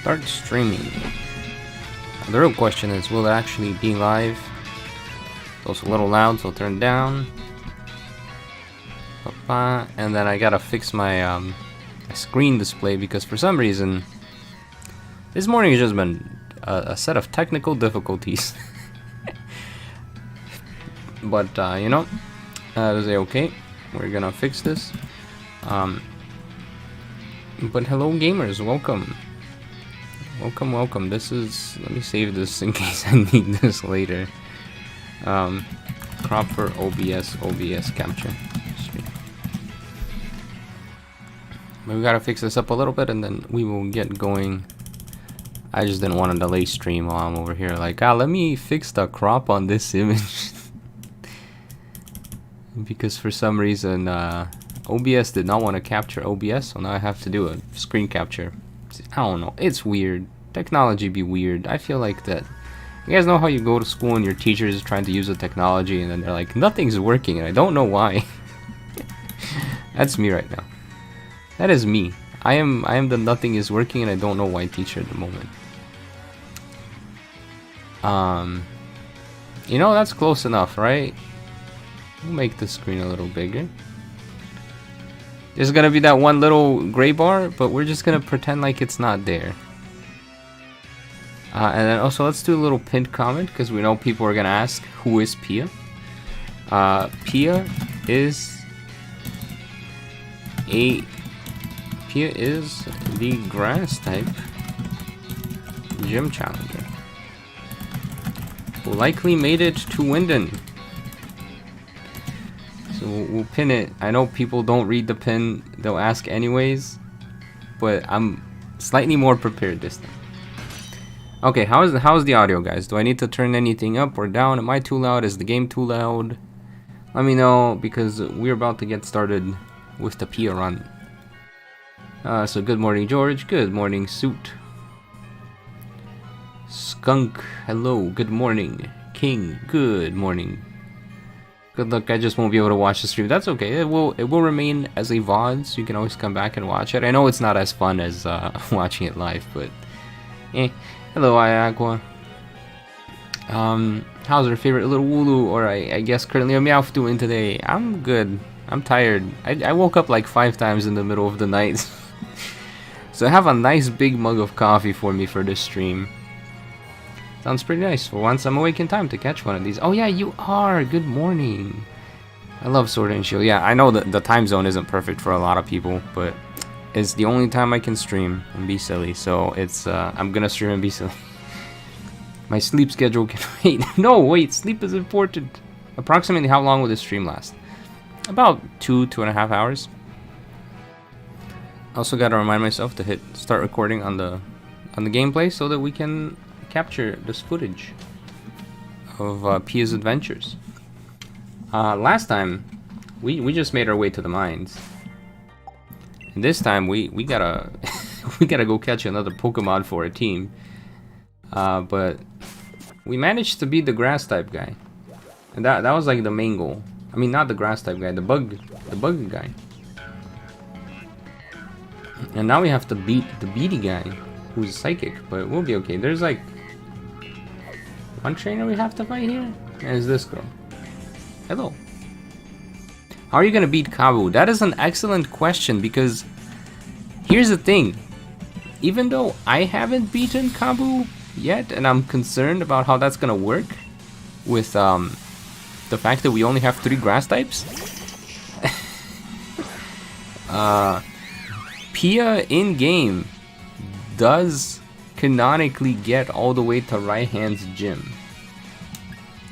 Start streaming. The real question is, will it actually be live? It's a little loud, so I'll turn it down. And then I gotta fix my screen display because for some reason this morning has just been a set of technical difficulties. But you know, that is okay. We're gonna fix this. But hello gamers, welcome. Welcome. This is, let me save this in case I need this later. Crop for OBS capture. But we gotta fix this up a little bit and then we will get going. I just didn't want to delay stream while I'm over here. Like, let me fix the crop on this image. Because for some reason, OBS did not want to capture OBS, so now I have to do a screen capture. I don't know, it's weird. Technology be weird. I feel like that. You guys know how you go to school and your teacher is trying to use the technology and then they're like, nothing's working, and I don't know why. That's me right now. That is me. I am the nothing is working and I don't know why teacher at the moment. You know, that's close enough, right? We'll make the screen a little bigger. There's gonna be that one little gray bar, but we're just gonna pretend like it's not there. And then also let's do a little pinned comment because we know people are gonna ask, who is Pia? Pia is the grass type gym challenger who likely made it to Winden. So we'll pin it. I know people don't read the pin, they'll ask anyways, but I'm slightly more prepared this time. Okay, how's the audio, guys? Do I need to turn anything up or down? Am I too loud? Is the game too loud? Let me know because we're about to get started with the Pia run. So good morning, George. Good morning, Suit. Skunk, hello. Good morning. King, good morning. Good luck. I just won't be able to watch the stream. That's okay. It will remain as a VOD, so you can always come back and watch it. I know it's not as fun as watching it live, but hello, Ayagua. How's your favorite little Wooloo, or I guess currently a Meowth doing today? I'm good. I'm tired. I woke up like 5 times in the middle of the night. So I have a nice big mug of coffee for me for this stream. Sounds pretty nice. For once I'm awake in time to catch one of these. Oh yeah, you are! Good morning. I love Sword and Shield. Yeah, I know that the time zone isn't perfect for a lot of people, but it's the only time I can stream and be silly. So it's, I'm gonna stream and be silly. My sleep schedule can wait. No, wait, sleep is important. Approximately how long will this stream last? About 2.5 hours. Also gotta remind myself to hit start recording on the gameplay so that we can capture this footage of Pia's adventures. Last time we just made our way to the mines, and this time we gotta we gotta go catch another Pokemon for a team. But we managed to beat the grass type guy, and that was like the main goal. I mean, not the grass type guy, the bug guy. And now we have to beat the beady guy, who's psychic, but we'll be okay. There's like one trainer we have to fight here, and it's this girl. Hello. How are you gonna beat Kabu? That is an excellent question, because here's the thing. Even though I haven't beaten Kabu yet, and I'm concerned about how that's gonna work with the fact that we only have 3 grass types. Pia in-game does canonically get all the way to Raihan's gym.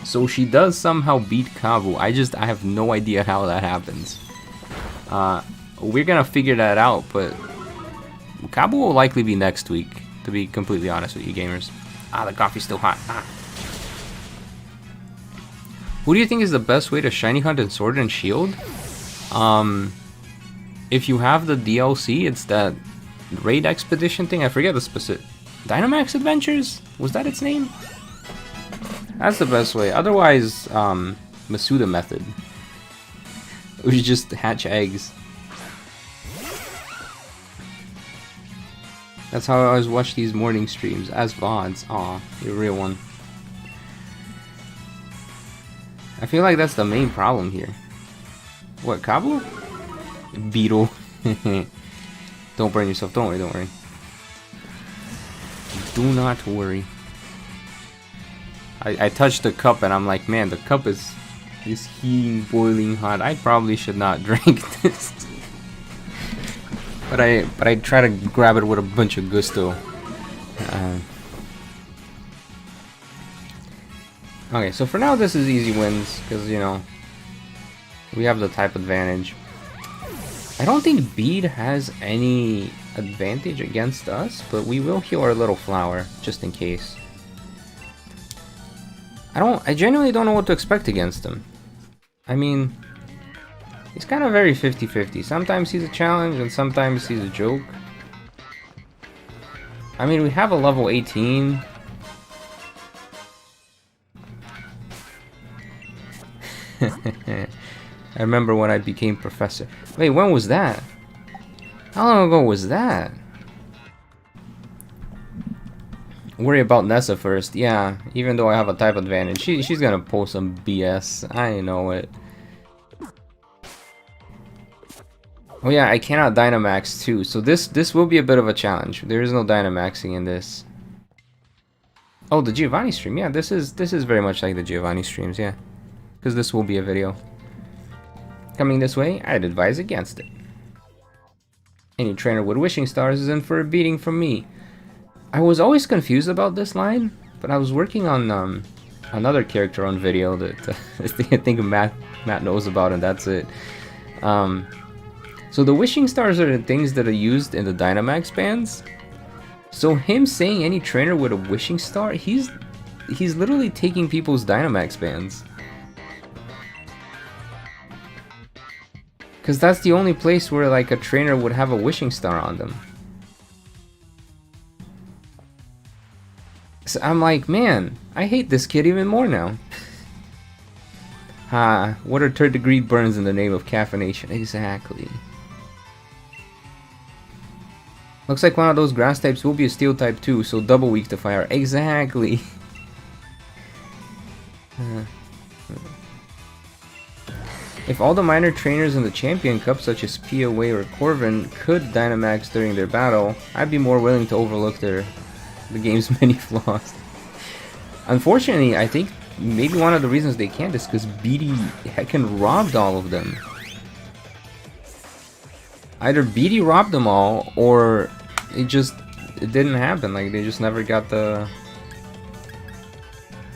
So she does somehow beat Kabu. I have no idea how that happens. We're gonna figure that out, but Kabu will likely be next week, to be completely honest with you gamers. The coffee's still hot. Who do you think is the best way to shiny hunt in Sword and Shield? If you have the DLC, it's that raid expedition thing. I forget the specific. Dynamax Adventures? Was that its name? That's the best way. Otherwise, Masuda method. We just hatch eggs. That's how I always watch these morning streams, as VODs. Aw, you're a real one. I feel like that's the main problem here. What, Cabo? Beetle. Don't burn yourself, don't worry, don't worry. Do not worry. I touched the cup and I'm like, man, the cup is heating, boiling hot. I probably should not drink this. But I try to grab it with a bunch of gusto. Okay, so for now this is easy wins, because, you know, we have the type advantage. I don't think Bead has any advantage against us, but we will heal our little flower, just in case. I genuinely don't know what to expect against him. I mean, he's kind of very 50-50. Sometimes he's a challenge, and sometimes he's a joke. I mean, we have a level 18. I remember when I became professor. Wait, when was that? How long ago was that? Worry about Nessa first. Yeah, even though I have a type advantage, she's gonna pull some BS. I know it. Oh yeah, I cannot Dynamax too, so this will be a bit of a challenge. There is no Dynamaxing in this. Oh, the Giovanni stream. Yeah, this is very much like the Giovanni streams. Yeah, because this will be a video coming this way. I'd advise against it. Any trainer with wishing stars is in for a beating from me. I was always confused about this line, but I was working on another character on video that I think Matt knows about, and that's it. So the wishing stars are the things that are used in the Dynamax bands. So him saying any trainer with a wishing star, he's literally taking people's Dynamax bands. Because that's the only place where like a trainer would have a wishing star on them. So I'm like, man, I hate this kid even more now. Ha, what are third degree burns in the name of caffeination? Exactly. Looks like one of those grass types will be a steel type too, so double weak to fire. Exactly. If all the minor trainers in the Champion Cup, such as Pia, Wei, or Corvin, could Dynamax during their battle, I'd be more willing to overlook the game's many flaws. Unfortunately, I think maybe one of the reasons they can't is because BD heckin' robbed all of them. Either BD robbed them all, or it didn't happen. Like, they just never got the...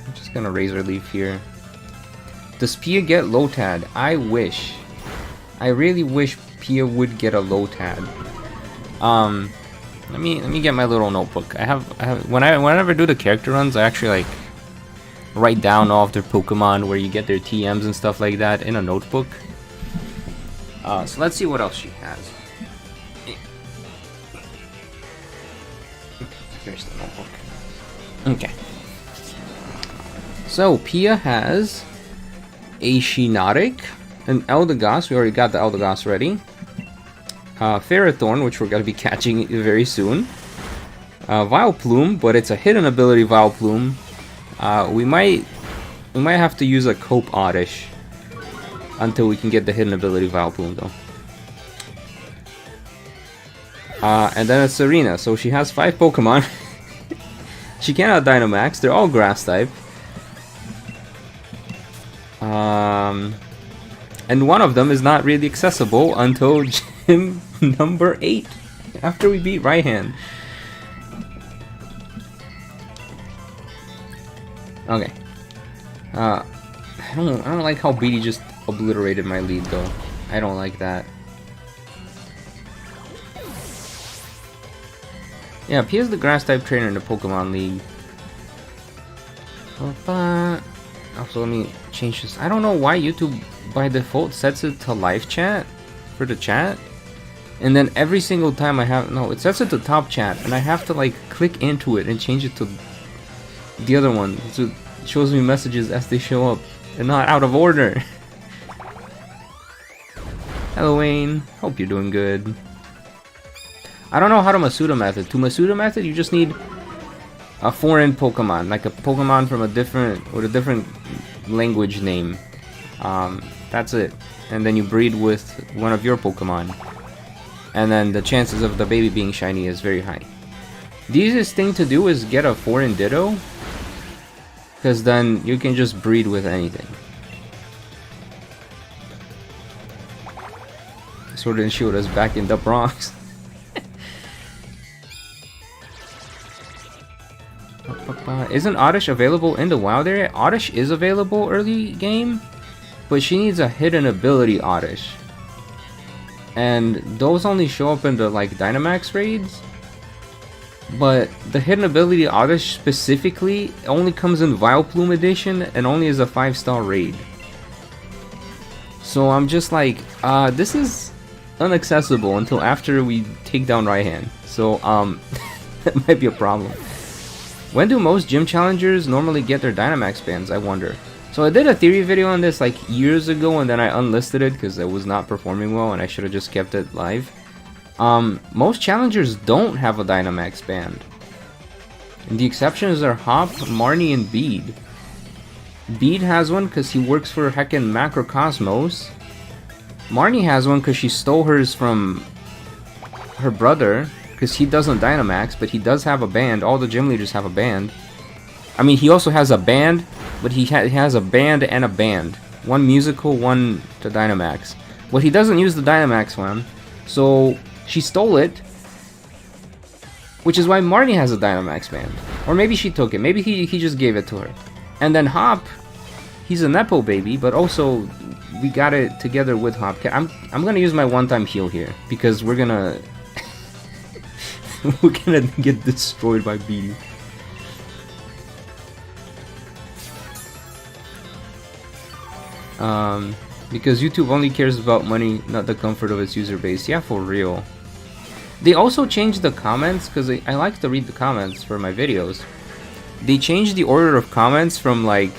I'm just gonna Razor Leaf here. Does Pia get Lotad? I wish. I really wish Pia would get a Lotad. Let me get my little notebook. I have whenever I do the character runs, I actually like write down all of their Pokemon, where you get their TMs and stuff like that, in a notebook. So let's see what else she has. Here's the notebook. Okay. So Pia has a Shiinotic, an Eldegoss. We already got the Eldegoss ready. Ferrothorn, which we're going to be catching very soon. Vileplume, but it's a hidden ability Vileplume. We might have to use a Cope Oddish until we can get the hidden ability Vileplume, though. And then a Serena. So she has 5 Pokemon. She cannot Dynamax. They're all Grass type. And one of them is not really accessible until gym number 8, after we beat Raihan. Okay. I don't like how BD just obliterated my lead though. I don't like that. Yeah, Pia's the Grass type trainer in the Pokemon League. Also, let me change this. I don't know why YouTube by default sets it to live chat for the chat, and then every single time it sets it to top chat, and I have to like click into it and change it to the other one, so it shows me messages as they show up and not out of order. Hello Wayne, hope you're doing good. I don't know how to Masuda method. To Masuda method, you just need a foreign Pokemon, like a Pokemon from a different language name. That's it. And then you breed with one of your Pokemon. And then the chances of the baby being shiny is very high. The easiest thing to do is get a foreign Ditto, because then you can just breed with anything. Sword and Shield is back in the Bronx. Isn't Oddish available in the wild area? Oddish is available early game, but she needs a hidden ability Oddish. And those only show up in the like Dynamax raids. But the hidden ability Oddish specifically only comes in Vileplume edition and only is a 5-star raid. So I'm just like, this is inaccessible until after we take down Raihan. So that might be a problem. When do most gym challengers normally get their Dynamax bands, I wonder? So I did a theory video on this like years ago, and then I unlisted it because it was not performing well and I should have just kept it live. Most challengers don't have a Dynamax band. And the exceptions are Hop, Marnie, and Bede. Bede has one because he works for heckin' Macrocosmos. Marnie has one because she stole hers from her brother, because he doesn't Dynamax, but he does have a band. All the gym leaders have a band. I mean, he also has a band, but he has a band and a band. One musical, one to Dynamax. But he doesn't use the Dynamax one, so she stole it, which is why Marnie has a Dynamax band. Or maybe she took it. Maybe he just gave it to her. And then Hop, he's a Nepo baby, but also we got it together with Hop. I'm gonna use my one-time heal here, because we're gonna we're gonna get destroyed by Bede. Because YouTube only cares about money, not the comfort of its user base. Yeah, for real. They also changed the comments, because I like to read the comments for my videos. They changed the order of comments from like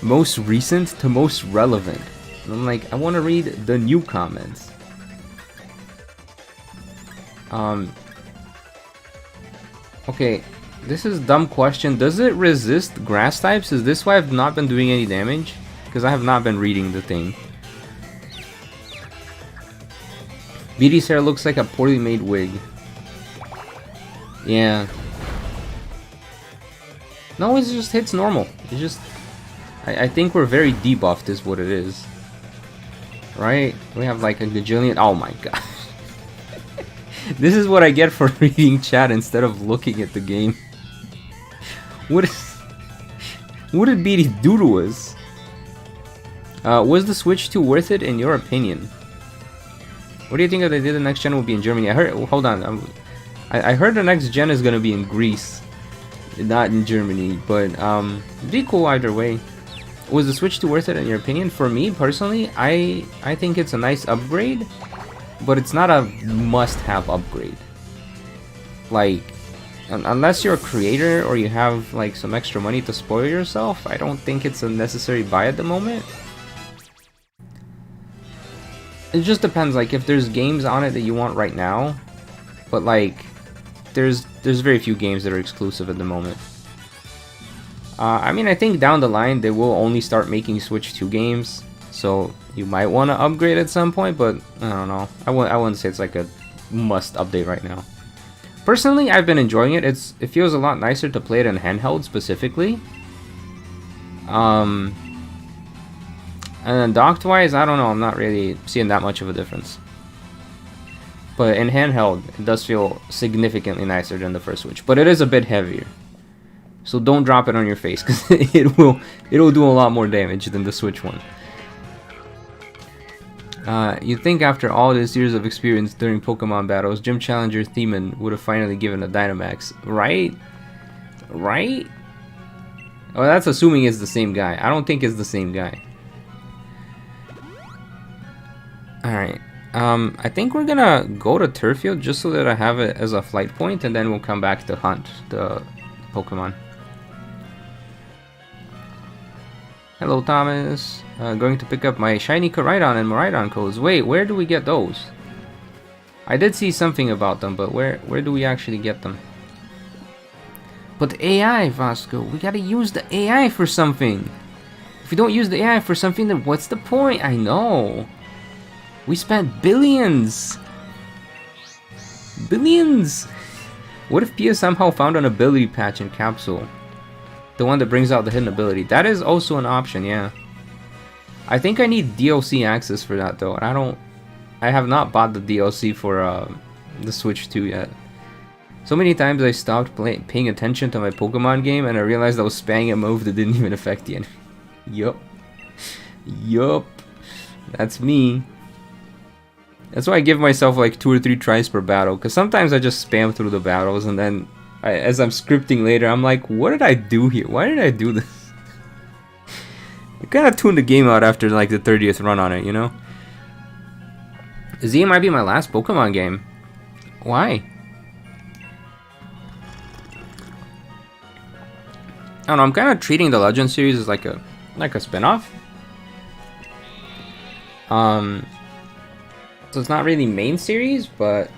most recent to most relevant. And I'm like, I want to read the new comments. Okay, this is a dumb question. Does it resist grass types? Is this why I've not been doing any damage? Because I have not been reading the thing. Bede's hair looks like a poorly made wig. Yeah. No, it just hits normal. It's just... I think we're very debuffed is what it is. Right? We have like a gajillion... Oh my god. This is what I get for reading chat instead of looking at the game. What did Bede do to us? Was the Switch 2 worth it in your opinion? What do you think if they did the next gen will be in Germany? I heard... Hold on. I heard the next gen is going to be in Greece. Not in Germany. But, it'd be cool either way. Was the Switch 2 worth it in your opinion? For me, personally, I think it's a nice upgrade. But it's not a must-have upgrade. Like, unless you're a creator or you have, like, some extra money to spoil yourself, I don't think it's a necessary buy at the moment. It just depends, like, if there's games on it that you want right now, but, like, there's very few games that are exclusive at the moment. I mean, I think down the line, they will only start making Switch 2 games, so you might want to upgrade at some point, but I don't know. I wouldn't say it's, like, a must update right now. Personally, I've been enjoying it. It feels a lot nicer to play it in handheld, specifically. And then docked-wise, I don't know, I'm not really seeing that much of a difference. But in handheld, it does feel significantly nicer than the first Switch. But it is a bit heavier. So don't drop it on your face, because it'll do a lot more damage than the Switch one. You'd think after all these years of experience during Pokemon battles, Gym Challenger Themen would have finally given a Dynamax. Right? Right? Oh, that's assuming it's the same guy. I don't think it's the same guy. Alright, I think we're gonna go to Turffield just so that I have it as a flight point, and then we'll come back to hunt the Pokemon. Hello, Thomas. Going to pick up my shiny Koraidon and Miraidon codes. Wait, where do we get those? I did see something about them, but where do we actually get them? But AI, Vasko, we gotta use the AI for something. If we don't use the AI for something, then what's the point? I know. We spent billions. Billions. What if Pia somehow found an ability patch in Capsule? The one that brings out the hidden ability. That is also an option, yeah. I think I need DLC access for that though. And I have not bought the DLC for the Switch 2 yet. So many times I stopped paying attention to my Pokemon game and I realized I was spamming a move that didn't even affect the enemy. Yup. Yup. That's me. That's why I give myself like 2 or 3 tries per battle, because sometimes I just spam through the battles and then as I'm scripting later, I'm like, what did I do here? Why did I do this? I kind of tuned the game out after like the 30th run on it, you know? Z might be my last Pokemon game. Why? I don't know, I'm kind of treating the Legend series as like a spin-off. So it's not really main series, but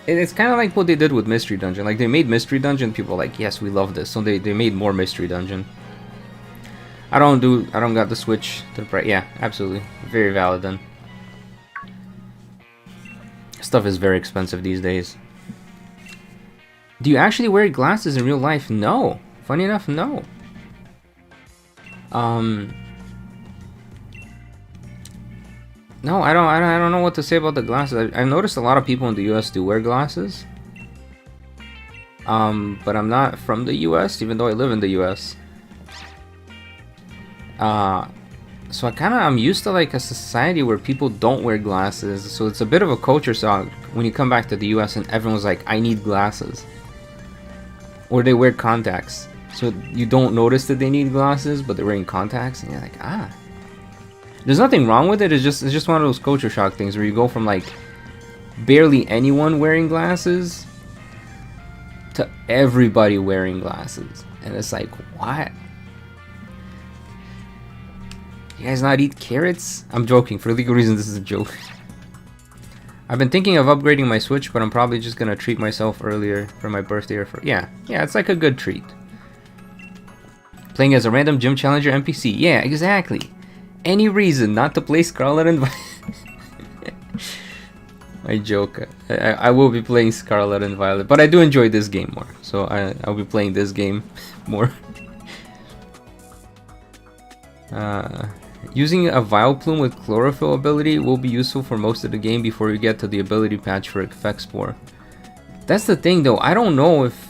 it's kind of like what they did with Mystery Dungeon. Like they made Mystery Dungeon, people were like, yes, we love this. So they made more Mystery Dungeon. I don't got the Switch to the price. Yeah, absolutely. Very valid then. Stuff is very expensive these days. Do you actually wear glasses in real life? No. Funny enough, no. No, I don't know what to say about the glasses. I've noticed a lot of people in the US do wear glasses. But I'm not from the US, even though I live in the US. So I'm used to like a society where people don't wear glasses. So it's a bit of a culture shock when you come back to the US and everyone's like, I need glasses. Or they wear contacts. So you don't notice that they need glasses, but they're wearing contacts, and you're like, ah. There's nothing wrong with it. It's just one of those culture shock things where you go from like barely anyone wearing glasses to everybody wearing glasses, and it's like, what? You guys not eat carrots? I'm joking. For legal reasons, this is a joke. I've been thinking of upgrading my Switch, but I'm probably just gonna treat myself earlier for my birthday or for yeah, it's like a good treat. Playing as a random gym challenger NPC. Yeah, exactly. Any reason not to play Scarlet and Violet. I joke. I will be playing Scarlet and Violet, but I do enjoy this game more. So I'll be playing this game more. Using a Vileplume with Chlorophyll ability will be useful for most of the game before you get to the ability patch for Effect-Spore. That's the thing though, I don't know if...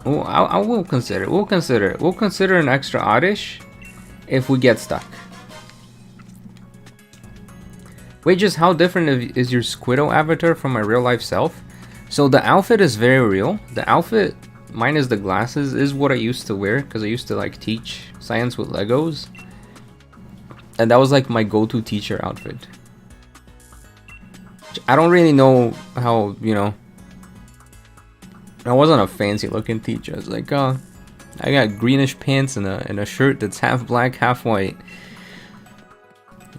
Oh, I will consider it. We'll consider an extra Oddish if we get stuck. Wait, just how different is your Squirtle avatar from my real life self? So the outfit is very real. The outfit, minus the glasses, is what I used to wear because I used to like teach science with Legos. And that was like my go-to teacher outfit. I don't really know how, you know, I wasn't a fancy looking teacher. I was like, oh, I got greenish pants and a shirt that's half black, half white.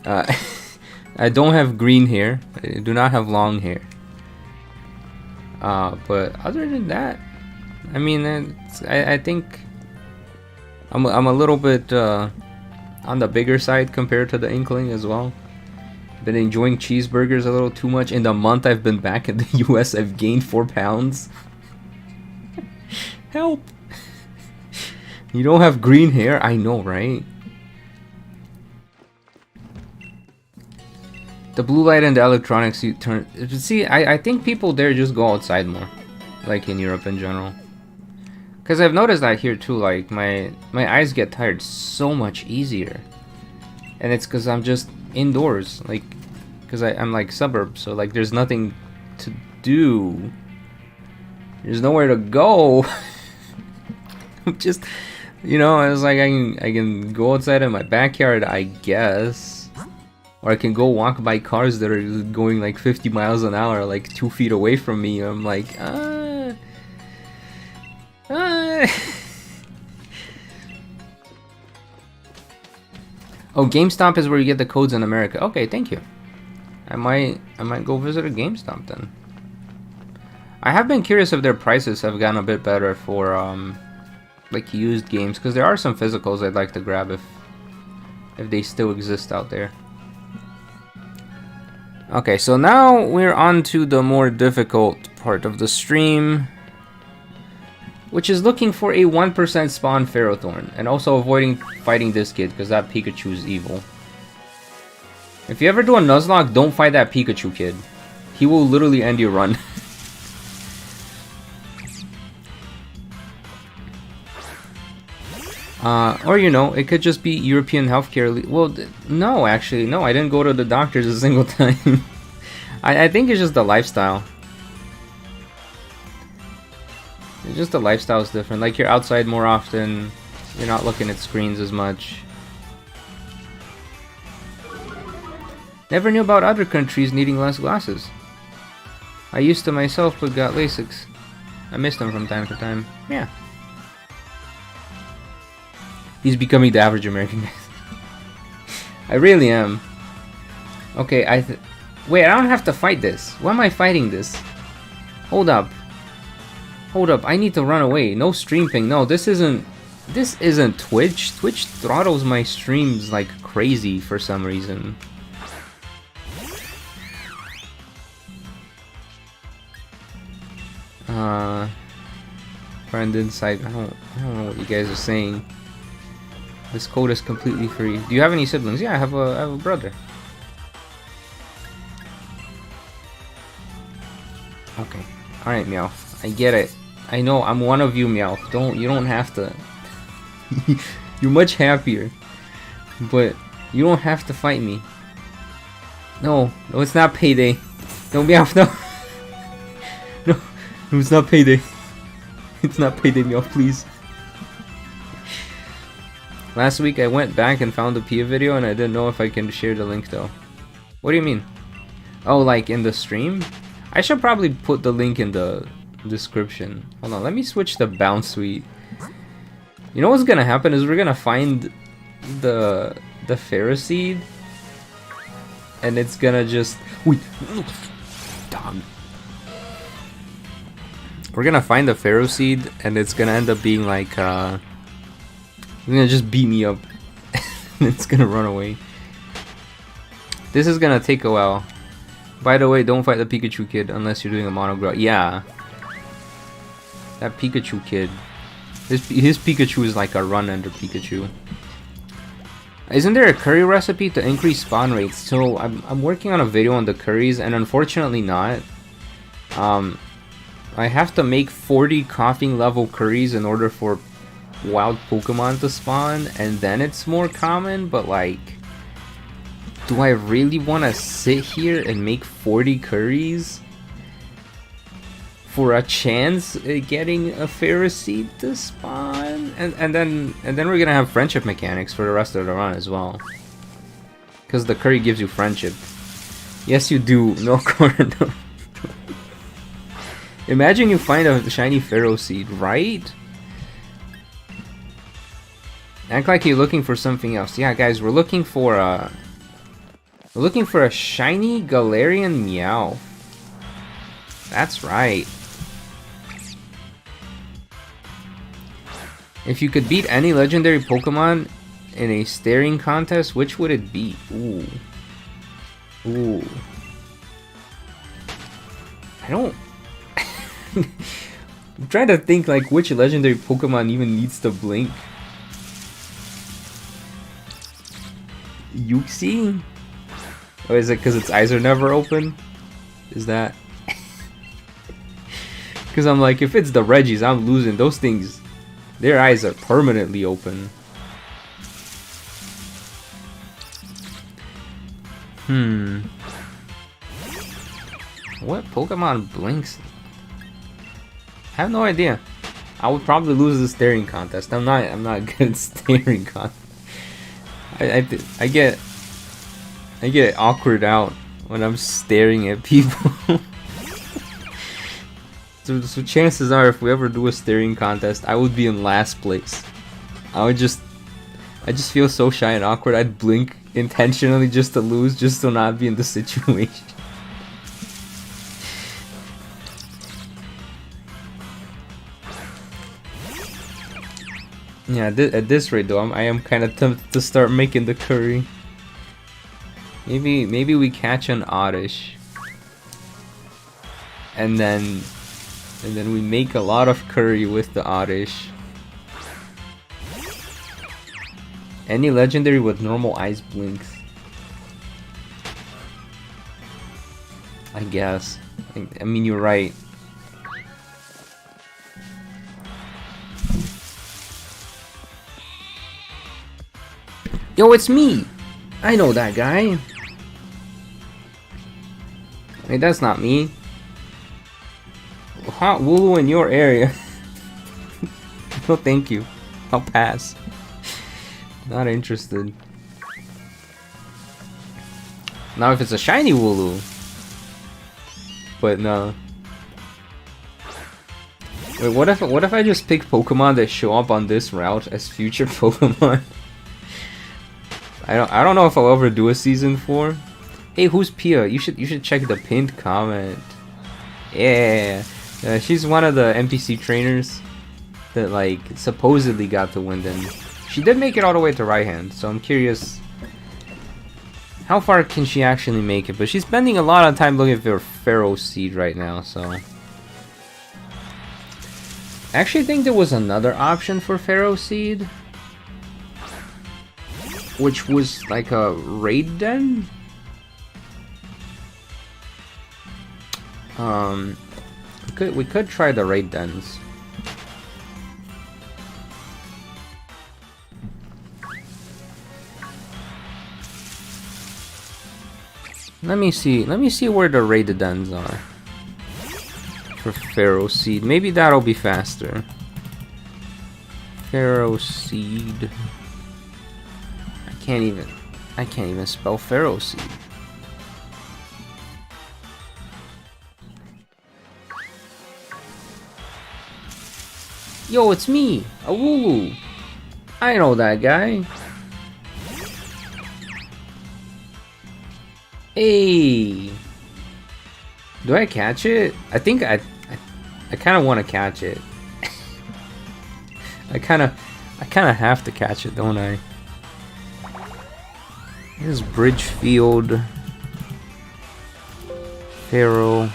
I don't have green hair. I do not have long hair. But other than that, I mean, I think I'm a little bit on the bigger side compared to the Inkling as well. Been enjoying cheeseburgers a little too much. In the month I've been back in the US, I've gained 4 pounds. Help! You don't have green hair? I know, right? The blue light and the electronics you turn... See, I think people there just go outside more. Like in Europe in general. Because I've noticed that here too, like my eyes get tired so much easier. And it's because I'm just indoors. Like, because I'm like suburbs, so like there's nothing to do. There's nowhere to go. I'm just, you know, I was like, I can go outside in my backyard, I guess. Or I can go walk by cars that are going like 50 miles an hour, like 2 feet away from me. I'm like, Oh, GameStop is where you get the codes in America. Okay, thank you. I might go visit a GameStop then. I have been curious if their prices have gotten a bit better for like used games, because there are some physicals I'd like to grab if they still exist out there. Okay, so now we're on to the more difficult part of the stream, which is looking for a 1% spawn Ferrothorn, and also avoiding fighting this kid, because that Pikachu is evil. If you ever do a Nuzlocke, don't fight that Pikachu kid. He will literally end your run. Or, you know, it could just be European healthcare. Well, no, actually, no, I didn't go to the doctors a single time. I think it's just the lifestyle. It's just the lifestyle is different. Like, you're outside more often, you're not looking at screens as much. Never knew about other countries needing less glasses. I used to myself, but got LASIKs. I miss them from time to time. Yeah. He's becoming the average American guy. I really am. Okay, wait, I don't have to fight this. Why am I fighting this? Hold up. Hold up, I need to run away. No stream ping. No, this isn't Twitch. Twitch throttles my streams like crazy for some reason. Friend inside. I don't know what you guys are saying. This code is completely free. Do you have any siblings? Yeah, I have a brother. Okay. Alright, Meowth. I get it. I know, I'm one of you, Meowth. You don't have to. You're much happier. But you don't have to fight me. No, it's not payday. No, Meowth, no. No, it's not payday. It's not payday, Meowth, please. Last week I went back and found the Pia video and I didn't know if I can share the link though. What do you mean? Oh, like in the stream? I should probably put the link in the description. Hold on, let me switch the bounce suite. You know what's gonna happen is we're gonna find the Ferroseed and it's gonna just... Wait! Dog. We're gonna find the Ferroseed and it's gonna end up being like it's gonna just beat me up. And it's gonna run away. This is gonna take a while. By the way, don't fight the Pikachu kid unless you're doing a monograph. Yeah. That Pikachu kid. His Pikachu is like a run-ender Pikachu. Isn't there a curry recipe to increase spawn rates? So I'm working on a video on the curries and unfortunately not. I have to make 40 coughing level curries in order for wild Pokemon to spawn, and then it's more common, but like, do I really want to sit here and make 40 curries for a chance at getting a Ferroseed to spawn? And then we're gonna have friendship mechanics for the rest of the run as well, because the curry gives you friendship. Yes, you do. No, Corn. No. Imagine you find a shiny Ferroseed, right? Act like you're looking for something else. Yeah, guys, we're looking for a shiny Galarian Meow. That's right. If you could beat any legendary Pokemon in a staring contest, which would it be? Ooh. Ooh. I don't... I'm trying to think like which legendary Pokemon even needs to blink. Yuxi? Or is it because its eyes are never open? Is that? Because I'm like, if it's the Reggies, I'm losing. Those things, their eyes are permanently open. What Pokemon blinks? I have no idea. I would probably lose the staring contest. I'm not good at staring contest. I get awkward out when I'm staring at people. so chances are, if we ever do a staring contest, I would be in last place. I just feel so shy and awkward. I'd blink intentionally just to lose, just to not be in the situation. Yeah, at this rate though, I am kind of tempted to start making the curry. Maybe we catch an oddish, and then we make a lot of curry with the oddish. Any legendary with normal eyes blinks. I guess. I mean, you're right. Yo, it's me! I know that guy. Wait, that's not me. Hot Wooloo in your area. No, thank you. I'll pass. Not interested. Now if it's a shiny Wooloo. But no. Wait, what if I just pick Pokemon that show up on this route as future Pokemon? I don't know if I'll ever do a season 4. Hey, who's Pia? You should check the pinned comment. Yeah. She's one of the NPC trainers that like supposedly got to Winden. She did make it all the way to right hand, so I'm curious how far can she actually make it, but she's spending a lot of time looking for Pharaoh Seed right now, so I actually think there was another option for Pharaoh Seed, which was like a raid den. We could try the raid dens. Let me see where the raid dens are for Pharaoh Seed. Maybe that'll be faster. Pharaoh Seed. I can't even spell Pharaoh Seed. Yo, it's me, a Wooloo. I know that guy. Hey, do I catch it? I think I kind of want to catch it. I kind of have to catch it, don't I? This is Bridgefield, Pharaoh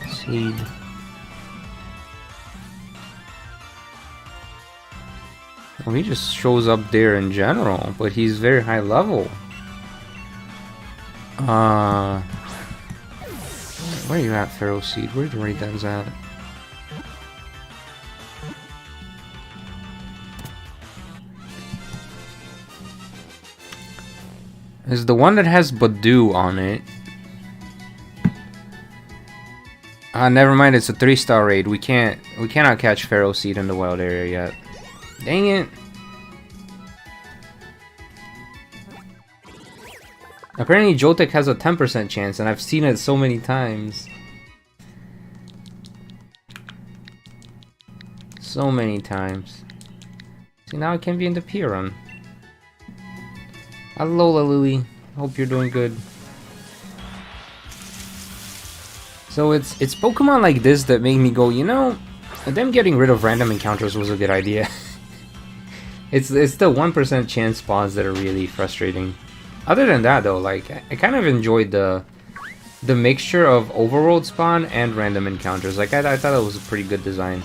Seed. Well, he just shows up there in general, but he's very high level. Where are you at, Pharaoh Seed? Where's the raid dens at? Is the one that has Badoo on it. Never mind, it's a 3-star raid. We cannot catch Pharaoh Seed in the wild area yet. Dang it. Apparently Joltik has a 10% chance, and I've seen it so many times. So many times. See, now I can be in the pier run. Alola Lily. Hope you're doing good. So it's Pokemon like this that make me go, you know, them getting rid of random encounters was a good idea. It's the 1% chance spawns that are really frustrating. Other than that though, like I kind of enjoyed the mixture of overworld spawn and random encounters. Like I thought it was a pretty good design.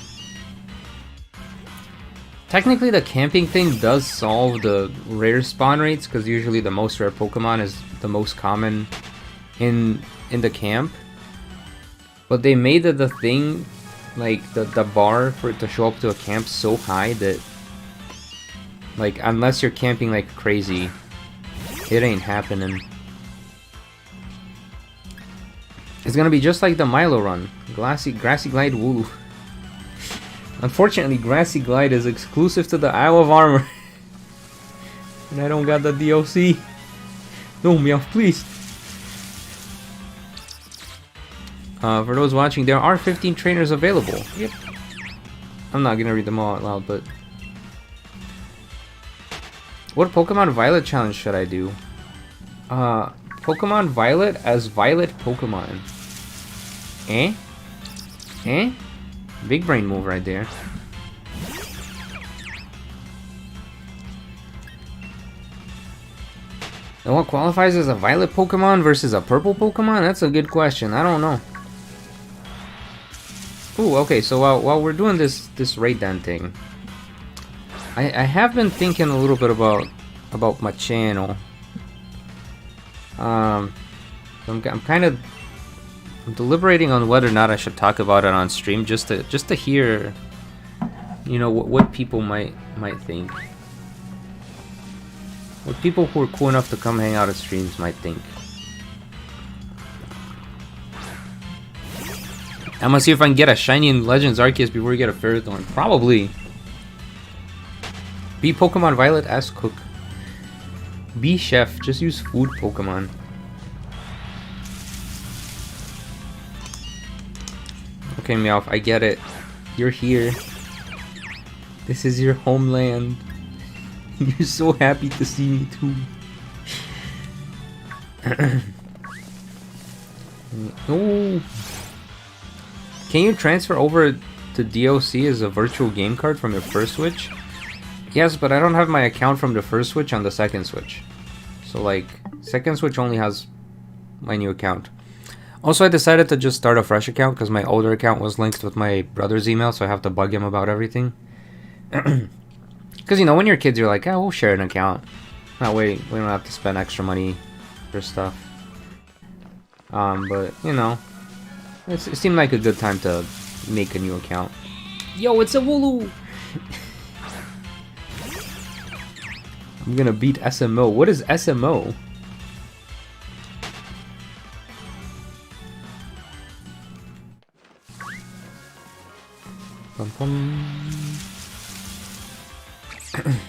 Technically the camping thing does solve the rare spawn rates, because usually the most rare Pokemon is the most common in the camp. But they made the thing, like the bar for it to show up to a camp so high that, like, unless you're camping like crazy, it ain't happening. It's gonna be just like the Milo run. Grassy Glide Wooloo. Unfortunately, Grassy Glide is exclusive to the Isle of Armor. And I don't got the DLC. No, Meowth, please. For those watching, there are 15 trainers available. Yep. I'm not gonna read them all out loud, but What Pokemon Violet challenge should I do? Pokemon Violet as Violet Pokemon. Eh? Eh? Big brain move right there. And what qualifies as a Violet Pokemon versus a Purple Pokemon? That's a good question. I don't know. Ooh, okay, so while we're doing this raid den thing, I have been thinking a little bit about my channel. I'm deliberating on whether or not I should talk about it on stream, just to hear, you know, what people might think. What people who are cool enough to come hang out at streams might think. I'm gonna see if I can get a shiny in Legends Arceus before we get a Ferrothorn. Probably. Be Pokemon Violet as Cook. Be Chef. Just use food Pokemon. Okay, Meowth, I get it. You're here. This is your homeland. You're so happy to see me too. Oh. Can you transfer over to DOC as a virtual game card from your first Switch? Yes, but I don't have my account from the first Switch on the second Switch. So like, second Switch only has my new account. Also, I decided to just start a fresh account because my older account was linked with my brother's email, so I have to bug him about everything. Because, you know, when you're kids, you're like, oh, we'll share an account. That way, we don't have to spend extra money for stuff. But, you know, it seemed like a good time to make a new account. Yo, it's a Wooloo! I'm gonna beat SMO. What is SMO?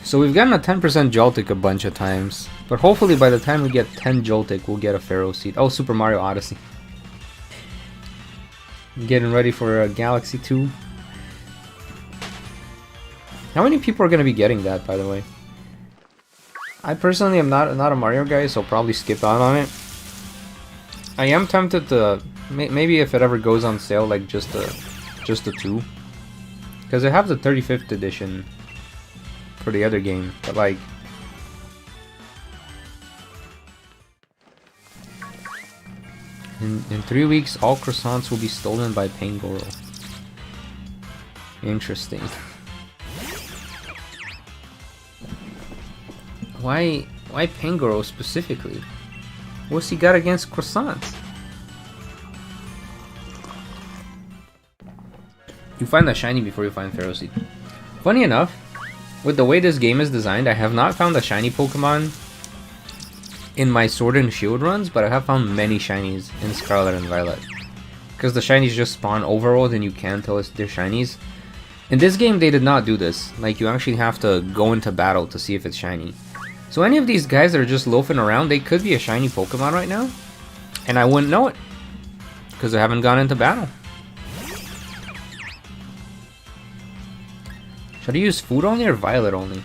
So we've gotten a 10% Joltik a bunch of times, but hopefully by the time we get 10 Joltik, we'll get a Pharaoh Seed. Oh, Super Mario Odyssey. Getting ready for Galaxy 2. How many people are going to be getting that, by the way? I personally am not a Mario guy, so I'll probably skip out on it. I am tempted to, maybe if it ever goes on sale, like just the 2. Because I have the 35th edition for the other game, but like... In 3 weeks, all croissants will be stolen by Pangoro. Interesting. Why Pangoro specifically? What's he got against croissants? You find the shiny before you find Pharaoh Seed. Funny enough, with the way this game is designed, I have not found a shiny Pokemon in my Sword and Shield runs, but I have found many shinies in Scarlet and Violet. Because the shinies just spawn overworld and you can't tell they're shinies. In this game, they did not do this. Like, you actually have to go into battle to see if it's shiny. So any of these guys that are just loafing around, they could be a shiny Pokemon right now. And I wouldn't know it. Because I haven't gone into battle. Should I use food only or Violet only?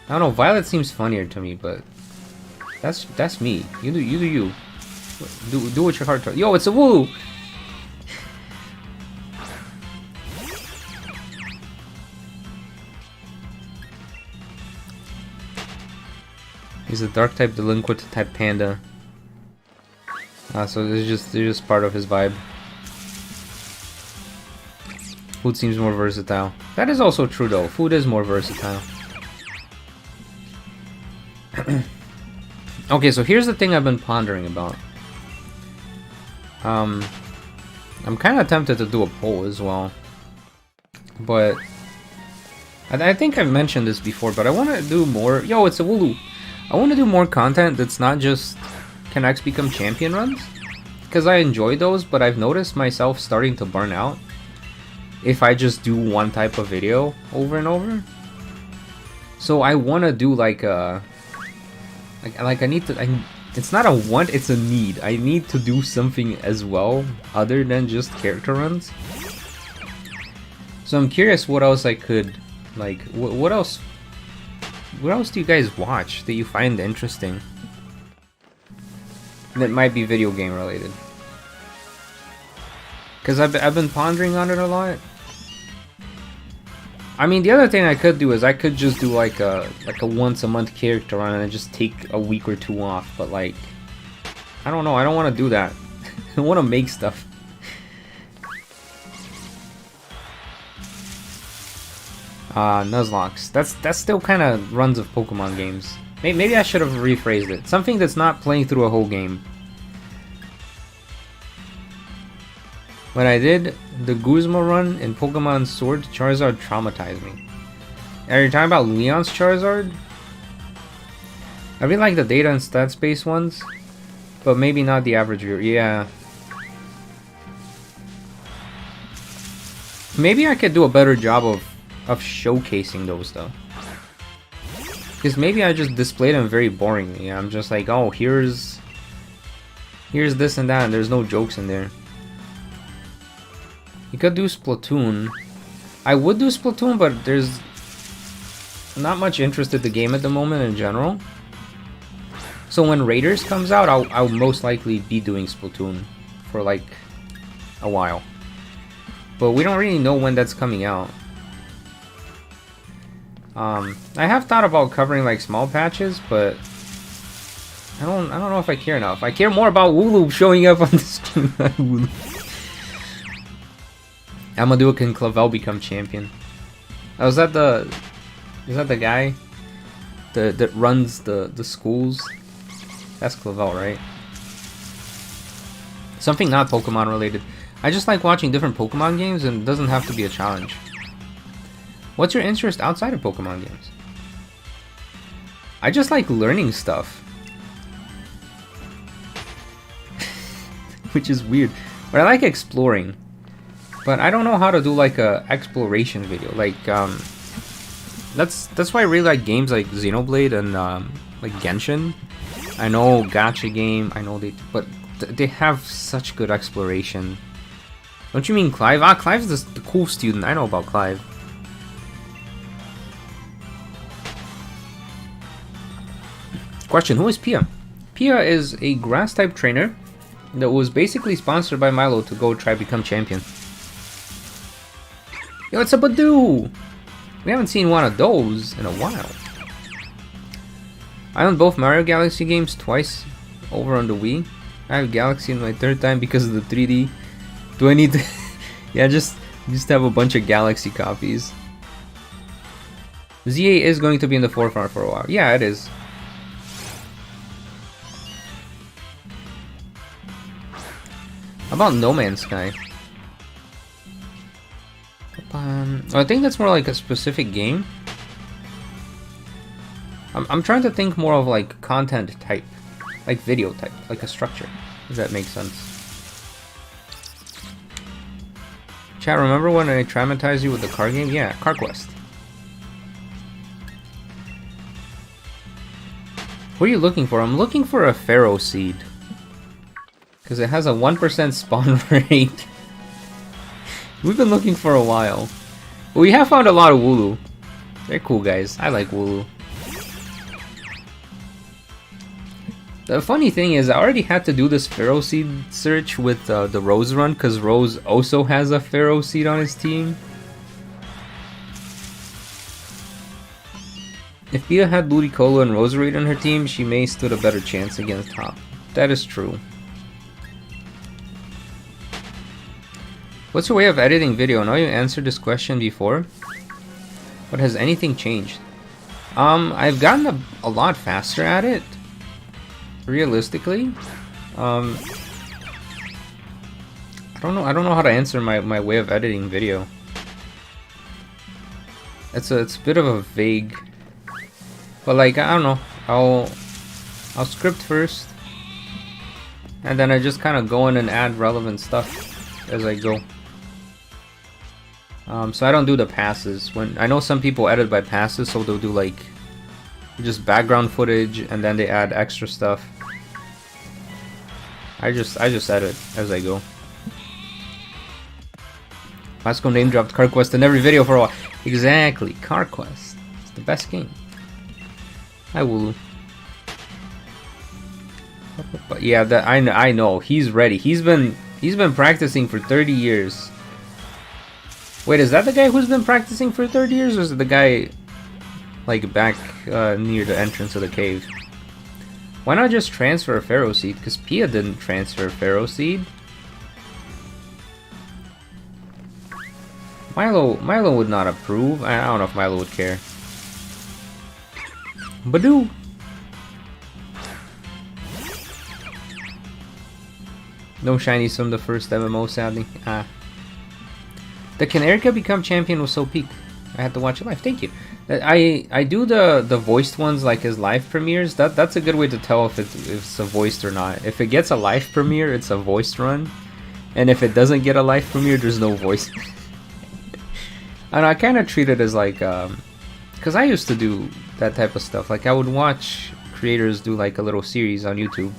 I don't know, Violet seems funnier to me, but that's me. You do you. Do what your heart tells. Yo, it's a Wooloo! He's a dark type delinquent type panda. So they're just part of his vibe. Food seems more versatile. That is also true though. Food is more versatile. Okay, so here's the thing I've been pondering about. I'm kind of tempted to do a poll as well. But I think I've mentioned this before, but I want to do more. Yo, it's a Wooloo. I want to do more content that's not just can X become champion runs, because I enjoy those, but I've noticed myself starting to burn out if I just do one type of video over and over. So I want to do like a I need to. It's not a want, it's a need. I need to do something as well other than just character runs. So I'm curious what else I could, like, what else what else do you guys watch that you find interesting? That might be video game related. Because I've been pondering on it a lot. I mean, the other thing I could do is I could just do like a once a month character run and just take a week or two off. But like, I don't know. I don't want to do that. I want to make stuff. Nuzlocke. That's still kind of runs of Pokemon games. Maybe I should have rephrased it. Something that's not playing through a whole game. When I did the Guzma run in Pokemon Sword, Charizard traumatized me. Are you talking about Leon's Charizard? I really like the data and stats based ones, but maybe not the average viewer. Yeah. Maybe I could do a better job of showcasing those though. Because maybe I just display them very boringly. I'm just like, oh, here's this and that, and there's no jokes in there. You could do Splatoon. I would do Splatoon, but there's not much interest in the game at the moment in general. So when Raiders comes out, I'll most likely be doing Splatoon for like a while. But we don't really know when that's coming out. I have thought about covering like small patches, but I don't know if I care enough. I care more about Wooloo showing up on the stream. I'm gonna do it. Can Clavel become champion? Oh, is that the guy that runs the schools? That's Clavel, right? Something not Pokemon related. I just like watching different Pokemon games, and it doesn't have to be a challenge. What's your interest outside of Pokemon games? I just like learning stuff. Which is weird. But I like exploring. But I don't know how to do like a exploration video. Like that's why I really like games like Xenoblade and like Genshin. I know gacha game, I know but they have such good exploration. Don't you mean Clive? Ah, Clive's the cool student. I know about Clive. Question, who is Pia? Pia is a grass type trainer that was basically sponsored by Milo to go try become champion. Yo, it's a Badoo! We haven't seen one of those in a while. I own both Mario Galaxy games twice over on the Wii. I have Galaxy in my third time because of the 3D. Do I need to... yeah, just have a bunch of Galaxy copies. ZA is going to be in the forefront for a while. Yeah, it is. How about No Man's Sky? I think that's more like a specific game. I'm trying to think more of like content type, like video type, like a structure. Does that make sense? Chat, remember when I traumatized you with the car game? Yeah, Car Quest. What are you looking for? I'm looking for a Pharaoh Seed. Because it has a 1% spawn rate. We've been looking for a while. But we have found a lot of Wooloo. They're cool guys. I like Wooloo. The funny thing is, I already had to do this Pharaoh Seed search with the Rose run, because Rose also has a Pharaoh Seed on his team. If Pia had Ludicolo and Roserade on her team, she may stood a better chance against Hop. That is true. What's your way of editing video? I know you answered this question before, but has anything changed? I've gotten a lot faster at it. Realistically, I don't know how to answer my way of editing video. It's a bit of a vague, but like I don't know. I'll script first, and then I just kind of go in and add relevant stuff as I go. So I don't do the passes. When I know some people edit by passes, so they'll do like just background footage and then they add extra stuff. I just edit as I go. Vasko name dropped Car Quest in every video for a while. Exactly, Car Quest. It's the best game. Hi, Wooloo. But yeah, that I know he's ready. He's been practicing for 30 years. Wait, is that the guy who's been practicing for 30 years, or is it the guy like back near the entrance of the cave? Why not just transfer a Pharaoh Seed? Because Pia didn't transfer a Pharaoh Seed. Milo would not approve. I don't know if Milo would care. Badoo! No shinies from the first MMO, sadly. Ah. The Canerica become champion was so peak. I had to watch it live. Thank you. I do the voiced ones like as live premieres. That's a good way to tell if it's a voiced or not. If it gets a live premiere, it's a voiced run, and if it doesn't get a live premiere, there's no voice. And I kind of treat it as like, because I used to do that type of stuff. Like I would watch creators do like a little series on YouTube.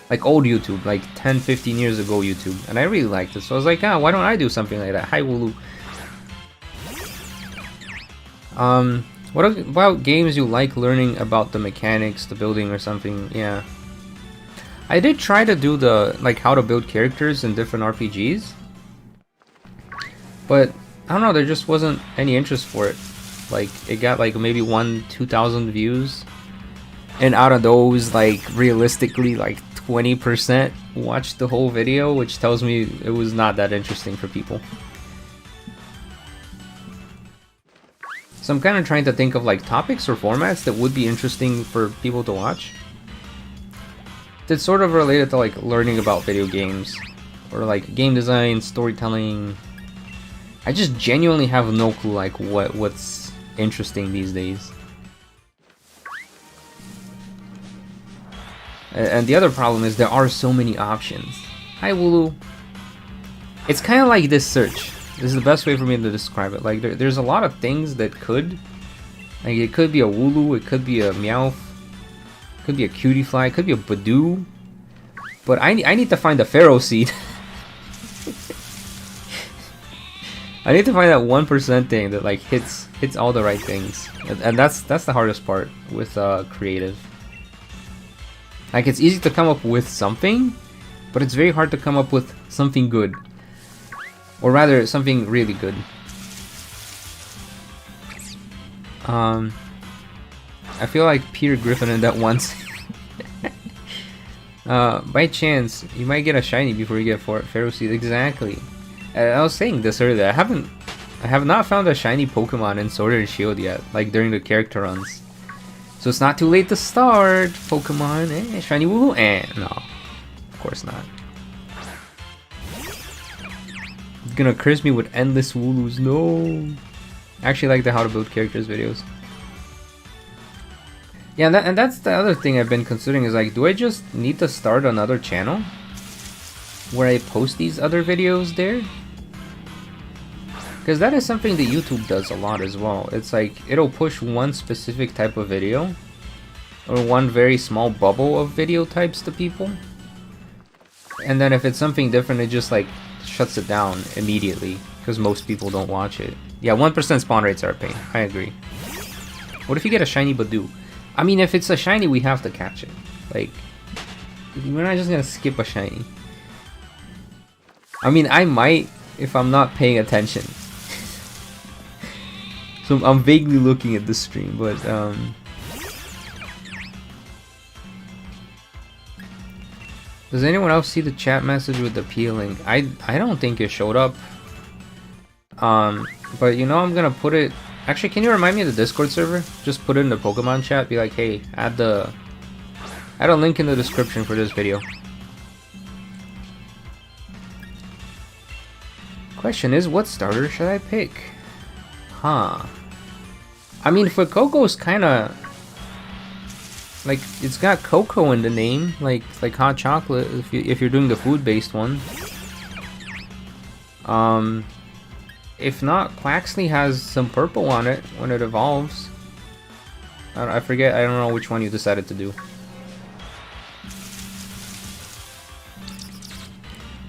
Like old YouTube, like 10, 15 years ago YouTube. And I really liked it. So I was like, why don't I do something like that? Hi, Wooloo. What about games you like learning about the mechanics, the building or something? Yeah. I did try to do the, like, how to build characters in different RPGs. But, I don't know, there just wasn't any interest for it. Like, it got like maybe 2,000 views. And out of those, like, realistically, like 20% watched the whole video, which tells me it was not that interesting for people. So I'm kind of trying to think of like topics or formats that would be interesting for people to watch. That's sort of related to like learning about video games or like game design, storytelling. I just genuinely have no clue like what's interesting these days. And the other problem is there are so many options. Hi, Wooloo. It's kind of like this search. This is the best way for me to describe it. Like there's a lot of things that could, like it could be a Wooloo, it could be a Meowth, it could be a Cutie Fly, it could be a Badoo. But I need to find a Pharaoh Seed. I need to find that 1% thing that like hits all the right things, and that's the hardest part with creative. Like it's easy to come up with something, but it's very hard to come up with something good. Or rather, something really good. I feel like Peter Griffin in that once. By chance, you might get a shiny before you get Pharaoh Seed. Exactly. I was saying this earlier. I have not found a shiny Pokemon in Sword and Shield yet, like during the character runs. So it's not too late to start, Pokemon. Shiny Wooloo? No, of course not. It's gonna curse me with endless Wooloos. No. I actually like the how to build characters videos. Yeah, and that's the other thing I've been considering is like, do I just need to start another channel where I post these other videos there? Because that is something that YouTube does a lot as well. It's like, it'll push one specific type of video or one very small bubble of video types to people. And then if it's something different, it just like shuts it down immediately because most people don't watch it. Yeah, 1% spawn rates are a pain. I agree. What if you get a shiny Badoo? I mean, if it's a shiny, we have to catch it. Like, we're not just gonna skip a shiny. I mean, I might if I'm not paying attention. So I'm vaguely looking at the stream, but does anyone else see the chat message with the P link? I don't think it showed up. But you know, I'm gonna put it. Actually, can you remind me of the Discord server? Just put it in the Pokemon chat. Be like, hey, add a link in the description for this video. Question is, what starter should I pick? Huh. I mean, for Coco's kinda like, it's got cocoa in the name, like hot chocolate if you're doing the food-based one. If not, Quaxley has some purple on it when it evolves. I forget, I don't know which one you decided to do.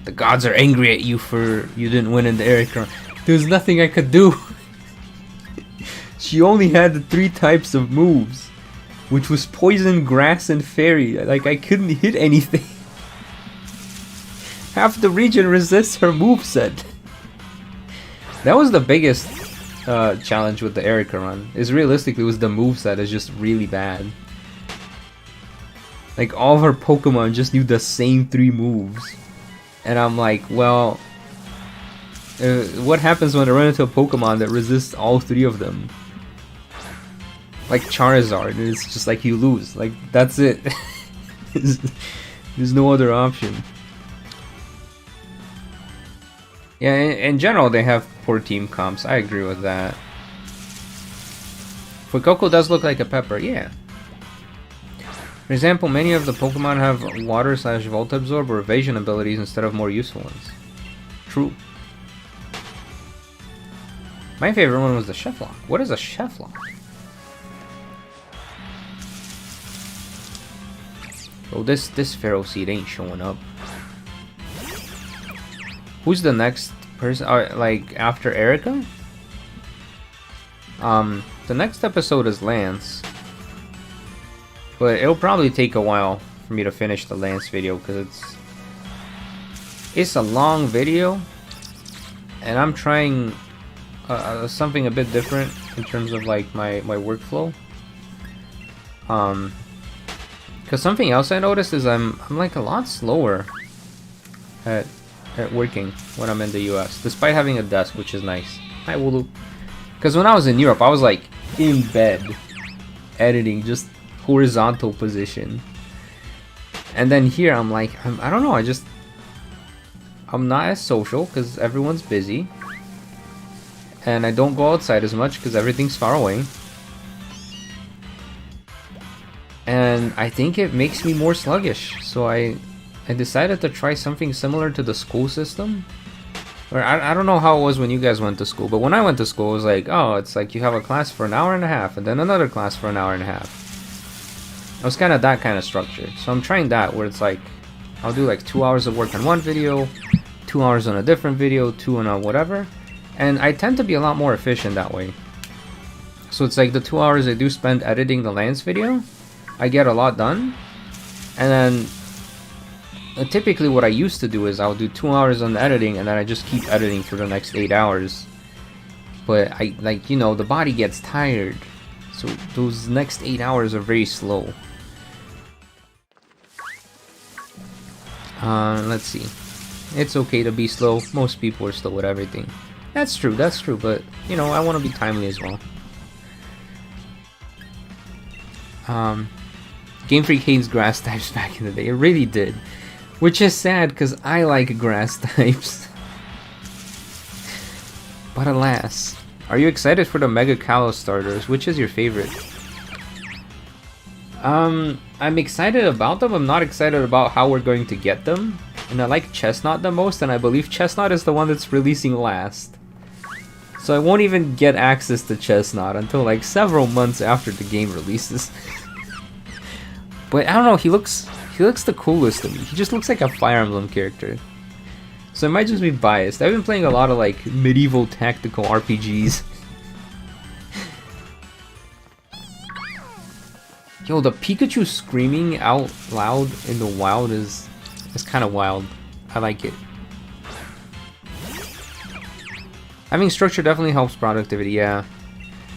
The gods are angry at you for you didn't win in the Eric run. There's nothing I could do. She only had the 3 types of moves. which was poison, grass, and fairy. Like, I couldn't hit anything. Half the region resists her moveset. That was the biggest challenge with the Erica run. Is realistically, was the moveset is just really bad. Like, all of her Pokemon just knew the same 3 moves. And I'm like, well, what happens when I run into a Pokemon that resists all 3 of them? Like Charizard, and it's just like you lose. Like, that's it. There's no other option. Yeah, in general, they have poor team comps. I agree with that. Fuecoco does look like a pepper, yeah. For example, many of the Pokemon have water/Volt Absorb or evasion abilities instead of more useful ones. True. My favorite one was the Cheflock. What is a Cheflock? Oh, this Pharaoh Seed ain't showing up. Who's the next person? Like after Erica? The next episode is Lance. But it'll probably take a while for me to finish the Lance video because it's a long video, and I'm trying something a bit different in terms of like my workflow. Because something else I noticed is I'm like a lot slower at working when I'm in the US, despite having a desk, which is nice. Hi, Wooloo. Because when I was in Europe, I was like in bed editing, just horizontal position. And then here I'm like, I don't know, I'm not as social because everyone's busy. And I don't go outside as much because everything's far away. And I think it makes me more sluggish. So I decided to try something similar to the school system. Or I don't know how it was when you guys went to school, but when I went to school, it was like, oh, it's like you have a class for an hour and a half, and then another class for an hour and a half. It was kind of that kind of structure. So I'm trying that, where it's like, I'll do like 2 hours of work on one video, 2 hours on a different video, 2 on a whatever. And I tend to be a lot more efficient that way. So it's like the 2 hours I do spend editing the Lance video, I get a lot done. And then typically what I used to do is I'll do 2 hours on the editing and then I just keep editing for the next 8 hours. But I, like, you know, the body gets tired. So those next 8 hours are very slow. Let's see. It's okay to be slow. Most people are slow with everything. That's true, but, you know, I want to be timely as well. Game Freak hates grass types back in the day. It really did. Which is sad, because I like grass types. But alas. Are you excited for the Mega Kalos starters? Which is your favorite? I'm excited about them. I'm not excited about how we're going to get them. And I like Chestnut the most, and I believe Chestnut is the one that's releasing last. So I won't even get access to Chestnut until like several months after the game releases. But I don't know, he looks the coolest to me. He just looks like a Fire Emblem character. So I might just be biased. I've been playing a lot of like medieval tactical RPGs. Yo, the Pikachu screaming out loud in the wild is kind of wild. I like it. Having structure definitely helps productivity, yeah.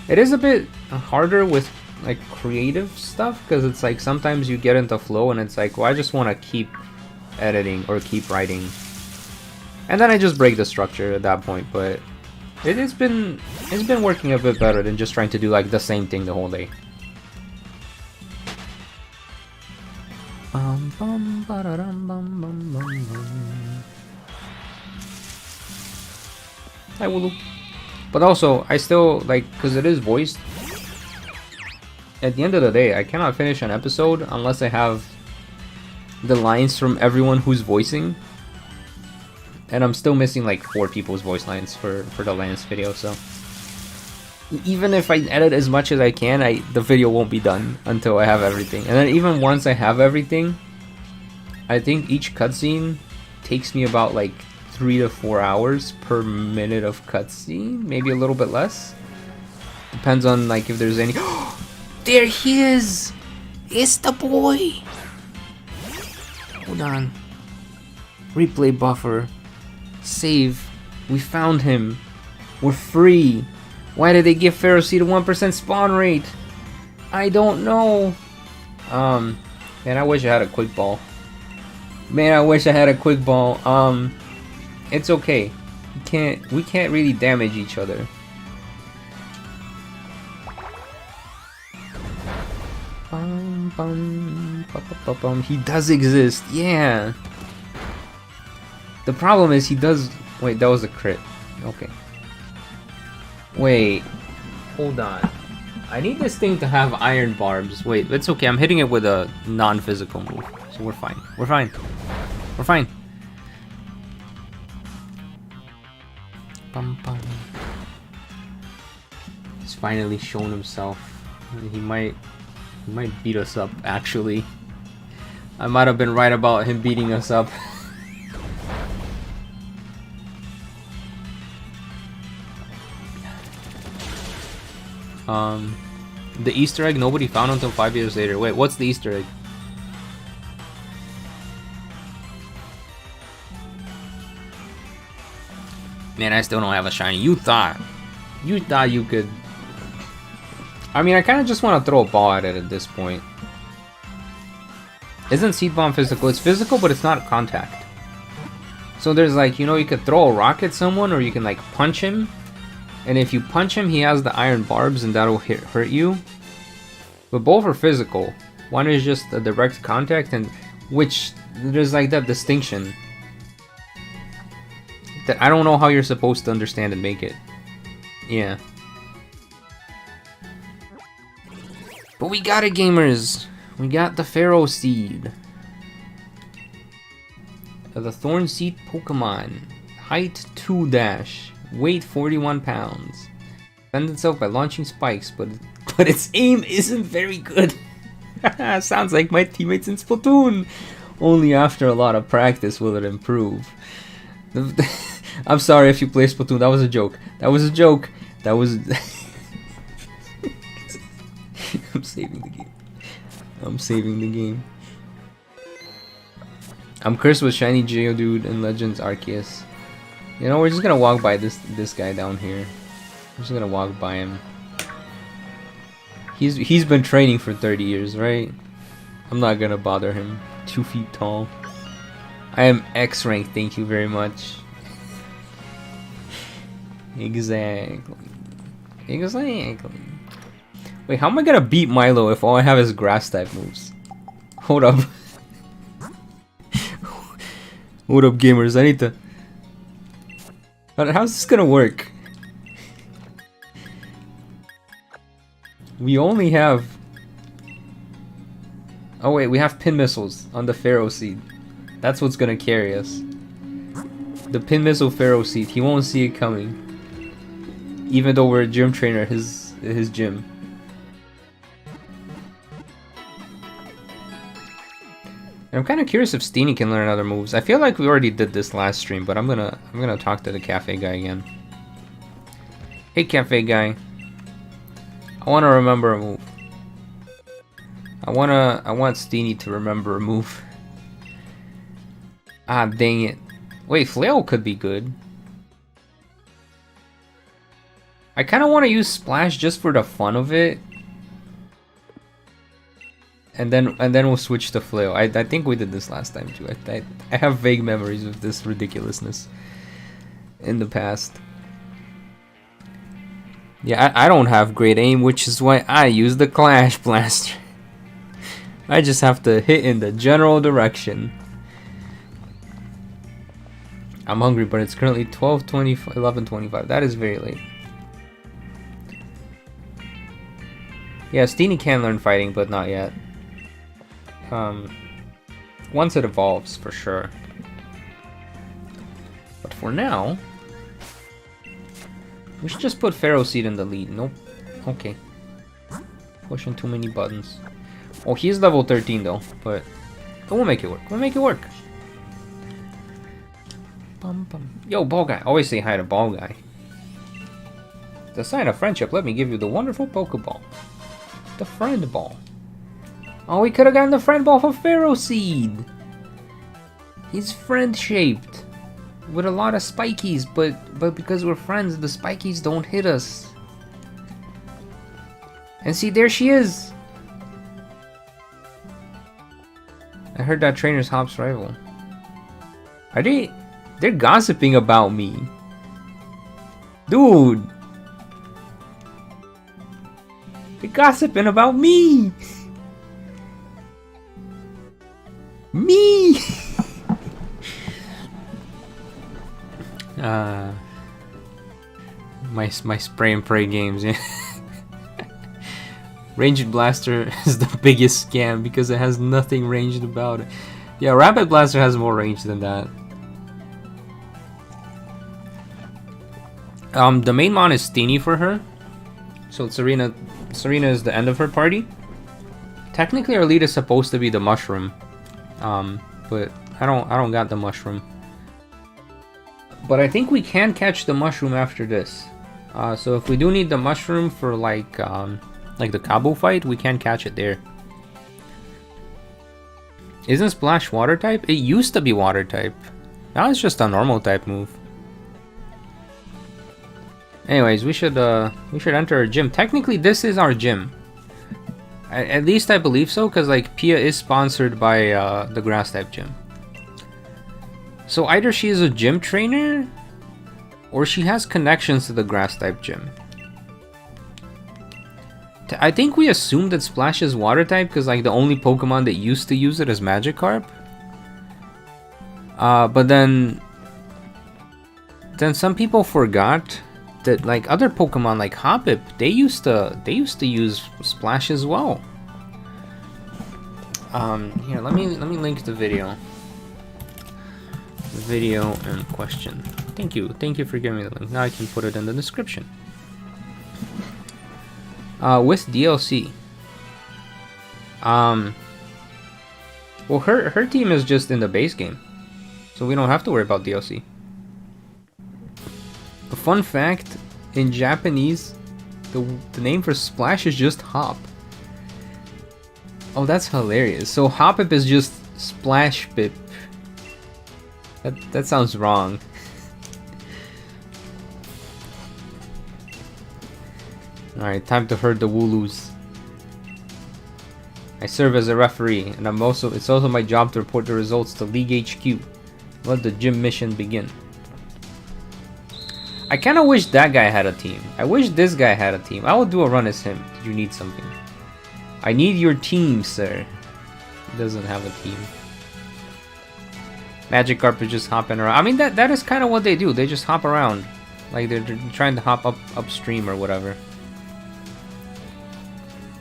It is a bit harder with like creative stuff, because it's like sometimes you get into flow and it's like, well, I just want to keep editing or keep writing, and then I just break the structure at that point. But it's been working a bit better than just trying to do like the same thing the whole day. Hi, Wooloo. But also, I still like, because it is voiced. At the end of the day, I cannot finish an episode unless I have the lines from everyone who's voicing. And I'm still missing like 4 people's voice lines for the Lance video, so even if I edit as much as I can, the video won't be done until I have everything. And then even once I have everything, I think each cutscene takes me about like 3 to 4 hours per minute of cutscene, maybe a little bit less. Depends on like if there's any. There he is! It's the boy! Hold on. Replay buffer. Save. We found him. We're free. Why did they give Pharaoh Seed a 1% spawn rate? I don't know. Man, I wish I had a quick ball. Man, I wish I had a quick ball. It's okay. We can't really damage each other. He does exist, yeah. The problem is he does. Wait, that was a crit. Okay. Wait, hold on. I need this thing to have iron barbs. Wait, it's okay. I'm hitting it with a non-physical move, so we're fine. We're fine. We're fine. He's finally shown himself. He might beat us up. Actually, I might have been right about him beating us up. The Easter egg nobody found until 5 years later. Wait, what's the Easter egg? Man, I still don't have a shiny. You thought you could. I mean, I kind of just want to throw a ball at it at this point. Isn't Seed Bomb physical? It's physical, but it's not contact. So there's like, you know, you could throw a rock at someone, or you can like punch him. And if you punch him, he has the iron barbs, and that'll hurt you. But both are physical. One is just a direct contact, and which there's like that distinction that I don't know how you're supposed to understand and make it. Yeah. But we got it, gamers. We got the Pharaoh Seed. The Thorn Seed Pokemon. Height 2 dash. Weight 41 pounds. Defends itself by launching spikes, but its aim isn't very good. Sounds like my teammates in Splatoon. Only after a lot of practice will it improve. I'm sorry if you play Splatoon. That was a joke. That was a joke. That was. I'm saving the game. I'm saving the game. I'm cursed with shiny Geodude and Legends Arceus. You know, we're just gonna walk by this guy down here. We're just gonna walk by him. He's been training for 30 years, right? I'm not gonna bother him. 2 feet tall. I am X rank, thank you very much. Exactly. Wait, how am I gonna beat Milo if all I have is grass type moves? Hold up. Hold up, gamers. I need to. How's this gonna work? We only have. Oh wait, we have pin missiles on the Pharaoh Seed. That's what's gonna carry us. The pin missile Pharaoh Seed. He won't see it coming. Even though we're a gym trainer at his gym. And I'm kind of curious if Steenie can learn other moves. I feel like we already did this last stream, but I'm gonna talk to the cafe guy again. Hey, cafe guy. I want to remember a move. I want Steenie to remember a move. Ah, dang it. Wait, Flail could be good. I kind of want to use Splash just for the fun of it. And then we'll switch to Flail. I think we did this last time too. I have vague memories of this ridiculousness in the past. Yeah, I don't have great aim, which is why I use the Clash Blaster. I just have to hit in the general direction. I'm hungry, but it's currently 11:25. That is very late. Yeah, Steenie can learn fighting, but not yet. Once it evolves, for sure. But for now, we should just put Pharaoh Seed in the lead. Nope. Okay. Pushing too many buttons. Oh, he's level 13 though, but we'll make it work. We'll make it work. Bum, bum. Yo, Ball Guy. Always say hi to Ball Guy. The sign of friendship, let me give you the wonderful Pokeball. The Friend Ball. Oh, we could have gotten the friend ball for Pharaoh Seed. He's friend-shaped with a lot of spikies, but because we're friends, the spikies don't hit us. And see, there she is. I heard that trainer's Hop's rival. Are they? They're gossiping about me. Dude. They're gossiping about me. Me. My spray and pray games, yeah. Ranged Blaster is the biggest scam because it has nothing ranged about it. Yeah, Rapid Blaster has more range than that. The main mon is Steenie for her. So Serena is the end of her party. Technically our lead is supposed to be the mushroom. But I don't got the mushroom. But I think we can catch the mushroom after this. So if we do need the mushroom for like the Cabo fight, we can catch it there. Isn't Splash water type? It used to be water type. Now it's just a normal type move. Anyways, we should enter our gym. Technically, this is our gym. At least I believe so, because like Pia is sponsored by the grass type gym. So either she is a gym trainer, or she has connections to the grass type gym. I think we assumed that Splash is water type because like the only Pokemon that used to use it is Magikarp. But then some people forgot that like other Pokemon like Hoppip, they used to use Splash as well. Here, let me link the video. The video in question. Thank you for giving me the link. Now I can put it in the description. With DLC. Well, her team is just in the base game, so we don't have to worry about DLC. A fun fact, in Japanese, the name for Splash is just Hop. Oh, that's hilarious. So Hoppip is just Splash Pip. That sounds wrong. Alright, time to herd the Wooloos. I serve as a referee, and it's also my job to report the results to League HQ. Let the gym mission begin. I kinda wish that guy had a team. I wish this guy had a team. I will do a run as him. Did you need something? I need your team, sir. He doesn't have a team. Magikarp is just hopping around. I mean, that is kind of what they do. They just hop around. Like they're trying to hop upstream or whatever.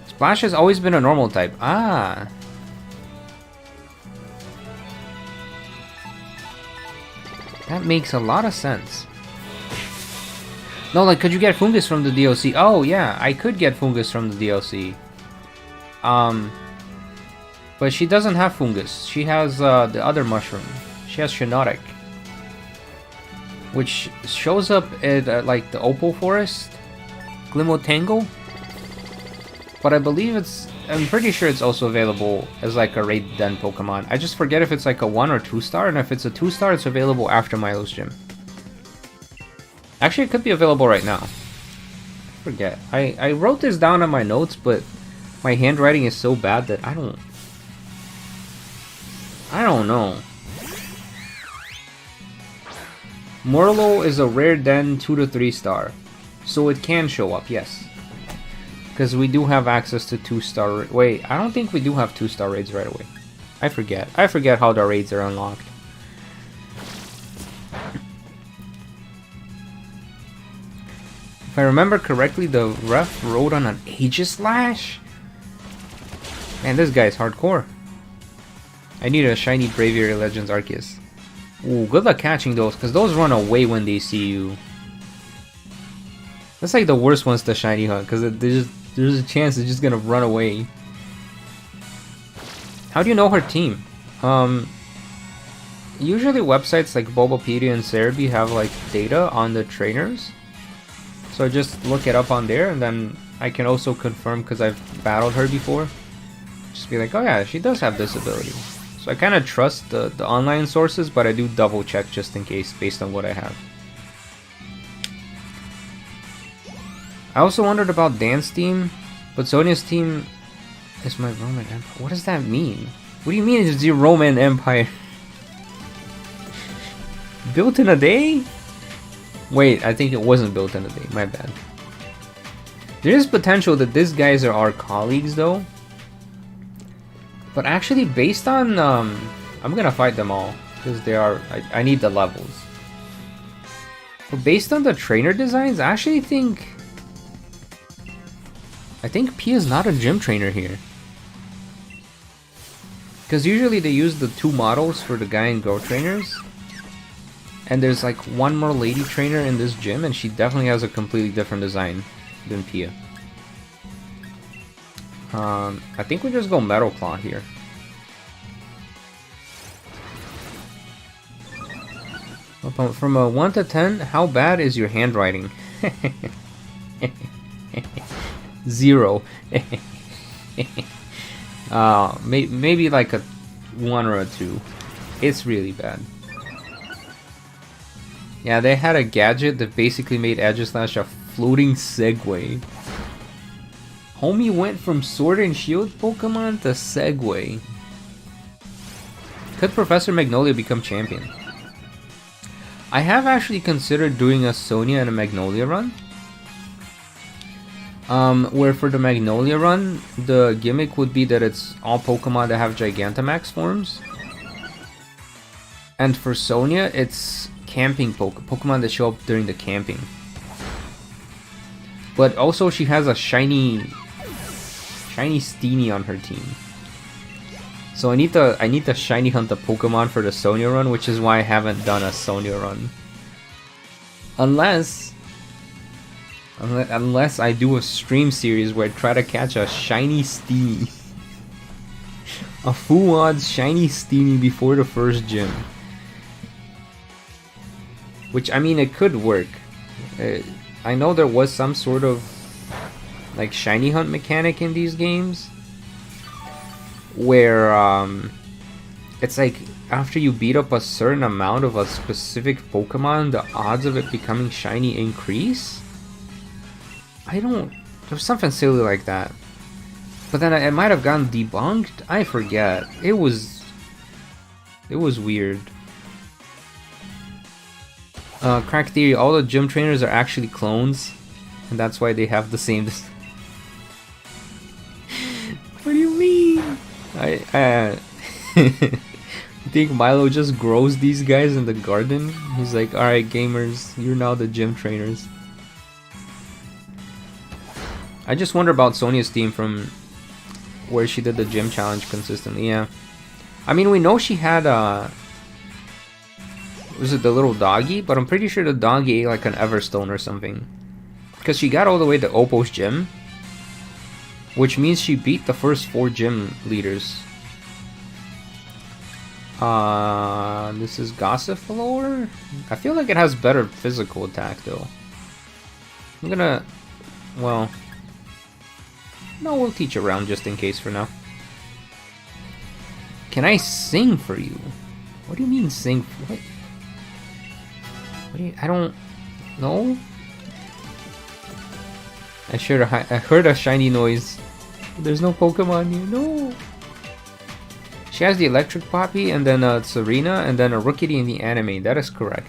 Splash has always been a normal type. Ah. That makes a lot of sense. No, like, could you get Fungus from the DLC? Oh, yeah, I could get Fungus from the DLC. But she doesn't have Fungus. She has the other mushroom. She has Shiinotic, which shows up at like the Opal Forest, Glimotango. But I believe I'm pretty sure it's also available as like a raid den Pokemon. I just forget if it's like a 1 or 2 star, and if it's a 2 star, it's available after Milo's gym. Actually, it could be available right now. I forget. I wrote this down on my notes, but my handwriting is so bad that I don't know. Morlo is a rare den 2 to 3 star, so it can show up, yes. Because we do have access to 2 star. Wait, I don't think we do have 2 star raids right away. I forget how the raids are unlocked. If I remember correctly, the ref rode on an Aegislash? Man, this guy's hardcore. I need a shiny Braviary Legends Arceus. Ooh, good luck catching those, because those run away when they see you. That's like the worst ones to shiny hunt, because there's a chance it's just gonna run away. How do you know her team? Usually websites like Bulbapedia and Cerebi have like data on the trainers. So I just look it up on there, and then I can also confirm because I've battled her before. Just be like, oh yeah, she does have this ability. So I kind of trust the online sources, but I do double check just in case based on what I have. I also wondered about Dan's team, but Sonia's team is my Roman Empire. What does that mean? What do you mean it's your Roman Empire? Built in a day? Wait, I think it wasn't built in a day. My bad. There is potential that these guys are our colleagues though. But actually based on... I'm gonna fight them all. Because they are... I need the levels. But based on the trainer designs, I actually think... I think P is not a gym trainer here. Because usually they use the 2 models for the guy and girl trainers. And there's like 1 more lady trainer in this gym, and she definitely has a completely different design than Pia. I think we just go Metal Claw here. From a 1 to 10, how bad is your handwriting? 0. Maybe like a 1 or a 2. It's really bad. Yeah, they had a gadget that basically made Aegislash a floating Segway. Homie went from Sword and Shield Pokemon to Segway. Could Professor Magnolia become champion? I have actually considered doing a Sonia and a Magnolia run. Where for the Magnolia run, the gimmick would be that it's all Pokemon that have Gigantamax forms. And for Sonia, it's camping Pokemon that show up during the camping. But also she has a shiny Steenie on her team. So I need to shiny hunt the Pokemon for the Sonia run, which is why I haven't done a Sonia run. Unless I do a stream series where I try to catch a shiny Steenie. A full odds shiny Steenie before the first gym. Which, I mean, it could work. I know there was some sort of like shiny hunt mechanic in these games where it's like after you beat up a certain amount of a specific Pokemon, the odds of it becoming shiny increase. There's something silly like that. But then it might have gotten debunked. I forget. It was weird. Crack theory, all the gym trainers are actually clones, and that's why they have the same. What do you mean? I think Milo just grows these guys in the garden. He's like, alright gamers, you're now the gym trainers. I just wonder about Sonia's team from where she did the gym challenge consistently. Yeah, I mean, we know she had was it the little doggy? But I'm pretty sure the doggy ate like an Everstone or something. Because she got all the way to Oppo's gym. Which means she beat the first 4 gym leaders. This is Gossifleur? I feel like it has better physical attack though. I'm gonna... well... no, we'll teach around just in case for now. Can I sing for you? What do you mean sing? What? I don't know. I heard a shiny noise. There's no Pokemon here. No. She has the Electric Poppy and then a Serena and then a Rookidee in the anime. That is correct.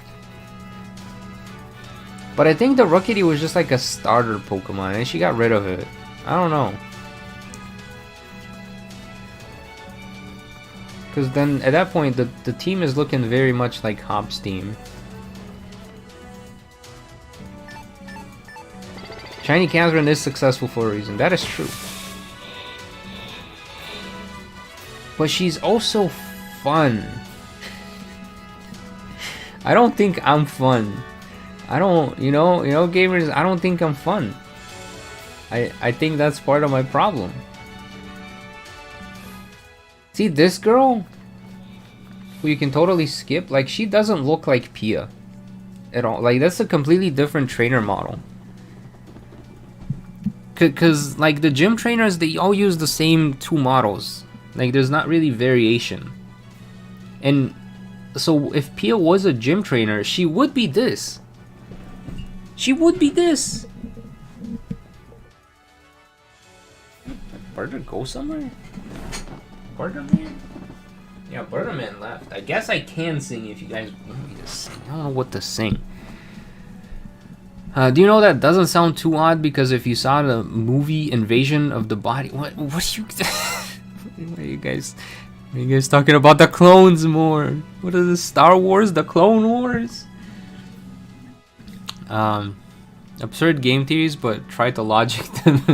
But I think the Rookidee was just like a starter Pokemon and she got rid of it. I don't know. Because then at that point the team is looking very much like Hop's team. Shiny Catherine is successful for a reason. That is true. But she's also fun. I don't think I'm fun. I don't, you know gamers, I don't think I'm fun. I think that's part of my problem. See this girl? Who you can totally skip? Like, she doesn't look like Pia at all. Like, that's a completely different trainer model. Because, like, the gym trainers, they all use the same 2 models. Like, there's not really variation. And so, if Pia was a gym trainer, she would be this. She would be this. Barter go somewhere? Barterman? Yeah, Barterman left. I guess I can sing if you guys want me to sing. I don't know what to sing. Do you know that doesn't sound too odd because if you saw the movie Invasion of the Body, what are you? What are you guys talking about the clones more? What is this? Star Wars, the Clone Wars? Absurd game theories, but try to logic them.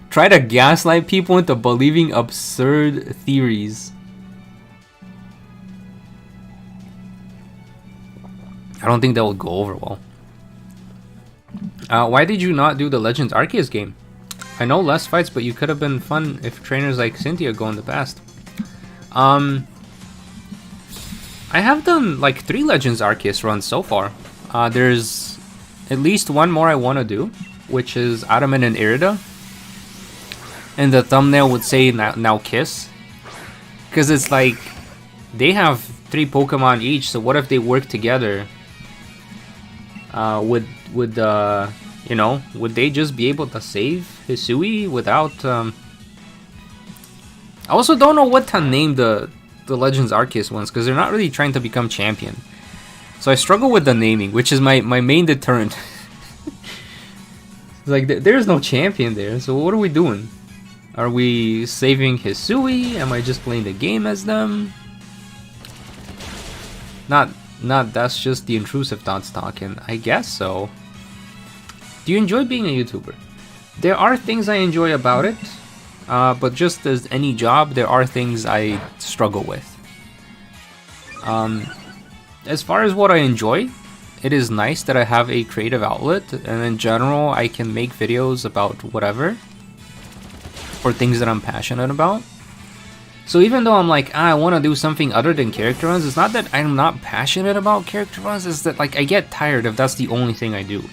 try to gaslight people into believing absurd theories. I don't think that would go over well. Why did you not do the Legends Arceus game? I know less fights, but you could have been fun if trainers like Cynthia go in the past. I have done like 3 Legends Arceus runs so far. There's at least one more I want to do, which is Adaman and Irida. And the thumbnail would say now kiss. Because it's like, they have 3 Pokemon each, so what if they work together? You know, would they just be able to save Hisui without, I also don't know what to name the Legends Arceus ones, because they're not really trying to become champion. So I struggle with the naming, which is my main deterrent. Like, there's no champion there, so what are we doing? Are we saving Hisui? Am I just playing the game as them? Not that's just the intrusive thoughts talking. I guess so. Do you enjoy being a YouTuber? There are things I enjoy about it, but just as any job, there are things I struggle with. As far as what I enjoy, it is nice that I have a creative outlet, and in general, I can make videos about whatever, or things that I'm passionate about. So even though I'm like, I want to do something other than character runs, it's not that I'm not passionate about character runs, it's that like I get tired if that's the only thing I do.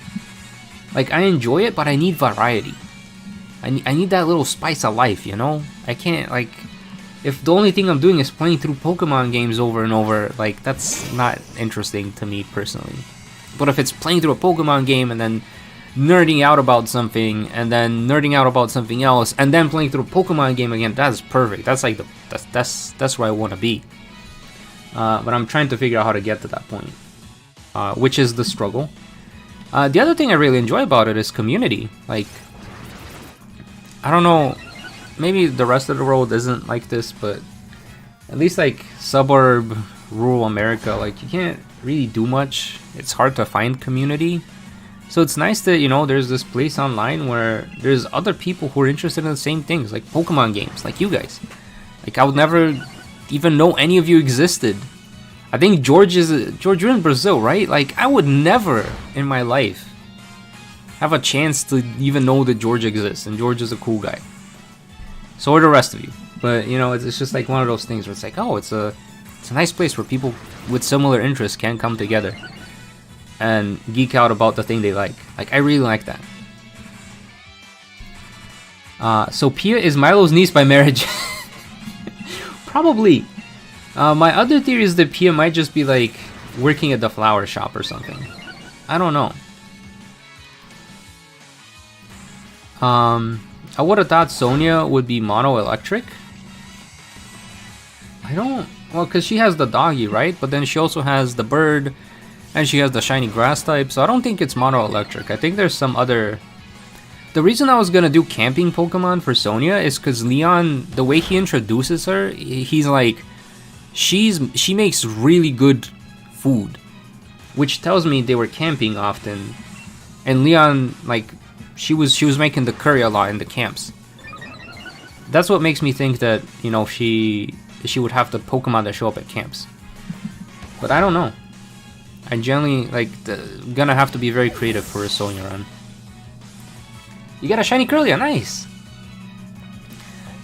Like, I enjoy it, but I need variety. I need that little spice of life, you know? I can't, like, if the only thing I'm doing is playing through Pokemon games over and over, like, that's not interesting to me personally. But if it's playing through a Pokemon game and then nerding out about something, and then nerding out about something else, and then playing through a Pokemon game again, that's perfect. That's like that's where I want to be. But I'm trying to figure out how to get to that point, which is the struggle. The other thing I really enjoy about it is community. Like, I don't know, maybe the rest of the world isn't like this, but at least like suburb, rural America, like you can't really do much. It's hard to find community. So it's nice that, you know, there's this place online where there's other people who are interested in the same things, like Pokemon games, like you guys. Like, I would never even know any of you existed. I think George, you're in Brazil, right? Like, I would never in my life have a chance to even know that George exists, and George is a cool guy. So are the rest of you. But, you know, it's just like one of those things where it's like, oh, it's a nice place where people with similar interests can come together and geek out about the thing they like. Like, I really like that. So Pia is Milo's niece by marriage. Probably. My other theory is that Pia might just be like working at the flower shop or something. I don't know. I would have thought Sonia would be mono-electric. I don't... Well, because she has the doggy, right? But then she also has the bird, and she has the shiny grass type, so I don't think it's mono-electric. I think there's some other... The reason I was gonna do camping Pokemon for Sonia is because Leon, the way he introduces her, he's like... She makes really good food, which tells me they were camping often. And Leon, like, she was making the curry a lot in the camps. That's what makes me think that, you know, she would have the Pokemon that show up at camps. But I don't know. I generally, like, gonna have to be very creative for a Sonia run. You got a shiny Kirlia, nice!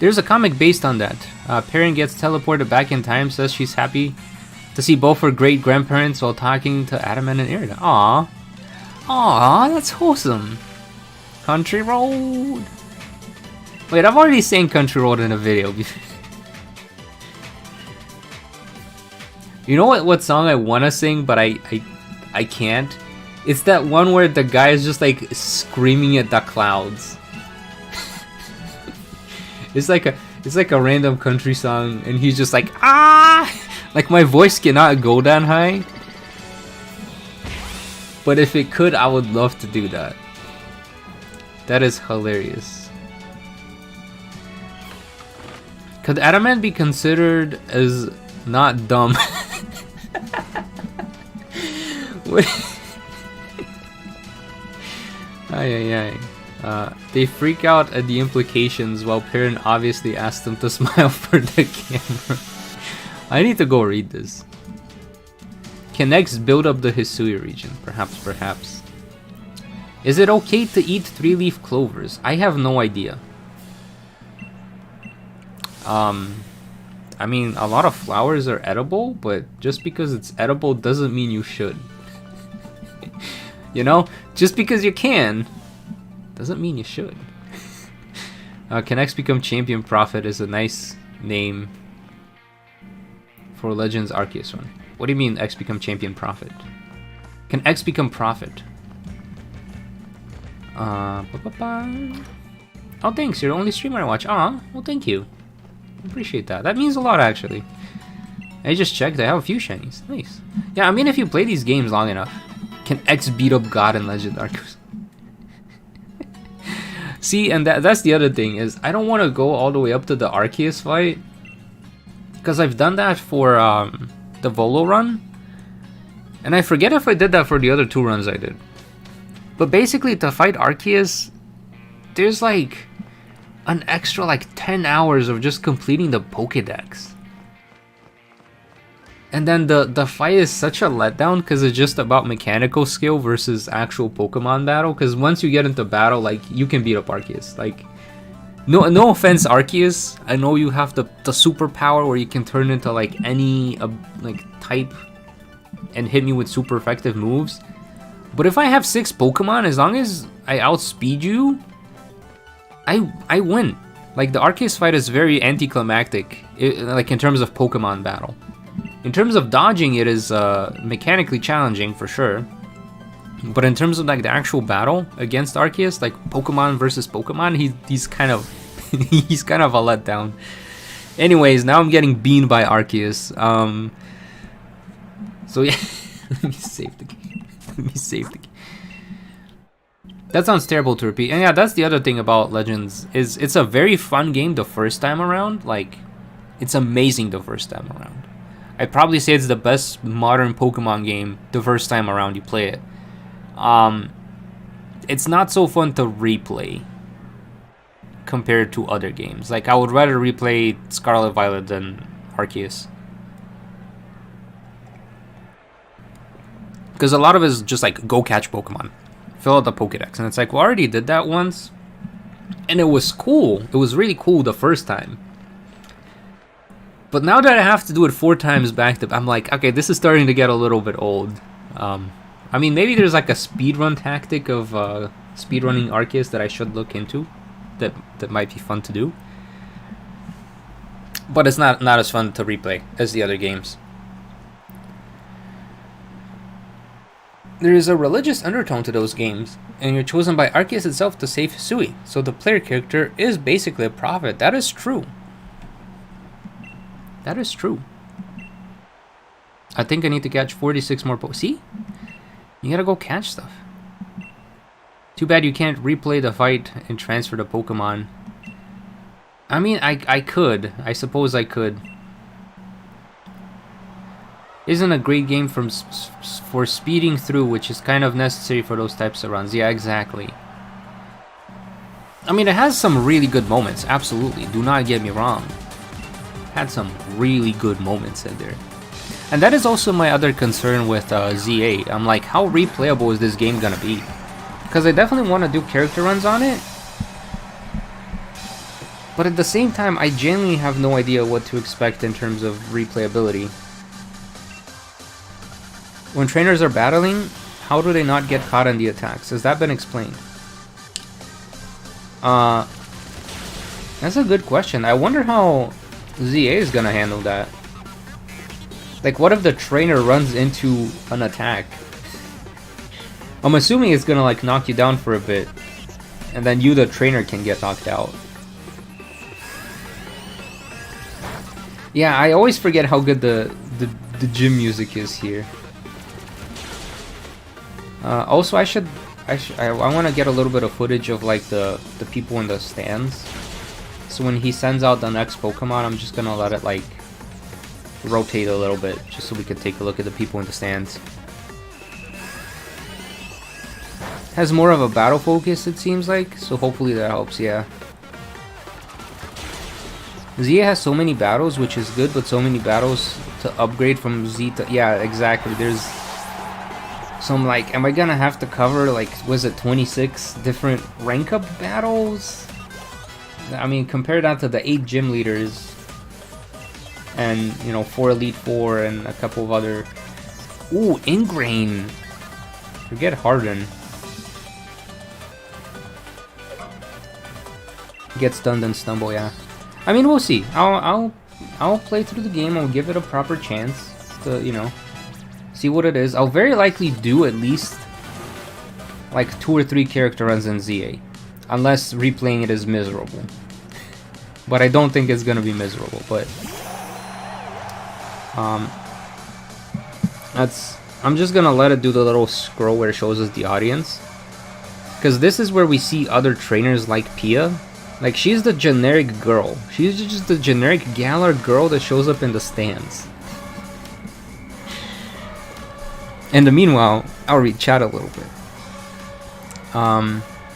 There's a comic based on that. Perrin gets teleported back in time, says she's happy to see both her great-grandparents while talking to Adaman and Irida. Aww. Aww, that's wholesome. Country Road. Wait, I've already sang Country Road in a video. You know what song I wanna sing, but I can't? It's that one where the guy is just like screaming at the clouds. It's like a random country song, and he's just like, ah! Like, my voice cannot go that high. But if it could, I would love to do that. That is hilarious. Could Adamant be considered as not dumb? What? Ay. They freak out at the implications while parent obviously asks them to smile for the camera. I need to go read this. Can X build up the Hisui region? Perhaps. Is it okay to eat 3-leaf clovers? I have no idea. I mean, a lot of flowers are edible, but just because it's edible doesn't mean you should. You know? Just because you can doesn't mean you should. Can X become champion prophet is a nice name for Legends Arceus one. What do you mean X become champion prophet? Can X become prophet? Oh, thanks, you're the only streamer I watch. Aw, well, thank you. Appreciate that. That means a lot, actually. I just checked, I have a few shinies. Nice. Yeah, I mean, if you play these games long enough, can X beat up God in Legend Arceus? See, and that's the other thing, is I don't want to go all the way up to the Arceus fight, because I've done that for the Volo run, and I forget if I did that for the other 2 runs I did. But basically, to fight Arceus, there's like an extra like 10 hours of just completing the Pokédex. And then the fight is such a letdown because it's just about mechanical skill versus actual Pokemon battle. Because once you get into battle, like, you can beat up Arceus. Like, no offense, Arceus. I know you have the superpower where you can turn into like any like type and hit me with super effective moves. But if I have 6 Pokemon, as long as I outspeed you, I win. Like, the Arceus fight is very anticlimactic, like in terms of Pokemon battle. In terms of dodging, it is mechanically challenging for sure. But in terms of like the actual battle against Arceus, like Pokemon versus Pokemon, he's kind of he's kind of a letdown. Anyways, now I'm getting beamed by Arceus. So yeah, let me save the game. Let me save the game. That sounds terrible to repeat. And yeah, that's the other thing about Legends, is it's a very fun game the first time around. Like, it's amazing the first time around. I'd probably say it's the best modern Pokemon game the first time around you play it. It's not so fun to replay compared to other games. Like, I would rather replay Scarlet Violet than Arceus. Because a lot of it is just like, go catch Pokemon. Fill out the Pokédex. And it's like, well, I already did that once. And it was cool. It was really cool the first time. But now that I have to do it 4 times back to back, I'm like, okay, this is starting to get a little bit old. I mean, maybe there's like a speedrun tactic of speedrunning Arceus that I should look into. That might be fun to do. But it's not as fun to replay as the other games. There is a religious undertone to those games, and you're chosen by Arceus itself to save Hisui, so the player character is basically a prophet. That is true. That is true. I think I need to catch 46 more See? You gotta go catch stuff. Too bad you can't replay the fight and transfer the Pokemon. I mean, I could. I suppose I could. Isn't a great game for speeding through, which is kind of necessary for those types of runs. Yeah, exactly. I mean, it has some really good moments, absolutely. Do not get me wrong. Had some really good moments in there. And that is also my other concern with Z8. I'm like, how replayable is this game gonna be? Because I definitely want to do character runs on it. But at the same time, I genuinely have no idea what to expect in terms of replayability. When trainers are battling, how do they not get caught in the attacks? Has that been explained? Uh, that's a good question. I wonder how ZA is gonna handle that. Like, what if the trainer runs into an attack? I'm assuming it's gonna like knock you down for a bit, and then you, the trainer, can get knocked out. Yeah, I always forget how good the gym music is here. Also, I want to get a little bit of footage of like the people in the stands. So when he sends out the next Pokemon, I'm just gonna let it like rotate a little bit, just so we can take a look at the people in the stands. Has more of a battle focus, it seems like, so hopefully that helps. Yeah. Zia has so many battles, which is good, but so many battles to upgrade from Z to... Yeah, exactly. There's some, like... Am I gonna have to cover, like, was it 26 different rank-up battles? I mean, compare that to the 8 gym leaders. And, you know, 4 Elite Four and a couple of other... Ooh, Ingrain! Forget Harden. Get stunned and stumble, yeah. I mean, we'll see. I'll play through the game. I'll give it a proper chance to, you know, see what it is. I'll very likely do at least like 2 or 3 character runs in ZA, unless replaying it is miserable. But I don't think it's gonna be miserable. But I'm just gonna let it do the little scroll where it shows us the audience, because this is where we see other trainers like Pia. Like, she's the generic girl. She's just the generic Galar girl that shows up in the stands. In the meanwhile, I'll read chat a little bit.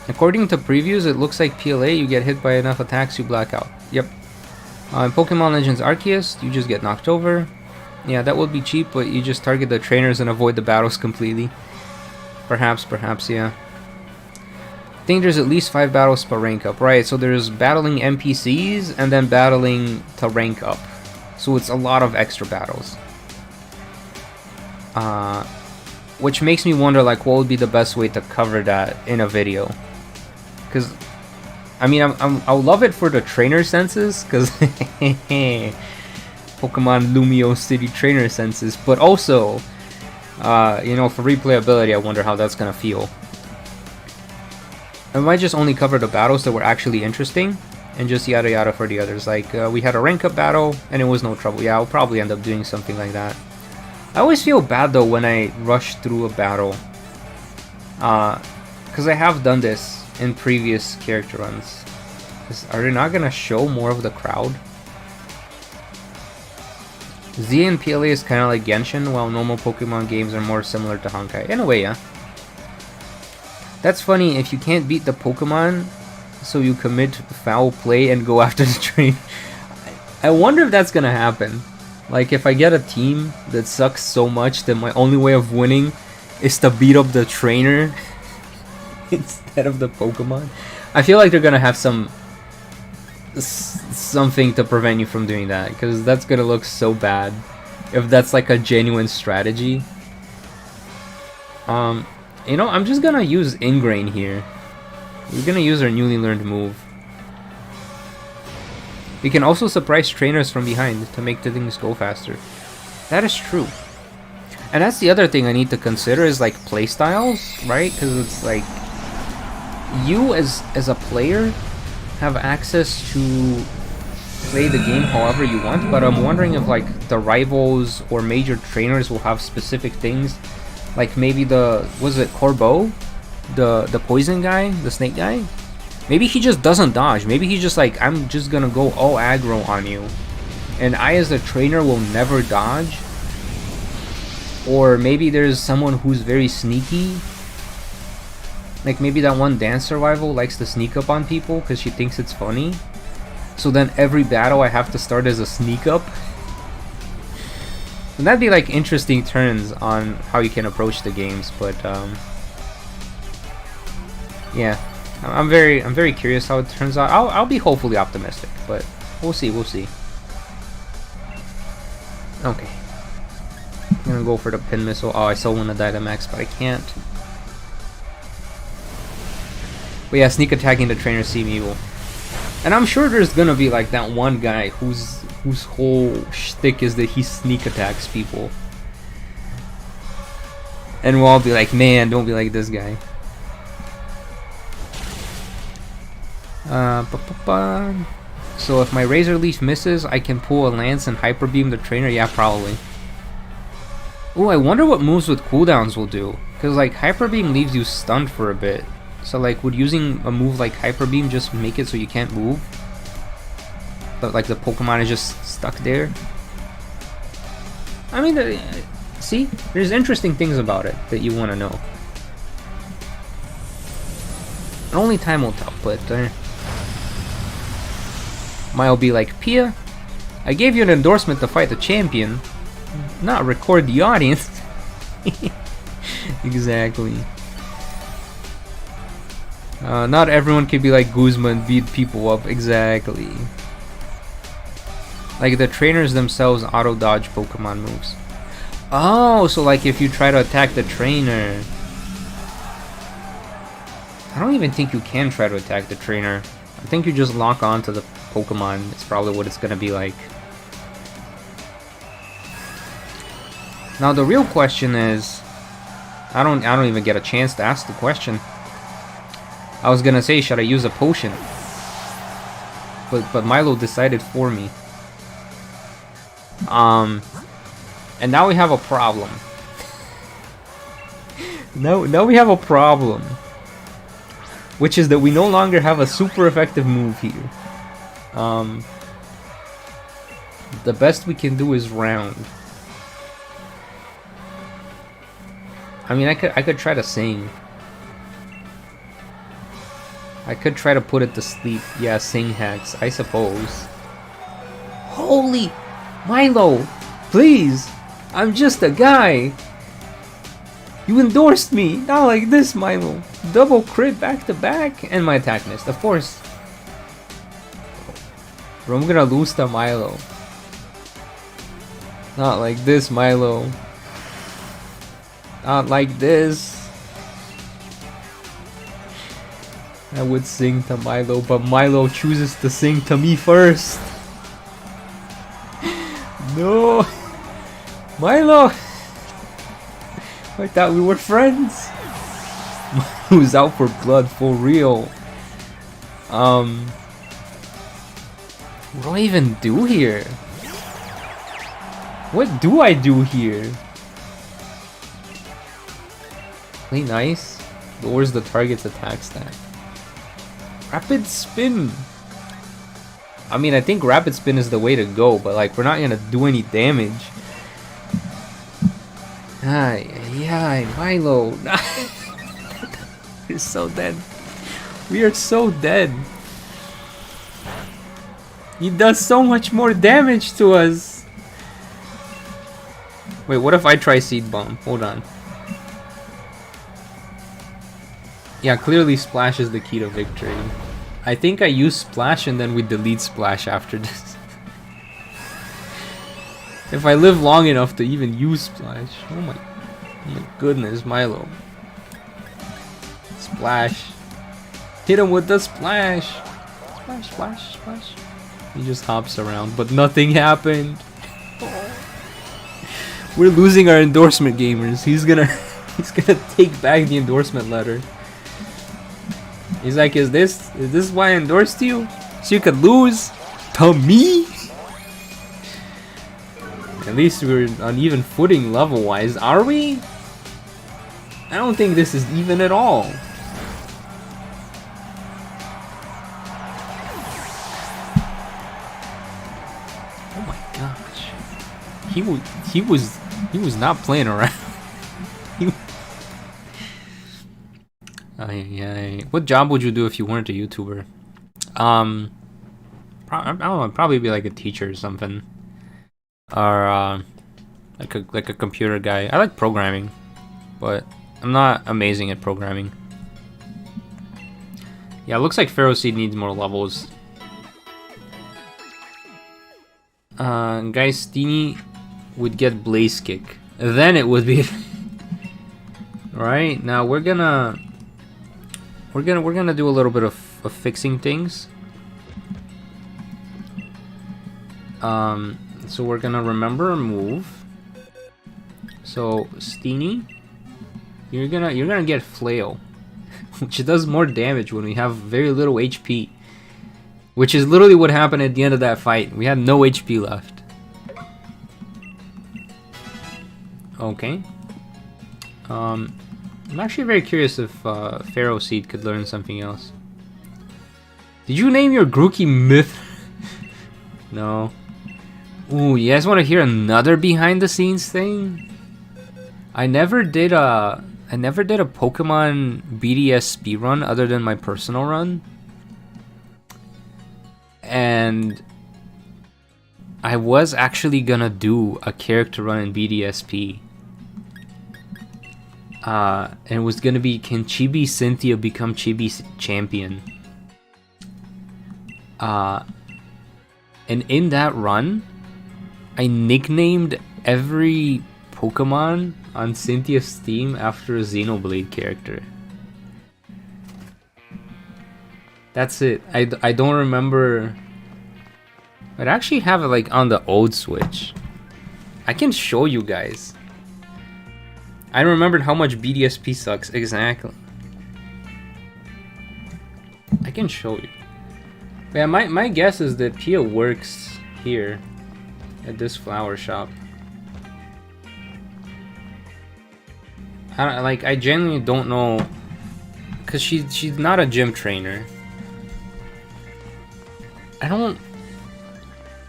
According to previews, it looks like PLA, you get hit by enough attacks, you black out. Yep. In Pokemon Legends Arceus, you just get knocked over. Yeah, that would be cheap, but you just target the trainers and avoid the battles completely. Perhaps, yeah. I think there's at least 5 battles per rank up, right? So there's battling NPCs and then battling to rank up. So it's a lot of extra battles. Which makes me wonder, like, what would be the best way to cover that in a video? Because, I mean, I'll love it for the trainer senses, because Pokemon Lumio City trainer senses, but also, you know, for replayability, I wonder how that's gonna feel. I might just only cover the battles that were actually interesting, and just yada yada for the others. Like, we had a rank up battle, and it was no trouble. Yeah, I'll probably end up doing something like that. I always feel bad, though, when I rush through a battle. Because I have done this in previous character runs. Are they not going to show more of the crowd? Z and PLA is kind of like Genshin, while normal Pokemon games are more similar to Honkai. In a way, yeah. That's funny, if you can't beat the Pokemon, so you commit foul play and go after the train. I wonder if that's gonna happen. Like, if I get a team that sucks so much that my only way of winning is to beat up the trainer instead of the Pokemon. I feel like they're gonna have something to prevent you from doing that, because that's gonna look so bad if that's like a genuine strategy. You know, I'm just gonna use Ingrain here. We're gonna use our newly learned move. We can also surprise trainers from behind to make the things go faster. That is true. And that's the other thing I need to consider is like playstyles, right? Because it's like you as a player have access to play the game however you want, but I'm wondering if like the rivals or major trainers will have specific things. Like maybe was it Corbeau? The poison guy? The snake guy? Maybe he just doesn't dodge. Maybe he's just like, I'm just gonna go all aggro on you. And I as a trainer will never dodge. Or maybe there's someone who's very sneaky. Like maybe that one dance survival likes to sneak up on people because she thinks it's funny. So then every battle I have to start as a sneak up. And that'd be like interesting turns on how you can approach the games, but yeah, I'm very curious how it turns out. I'll be hopefully optimistic, but we'll see. Okay, I'm gonna go for the pin missile. Oh, I still want to Dynamax, but I can't. But yeah, sneak attacking the trainers seem evil. And I'm sure there's gonna be like that one guy whose whole shtick is that he sneak attacks people. And we'll all be like, man, don't be like this guy. So if my Razor Leaf misses, I can pull a Lance and Hyper Beam the trainer? Yeah, probably. Ooh, I wonder what moves with cooldowns will do. Because like Hyper Beam leaves you stunned for a bit. So like would using a move like Hyper Beam just make it so you can't move? But like the Pokemon is just stuck there? I mean, see? There's interesting things about it that you want to know. Only time will tell, but Mile be like, Pia, I gave you an endorsement to fight the champion, not record the audience. Exactly. Not everyone can be like Guzma and beat people up. Exactly. Like the trainers themselves auto dodge Pokemon moves. Oh, so like if you try to attack the trainer. I don't even think you can try to attack the trainer. I think you just lock on to the Pokemon. It's probably what it's gonna be like. Now the real question is, I don't even get a chance to ask the question. I was gonna say, should I use a potion? But Milo decided for me. And now we have a problem. Now we have a problem. Which is that we no longer have a super effective move here. The best we can do is round. I mean, I could try to sing. I could try to put it to sleep. Yeah, sing hacks, I suppose. Holy Milo, please! I'm just a guy. You endorsed me, not like this, Milo. Double crit back to back, and my attack missed, of course. Bro, I'm gonna lose to Milo. Not like this, Milo. Not like this. I would sing to Milo, but Milo chooses to sing to me first. No! Milo! I thought we were friends. Who's out for blood for real? What do I even do here? What do I do here? Play nice. Lowers the target's attack stat. Rapid spin. I mean, I think rapid spin is the way to go, but like we're not gonna do any damage. Yeah, Milo. We're so dead. We are so dead. He does so much more damage to us. Wait, what if I try Seed Bomb? Hold on. Yeah, clearly Splash is the key to victory. I think I use Splash and then we delete Splash after this. If I live long enough to even use Splash. Oh my goodness, Milo. Splash. Hit him with the Splash. Splash, splash, splash. He just hops around, but nothing happened. We're losing our endorsement, gamers. He's gonna take back the endorsement letter. He's like, is this why I endorsed you? So you could lose to me? At least we're on even footing level-wise. Are we? I don't think this is even at all. Oh my gosh. He was not playing around. What job would you do if you weren't a YouTuber? I don't know, I'd probably be like a teacher or something. Or like a computer guy. I like programming, but I'm not amazing at programming. Yeah, it looks like Pharaoh Seed needs more levels. Geistini would get Blaze Kick. Then it would be... Right, now we're gonna we're gonna do a little bit of fixing things. So we're gonna remember a move. So Steenie, you're gonna get Flail, which does more damage when we have very little HP. Which is literally what happened at the end of that fight. We had no HP left. Okay. I'm actually very curious if Pharaoh Seed could learn something else. Did you name your Grookey Myth? No. Ooh, you guys want to hear another behind the scenes thing? I never did a Pokemon BDS speedrun other than my personal run. And I was actually gonna do a character run in BDSP. And it was gonna be, can Chibi Cynthia become Chibi champion? And in that run, I nicknamed every Pokemon on Cynthia's team after a Xenoblade character. That's it. I don't remember. I'd actually have it like on the old Switch. I can show you guys. I remembered how much BDSP sucks. Exactly. I can show you. Yeah, my guess is that Pia works here at this flower shop. I genuinely don't know, cause she's not a gym trainer.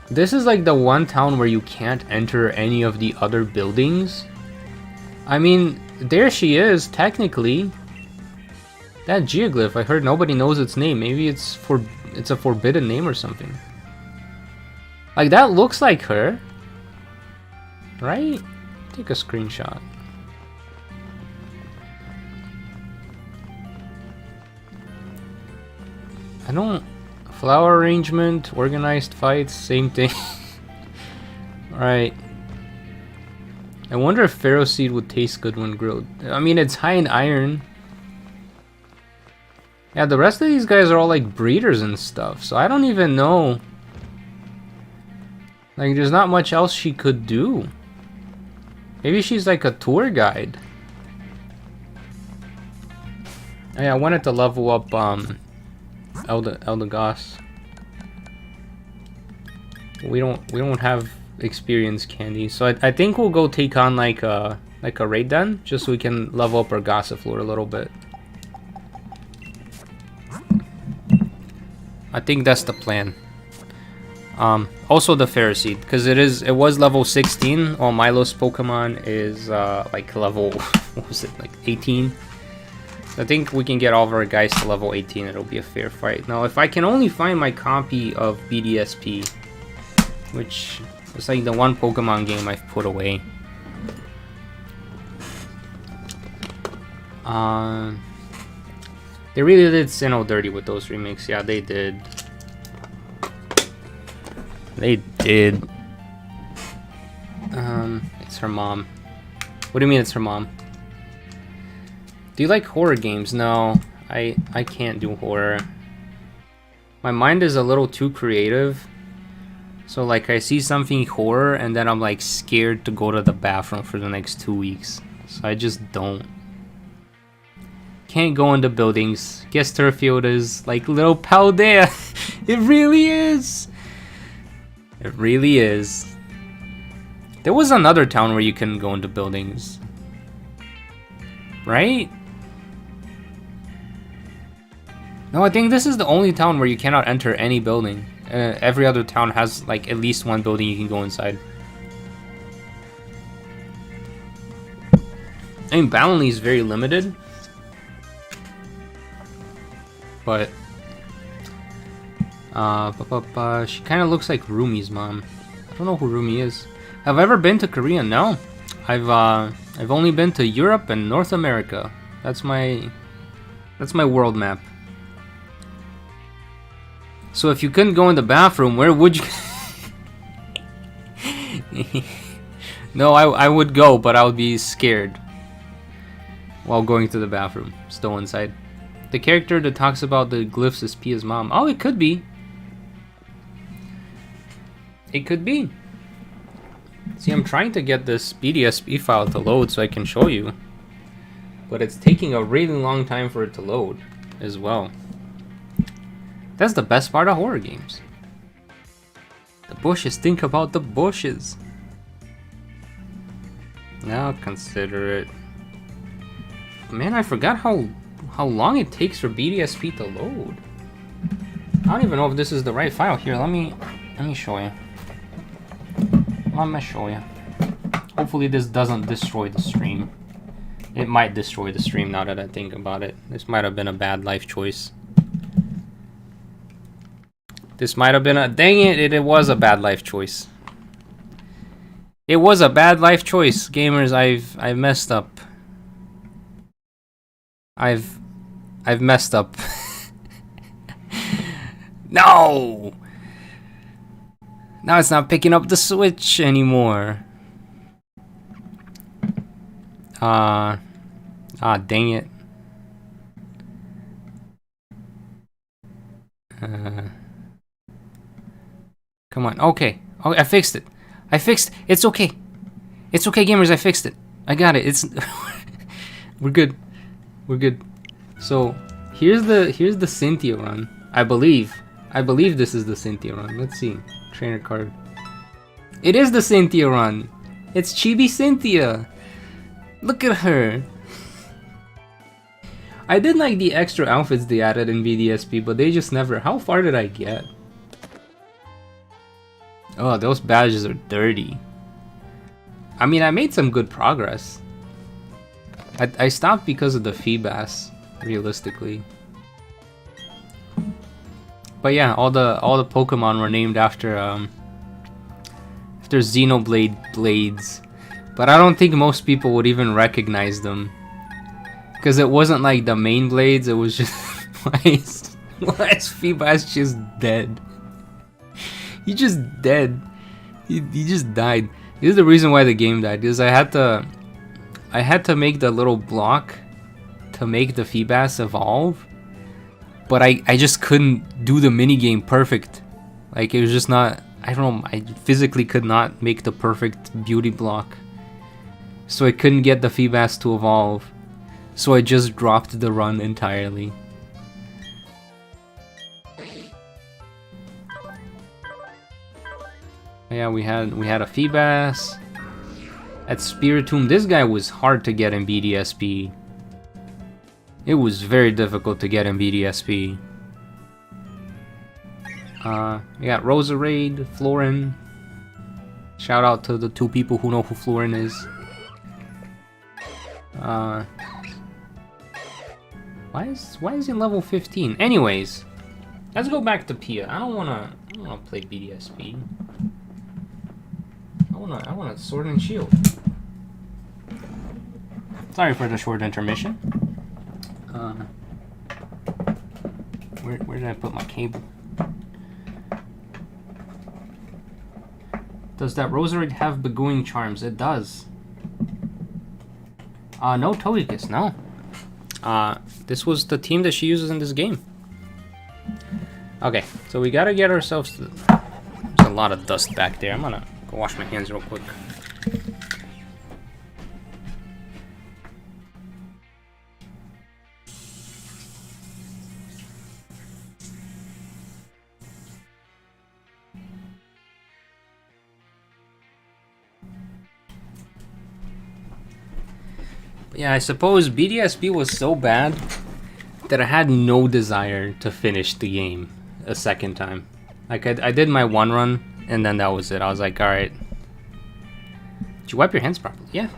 This is like the one town where you can't enter any of the other buildings. I mean, there she is, technically. That geoglyph, I heard nobody knows its name. Maybe it's a forbidden name or something. Like, that looks like her. Right? Take a screenshot. I don't... Flower arrangement, organized fights, same thing. Alright. I wonder if Pharaoh Seed would taste good when grilled. I mean, it's high in iron. Yeah, the rest of these guys are all like breeders and stuff, so I don't even know. Like, there's not much else she could do. Maybe she's like a tour guide. Oh, yeah, I wanted to level up Eldegoss. We don't have experience candy, so I think we'll go take on like a raid den, just so we can level up our Gossifleur a little bit. I think that's the plan. Also the Pharisee, because it was level 16, while Milo's Pokemon is like level what was it, like 18. I think we can get all of our guys to level 18. It'll be a fair fight. Now, if I can only find my copy of BDSP, which is like the one Pokemon game I've put away. They really did Sinnoh dirty with those remakes. Yeah, they did. They did. It's her mom. What do you mean it's her mom? Do you like horror games? No, I can't do horror. My mind is a little too creative. So like I see something horror and then I'm like scared to go to the bathroom for the next 2 weeks. So I just don't. Can't go into buildings. Guess Turffield is like little Paldea. It really is. It really is. There was another town where you couldn't go into buildings. Right? No, I think this is the only town where you cannot enter any building. Every other town has like at least one building you can go inside. I mean, Baloney is very limited. But she kind of looks like Rumi's mom. I don't know who Rumi is. Have I ever been to Korea? No. I've only been to Europe and North America. That's my world map. So if you couldn't go in the bathroom, where would you? No, I would go, but I would be scared while going to the bathroom. Still inside. The character that talks about the glyphs is Pia's mom. Oh, it could be. It could be. See, I'm trying to get this BDSP file to load so I can show you. But it's taking a really long time for it to load as well. That's the best part of horror games. The bushes, think about the bushes. Now consider it. Man, I forgot how long it takes for BDSP to load. I don't even know if this is the right file. Here, let me show you. Let me show you. Hopefully this doesn't destroy the stream. It might destroy the stream now that I think about it. This might have been a bad life choice. This might have been a... Dang it, it was a bad life choice. It was a bad life choice, gamers. I've messed up. I've messed up. No! Now it's not picking up the Switch anymore. Dang it. Come on. Okay. Oh, I fixed it. It's okay. It's okay, gamers. I fixed it. I got it. It's we're good. We're good. So here's the Cynthia run. I believe this is the Cynthia run. Let's see. Trainer card. It is the Cynthia run. It's Chibi Cynthia. Look at her. I did like the extra outfits they added in VDSP, but they just never... How far did I get? Oh, those badges are dirty. I mean, I made some good progress. I stopped because of the Feebas, realistically. But yeah, all the Pokemon were named after Xenoblade blades. But I don't think most people would even recognize them. Because it wasn't like the main blades, it was just... why is Feebas just dead? He just dead. He just died. This is the reason why the game died. Because I had to make the little block to make the Feebas evolve. But I just couldn't do the minigame perfect. Like, it was just not... I don't know, I physically could not make the perfect beauty block. So I couldn't get the Feebas to evolve. So I just dropped the run entirely. Yeah, we had a Feebas. At Spiritomb, this guy was hard to get in BDSP. It was very difficult to get in BDSP. We got Roserade, Florin. Shout out to the 2 people who know who Florin is. Why is he level 15? Anyways, let's go back to Pia. I don't wanna play BDSP. I want a Sword and Shield. Sorry for the short intermission. Where did I put my cable? Does that Roserade have Begooing Charms? It does. No Togekiss, no. This was the team that she uses in this game. Okay, so we gotta get ourselves to... There's a lot of dust back there. I'm gonna go wash my hands real quick. Yeah, I suppose BDSP was so bad that I had no desire to finish the game a second time. Like, I did my one run, and then that was it. I was like, alright. Did you wipe your hands properly? Yeah.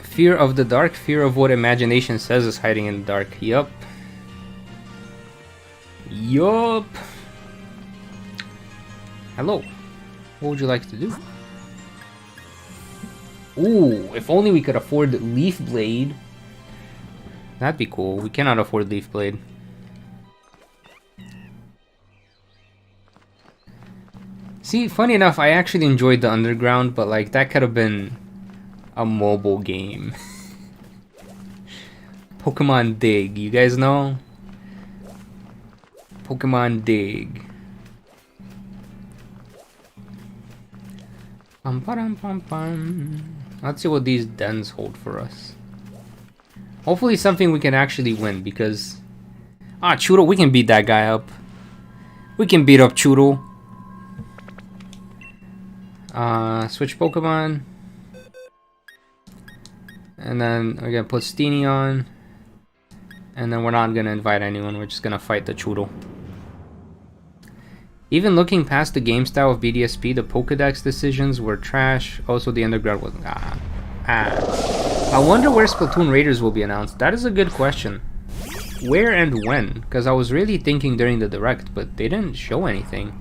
Fear of the dark. Fear of what imagination says is hiding in the dark. Yup. Yup. Hello. What would you like to do? Ooh, if only we could afford Leaf Blade. That'd be cool. We cannot afford Leaf Blade. See, funny enough, I actually enjoyed the underground, but like that could have been A mobile game. Pokemon Dig, you guys know? Pokemon Dig. Pum, pum, pum, pum. Let's see what these dens hold for us. Hopefully something we can actually win, because... Ah, Churro, we can beat that guy up. We can beat up Churro. Switch Pokemon. And then we're gonna put Steenie on. And then we're not gonna invite anyone, we're just gonna fight the Churro. Even looking past the game style of BDSP, the Pokedex decisions were trash. Also, the underground was... I wonder where Splatoon Raiders will be announced. That is a good question. Where and when? Because I was really thinking during the Direct, but they didn't show anything.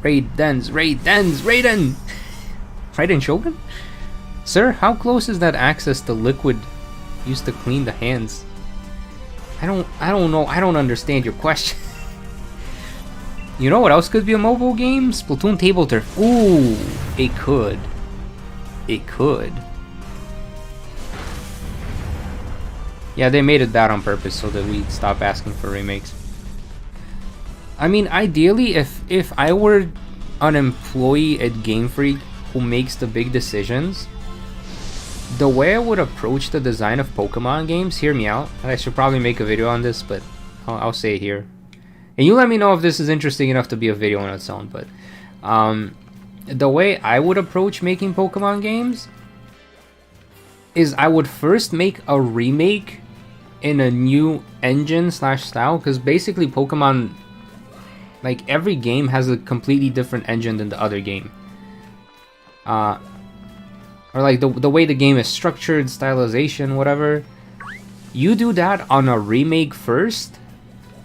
Raidens, Raidens, Raiden! Raiden Shogun? Sir, how close is that access to liquid used to clean the hands? I don't know. I don't understand your question. You know what else could be a mobile game? Splatoon Table Turf. Ooh, it could. It could. Yeah, they made it bad on purpose so that we'd stop asking for remakes. I mean, ideally, if I were an employee at Game Freak who makes the big decisions, the way I would approach the design of Pokemon games, hear me out, and I should probably make a video on this, but I'll say it here. And you let me know if this is interesting enough to be a video on its own, but the way I would approach making Pokemon games is I would first make a remake in a new engine / style, because basically Pokemon, like every game has a completely different engine than the other game. Or like the way the game is structured, stylization, whatever. You do that on a remake first,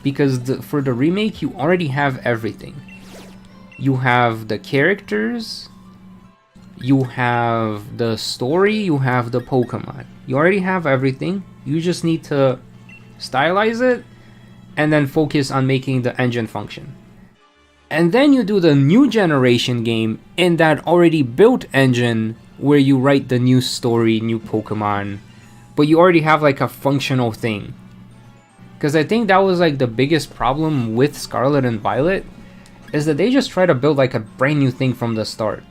because for the remake you already have everything. You have the characters, you have the story, you have the Pokemon. You already have everything. You just need to stylize it and then focus on making the engine function. And then you do the new generation game in that already built engine, where you write the new story, new Pokemon, but you already have like a functional thing. Because I think that was like the biggest problem with Scarlet and Violet, is that they just try to build like a brand new thing from the start.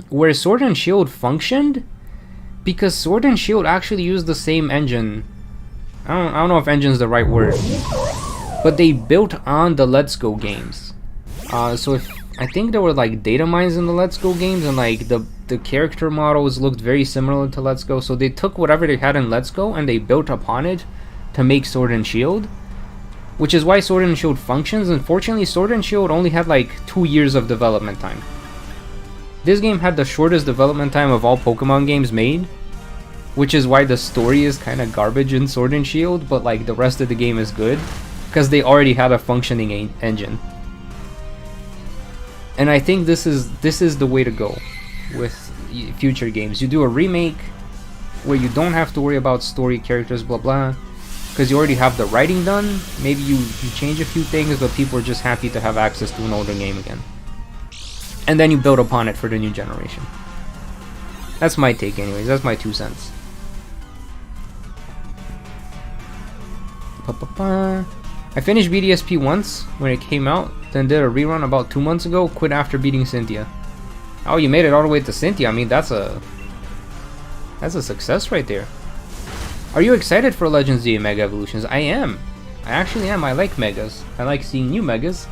Where Sword and Shield functioned, because Sword and Shield actually used the same engine. I don't know if engine's the right word, but they built on the Let's Go games. So if I think there were like data mines in the Let's Go games, and like the character models looked very similar to Let's Go, so they took whatever they had in Let's Go and they built upon it to make Sword and Shield, which is why Sword and Shield functions. Unfortunately, Sword and Shield only had like 2 years of development time. This game had the shortest development time of all Pokemon games made, which is why the story is kind of garbage in Sword and Shield, but like the rest of the game is good, because they already had a functioning engine. And I think this is the way to go with future games. You do a remake where you don't have to worry about story, characters, blah blah, because you already have the writing done. Maybe you change a few things, but people are just happy to have access to an older game again. And then you build upon it for the new generation. That's my take anyways, that's my 2 cents. I finished BDSP once when it came out, then did a rerun about 2 months ago, quit after beating Cynthia. Oh, you made it all the way to Cynthia. I mean, that's a success right there. Are you excited for Legends Z Mega Evolutions? I am. I actually am. I like Megas. I like seeing new Megas.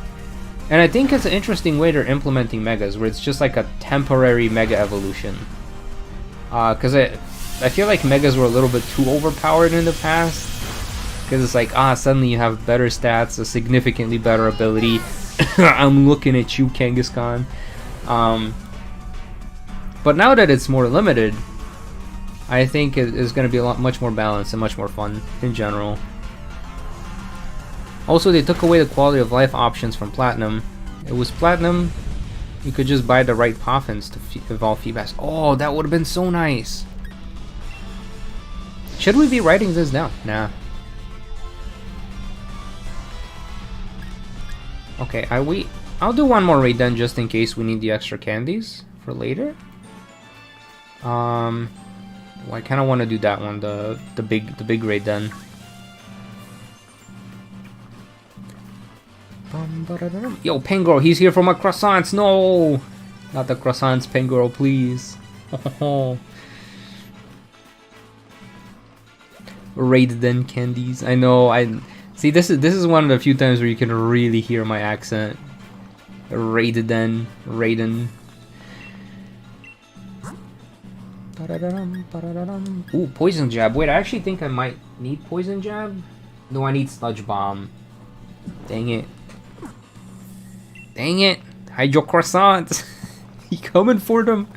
And I think it's an interesting way they're implementing Megas, where it's just like a temporary Mega Evolution. Because I feel like Megas were a little bit too overpowered in the past. Because it's like, suddenly you have better stats, a significantly better ability. I'm looking at you, Kangaskhan. But now that it's more limited, I think it's going to be much more balanced and much more fun in general. Also, they took away the quality of life options from Platinum. It was Platinum, you could just buy the right Poffins to evolve Feebas. Oh, that would have been so nice. Should we be writing this down? Nah. Okay, I'll do one more raid then, just in case we need the extra candies for later. Well, I kind of want to do that one, the big raid then. Yo, Pangirl, he's here for my croissants. No, not the croissants, Pangirl, please. Raid then candies. I know. See. This is one of the few times where you can really hear my accent. Raiden. Ooh, poison jab. Wait, I actually think I might need poison jab. No, I need sludge bomb. Dang it. Hide your croissants. He coming for them.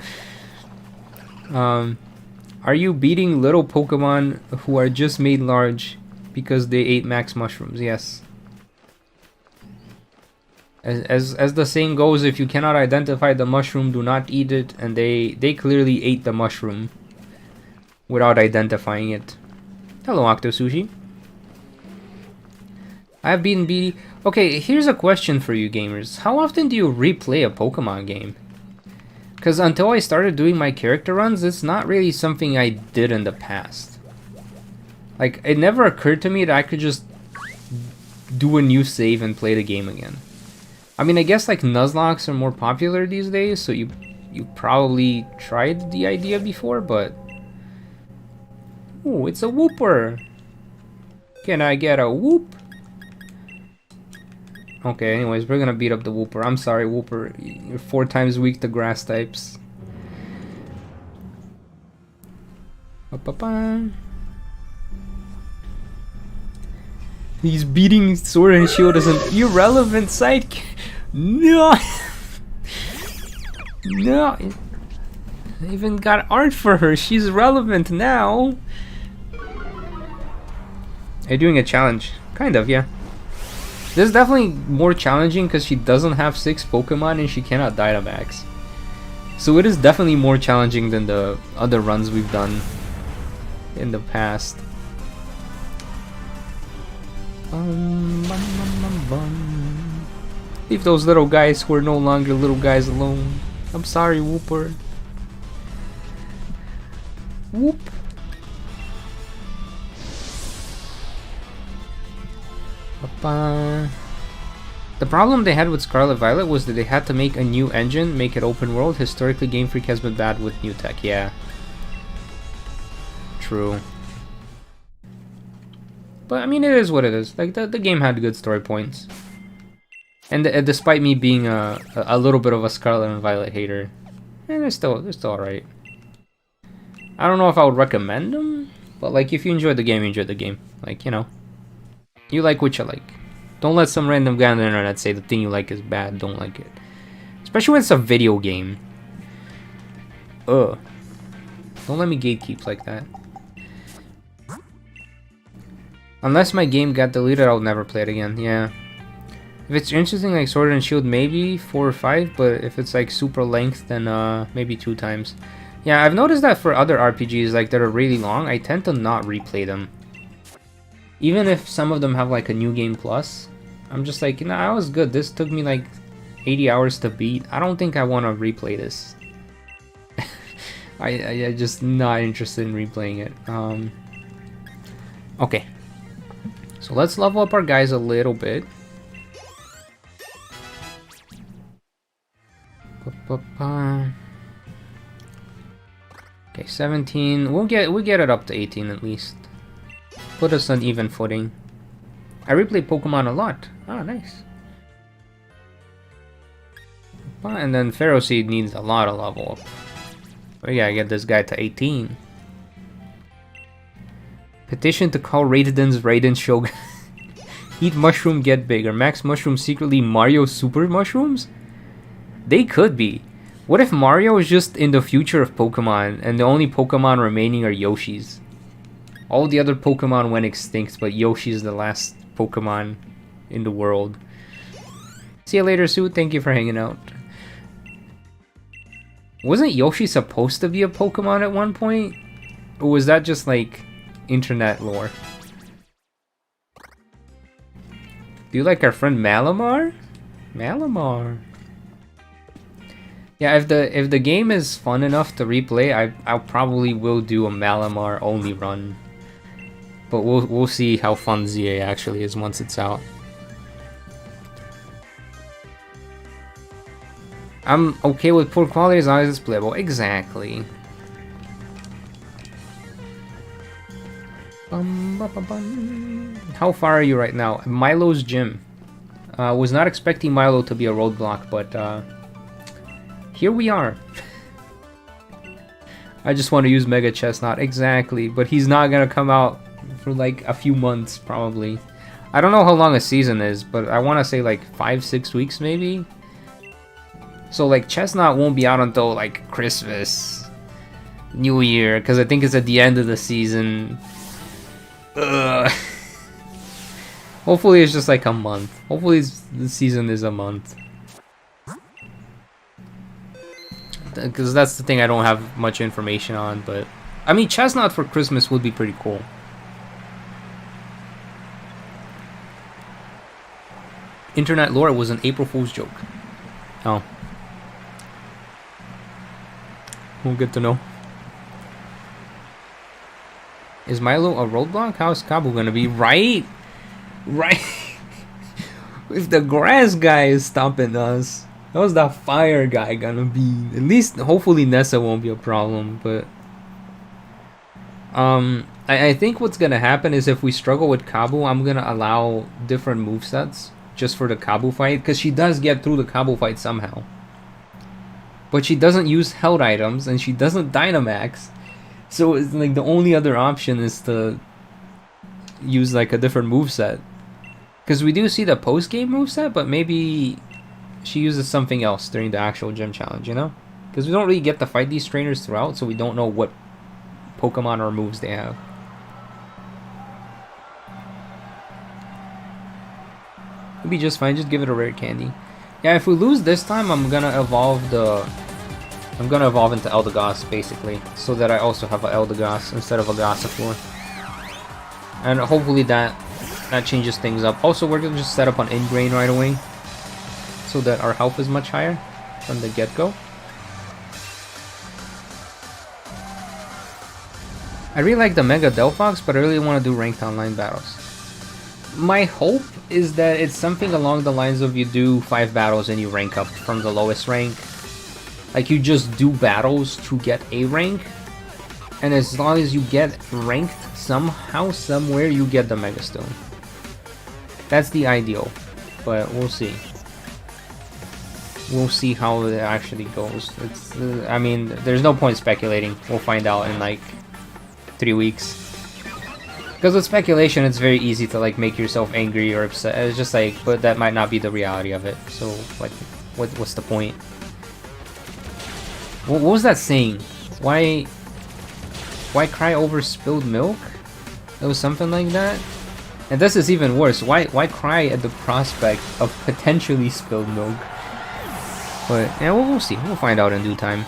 Are you beating little Pokemon who are just made large because they ate max mushrooms? Yes. As the saying goes, if you cannot identify the mushroom, do not eat it. And they clearly ate the mushroom without identifying it. Hello, Octosushi. I've been beating... Okay, here's a question for you gamers. How often do you replay a Pokemon game? Because until I started doing my character runs, it's not really something I did in the past. Like, it never occurred to me that I could just do a new save and play the game again. I mean, I guess like Nuzlocke are more popular these days, so you probably tried the idea before, but... Ooh, it's a Wooper! Can I get a Whoop? Okay, anyways, we're gonna beat up the Wooper. I'm sorry, Wooper. You're 4 times weak to grass types. He's beating Sword and Shield as an irrelevant sidekick. No! No! I even got art for her. She's relevant now. Are you doing a challenge? Kind of, yeah. This is definitely more challenging because she doesn't have 6 Pokemon and she cannot Dynamax. So it is definitely more challenging than the other runs we've done in the past. Leave those little guys who are no longer little guys alone. I'm sorry, Wooper. Whoop. The problem they had with Scarlet Violet was that they had to make a new engine, make it open world. Historically, Game Freak has been bad with new tech. Yeah. True. But I mean, it is what it is. Like the game had good story points. And despite me being a little bit of a Scarlet and Violet hater, they're still alright. I don't know if I would recommend them, but like if you enjoyed the game, you enjoyed the game. Like, you know. You like what you like. Don't let some random guy on the internet say the thing you like is bad. Don't like it. Especially when it's a video game. Ugh. Don't let me gatekeep like that. Unless my game got deleted, I'll never play it again. Yeah. If it's interesting like Sword and Shield, maybe 4 or 5. But if it's like super length, then maybe 2 times. Yeah, I've noticed that for other RPGs like that are really long, I tend to not replay them. Even if some of them have like a new game plus, I'm just like, you know, I was good. This took me like 80 hours to beat. I don't think I want to replay this. I just not interested in replaying it. Okay. So let's level up our guys a little bit. Okay, 17. We'll get it up to 18 at least. Put us on even footing. I replay Pokemon a lot. Ah, nice. And then Pharaoh Seed needs a lot of level up. But yeah, I get this guy to 18. Petition to call Raiden's Raiden Shogun. Eat mushroom, get bigger. Max mushroom secretly Mario super mushrooms? They could be. What if Mario is just in the future of Pokemon and the only Pokemon remaining are Yoshis? All the other Pokemon went extinct, but Yoshi's the last Pokemon in the world. See you later, Sue. Thank you for hanging out. Wasn't Yoshi supposed to be a Pokemon at one point? Or was that just like internet lore? Do you like our friend Malamar? Malamar. Yeah, if the game is fun enough to replay, I probably will do a Malamar only run. But we'll see how fun ZA actually is once it's out. I'm okay with poor quality as long as it's playable. Exactly. How far are you right now? Milo's gym. Was not expecting Milo to be a roadblock, but here we are. I just want to use Mega Chestnut. Exactly, but he's not gonna come out for like a few months probably. I don't know how long a season is, but I want to say like 5-6 weeks maybe. So like Chestnut won't be out until like Christmas, New Year, because I think it's at the end of the season. Ugh. Hopefully it's just like a month. Hopefully the season is a month. Because that's the thing I don't have much information on, but... I mean, Chestnut for Christmas would be pretty cool. Internet lore was an April Fool's joke. Oh. We'll get to know. Is Milo a roadblock? How is Cabo gonna be? Right? Right? If the grass guy is stopping us, how's the fire guy gonna be? At least, hopefully Nessa won't be a problem, but... I think what's gonna happen is if we struggle with Cabo, I'm gonna allow different movesets just for the Cabo fight, because she does get through the Cabo fight somehow. But she doesn't use held items, and she doesn't Dynamax. So it's like the only other option is to use like a different moveset. Because we do see the post-game moveset, but maybe she uses something else during the actual gym challenge, you know? Because we don't really get to fight these trainers throughout, so we don't know what Pokemon or moves they have. It'll be just fine, just give it a rare candy. Yeah, if we lose this time, I'm gonna evolve into Eldegoss, basically, so that I also have an Eldegoss instead of a Gossifleur. And hopefully that changes things up. Also, we're gonna just set up on Ingrain right away, so that our health is much higher from the get-go. I really like the Mega Delphox, but I really want to do ranked online battles. My hope is that it's something along the lines of you do 5 battles and you rank up from the lowest rank. Like you just do battles to get a rank, and as long as you get ranked somehow, somewhere, you get the Mega Stone. That's the ideal, but we'll see. We'll see how it actually goes. It's, I mean, there's no point speculating. We'll find out in like 3 weeks. Because with speculation, it's very easy to like make yourself angry or upset. It's just like, but that might not be the reality of it. So like, what's the point? What was that saying? Why cry over spilled milk? It was something like that. And this is even worse. Why cry at the prospect of potentially spilled milk? But yeah, we'll see. We'll find out in due time.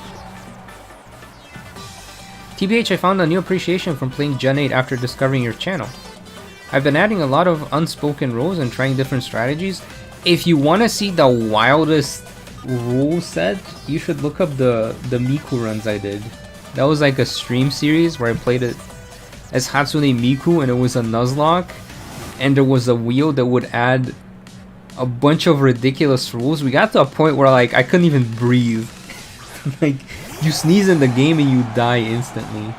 TBH, I found a new appreciation from playing Gen 8 after discovering your channel. I've been adding a lot of unspoken rules and trying different strategies. If you want to see the wildest rule set, you should look up the Miku runs I did. That was like a stream series where I played it as Hatsune Miku, and it was a Nuzlocke, and there was a wheel that would add a bunch of ridiculous rules. We got to a point where like I couldn't even breathe. Like, you sneeze in the game and you die instantly.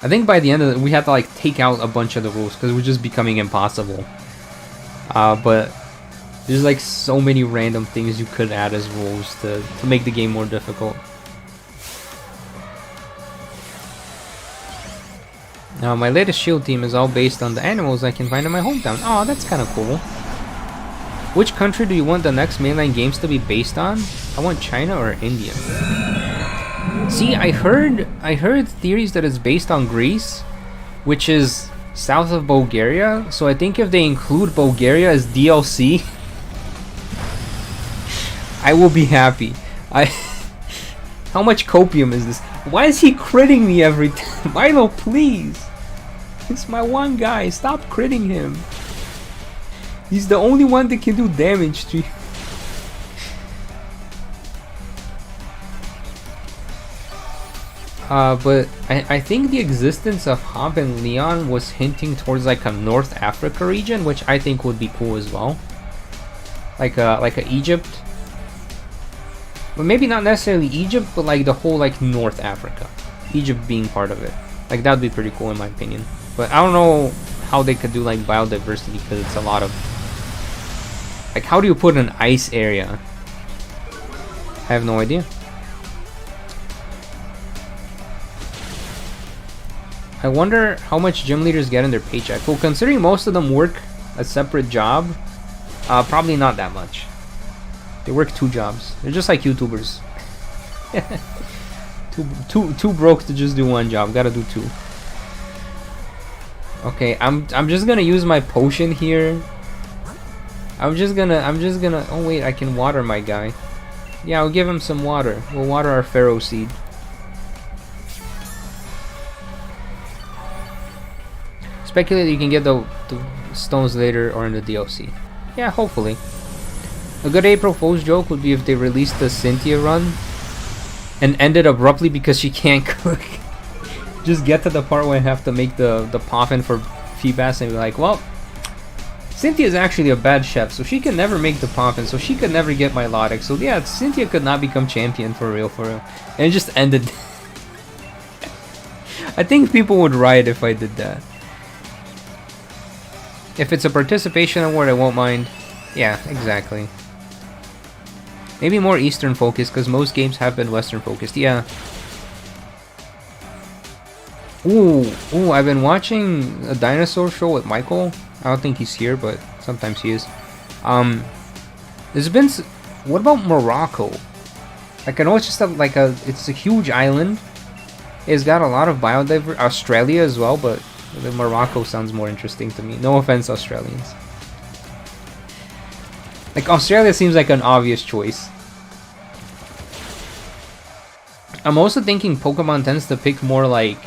I think by the end of it, we had to like take out a bunch of the rules because it was just becoming impossible. But there's like so many random things you could add as rules to make the game more difficult. Now, my latest shield team is all based on the animals I can find in my hometown. Oh, that's kind of cool. Which country do you want the next mainline games to be based on? I want China or India. See, I heard theories that it's based on Greece, which is south of Bulgaria. So I think if they include Bulgaria as DLC, I will be happy. How much copium is this? Why is he critting me every time? Milo, please! It's my one guy, stop critting him. He's the only one that can do damage to you. But I think the existence of Hob and Leon was hinting towards like a North Africa region, which I think would be cool as well. Like a Egypt. But maybe not necessarily Egypt, but like the whole like North Africa. Egypt being part of it. Like that'd be pretty cool in my opinion. But I don't know how they could do like biodiversity because it's a lot of... Like how do you put an ice area? I have no idea. I wonder how much gym leaders get in their paycheck. Well, considering most of them work a separate job, probably not that much. They work 2 jobs. They're just like YouTubers. too broke to just do 1 job. Gotta do 2. Okay, I'm just gonna use my potion here. I'm just gonna. Oh wait, I can water my guy. Yeah, I'll give him some water. We'll water our Pharaoh seed. Speculate you can get the stones later or in the DLC. Yeah, hopefully. A good April Fool's joke would be if they released the Cynthia run and ended abruptly because she can't cook. Just get to the part where I have to make the poffin for Feebas and be like, well, Cynthia's actually a bad chef, so she can never make the poffin, so she could never get my Lodex. So yeah, Cynthia could not become champion for real. And it just ended. I think people would riot if I did that. If it's a participation award, I won't mind. Yeah, exactly. Maybe more Eastern focused, because most games have been Western focused. Yeah. Ooh, I've been watching a dinosaur show with Michael. I don't think he's here, but sometimes he is. There's been... What about Morocco? Like, I know it's just it's a huge island. It's got a lot of biodiversity. Australia as well, but Morocco sounds more interesting to me. No offense, Australians. Like, Australia seems like an obvious choice. I'm also thinking Pokemon tends to pick more like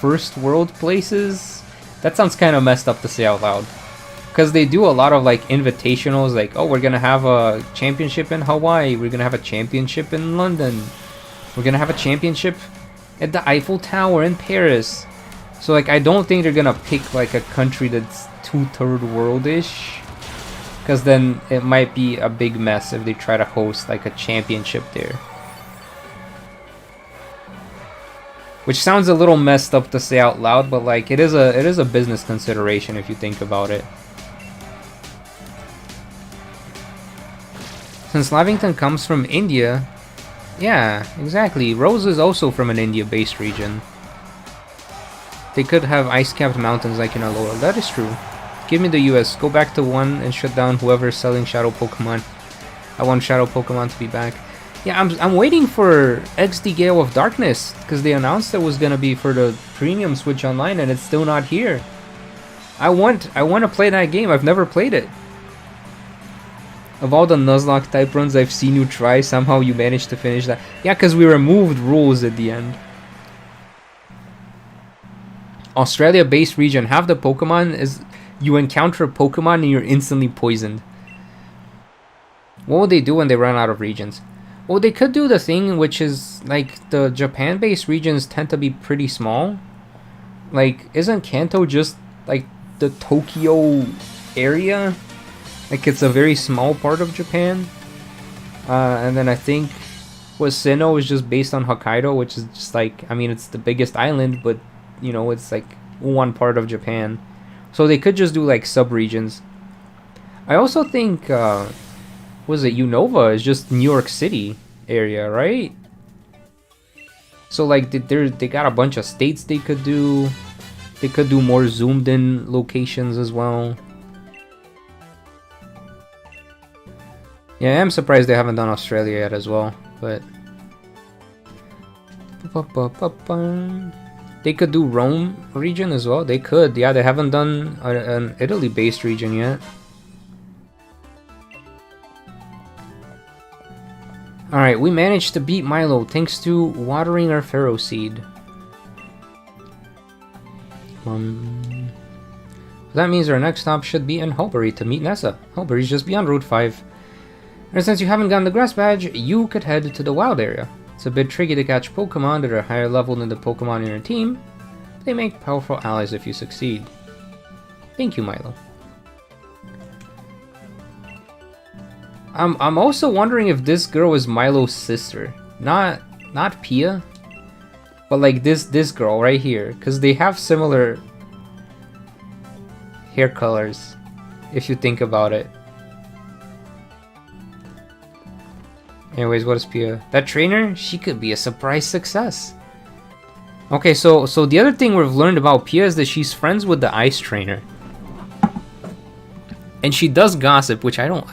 first world places. That sounds kind of messed up to say out loud. Because they do a lot of like invitationals, like, oh, we're gonna have a championship in Hawaii, we're gonna have a championship in London, we're gonna have a championship at the Eiffel Tower in Paris. So like, I don't think they're gonna pick like a country that's too third world-ish, because then it might be a big mess if they try to host like a championship there. Which sounds a little messed up to say out loud, but like it is a business consideration if you think about it. Since Lavington comes from India, yeah, exactly. Rose is also from an India-based region. They could have ice-capped mountains like in Alola. That is true. Give me the US. Go back to 1 and shut down whoever is selling Shadow Pokemon. I want Shadow Pokemon to be back. Yeah, I'm waiting for XD Gale of Darkness, because they announced it was gonna be for the premium Switch Online, and it's still not here. I want to play that game. I've never played it. Of all the Nuzlocke type runs I've seen you try, somehow you managed to finish that. Yeah, because we removed rules at the end. Australia-based region. Half the Pokemon is you encounter a Pokemon and you're instantly poisoned. What would they do when they run out of regions? Well, they could do the thing which is like the Japan-based regions tend to be pretty small. Like, isn't Kanto just like the Tokyo area? Like, it's a very small part of Japan. And then I think Sinnoh is just based on Hokkaido, which is just like, I mean, it's the biggest island, but you know, it's like one part of Japan. So they could just do like sub-regions. I also think, was it Unova is just New York City area, right? So like they got a bunch of states they could do. They could do more zoomed in locations as well. Yeah, I'm surprised they haven't done Australia yet as well, but they could do Rome region as well. They could, yeah. They haven't done an Italy-based region yet. Alright, we managed to beat Milo thanks to watering our Pharaoh seed. That means our next stop should be in Hulbury to meet Nessa. Hulbury's just beyond Route 5. And since you haven't gotten the grass badge, you could head to the wild area. It's a bit tricky to catch Pokemon that are higher level than the Pokemon in your team. They make powerful allies if you succeed. Thank you, Milo. I'm also wondering if this girl is Milo's sister. Not Pia, but like this girl right here, because they have similar hair colors, if you think about it. Anyways, what is Pia? That trainer? She could be a surprise success. Okay, so the other thing we've learned about Pia is that she's friends with the ice trainer. And she does gossip, which I don't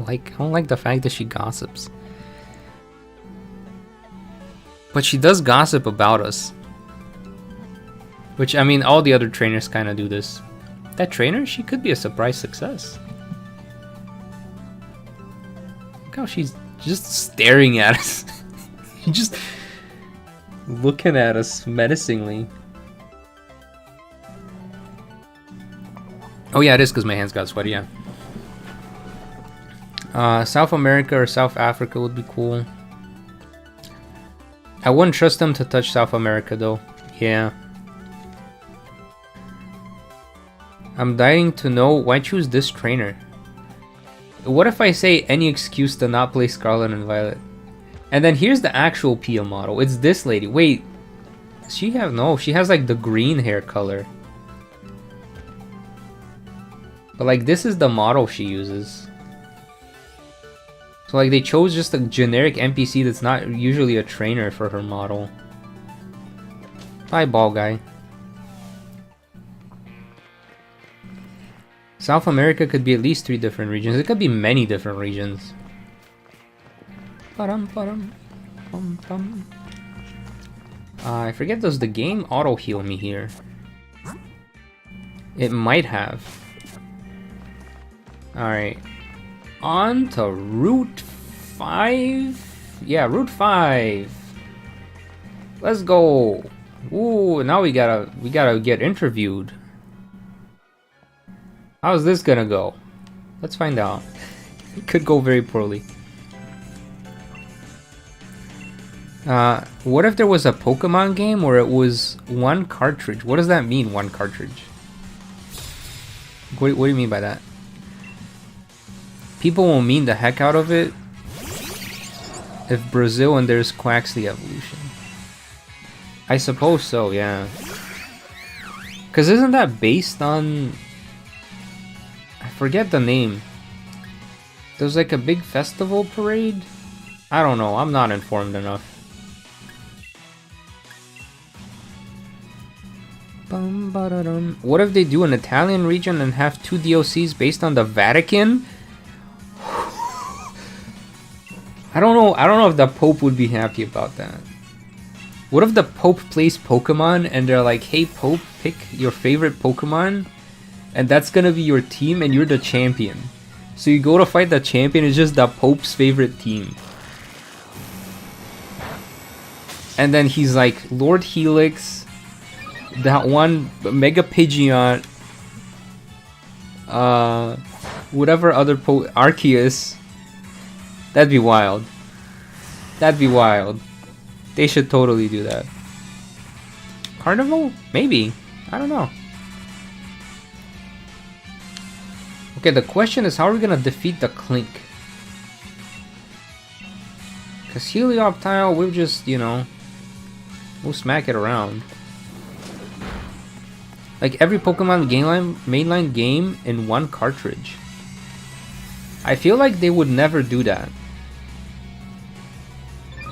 like. I don't like the fact that she gossips. But she does gossip about us. Which, I mean, all the other trainers kind of do this. That trainer, she could be a surprise success. Look how she's just staring at us. Just looking at us menacingly. Oh yeah, it is because my hands got sweaty, yeah. South America or South Africa would be cool. I wouldn't trust them to touch South America though. Yeah. I'm dying to know why choose this trainer. What if I say any excuse to not play Scarlet and Violet? And then here's the actual Pia model. It's this lady. Wait. She has like the green hair color. But like this is the model she uses. So like they chose just a generic NPC that's not usually a trainer for her model. Hi, ball guy. South America could be at least 3 different regions. It could be many different regions. I forget, does the game auto heal me here? It might have. Alright. On to Route 5. Yeah, Route 5. Let's go. Ooh, now we gotta get interviewed. How's this gonna go? Let's find out. It could go very poorly. What if there was a Pokemon game where it was one cartridge? What does that mean, one cartridge? What do you mean by that? People will mean the heck out of it if Brazil and there's Quaxley evolution. I suppose so, yeah. Because isn't that based on... I forget the name. There's like a big festival parade? I don't know, I'm not informed enough. What if they do an Italian region and have 2 DLCs based on the Vatican? I don't know if the Pope would be happy about that. What if the Pope plays Pokemon and they're like, hey Pope, pick your favorite Pokemon and that's gonna be your team and you're the champion. So you go to fight the champion, it's just the Pope's favorite team. And then he's like, Lord Helix, that one Mega Pidgeot, whatever other Arceus. That'd be wild. That'd be wild. They should totally do that. Carnival? Maybe. I don't know. Okay, the question is how are we gonna defeat the Clink? Because Helioptile, we'll just, you know, we'll smack it around. Like every Pokemon mainline game in one cartridge. I feel like they would never do that.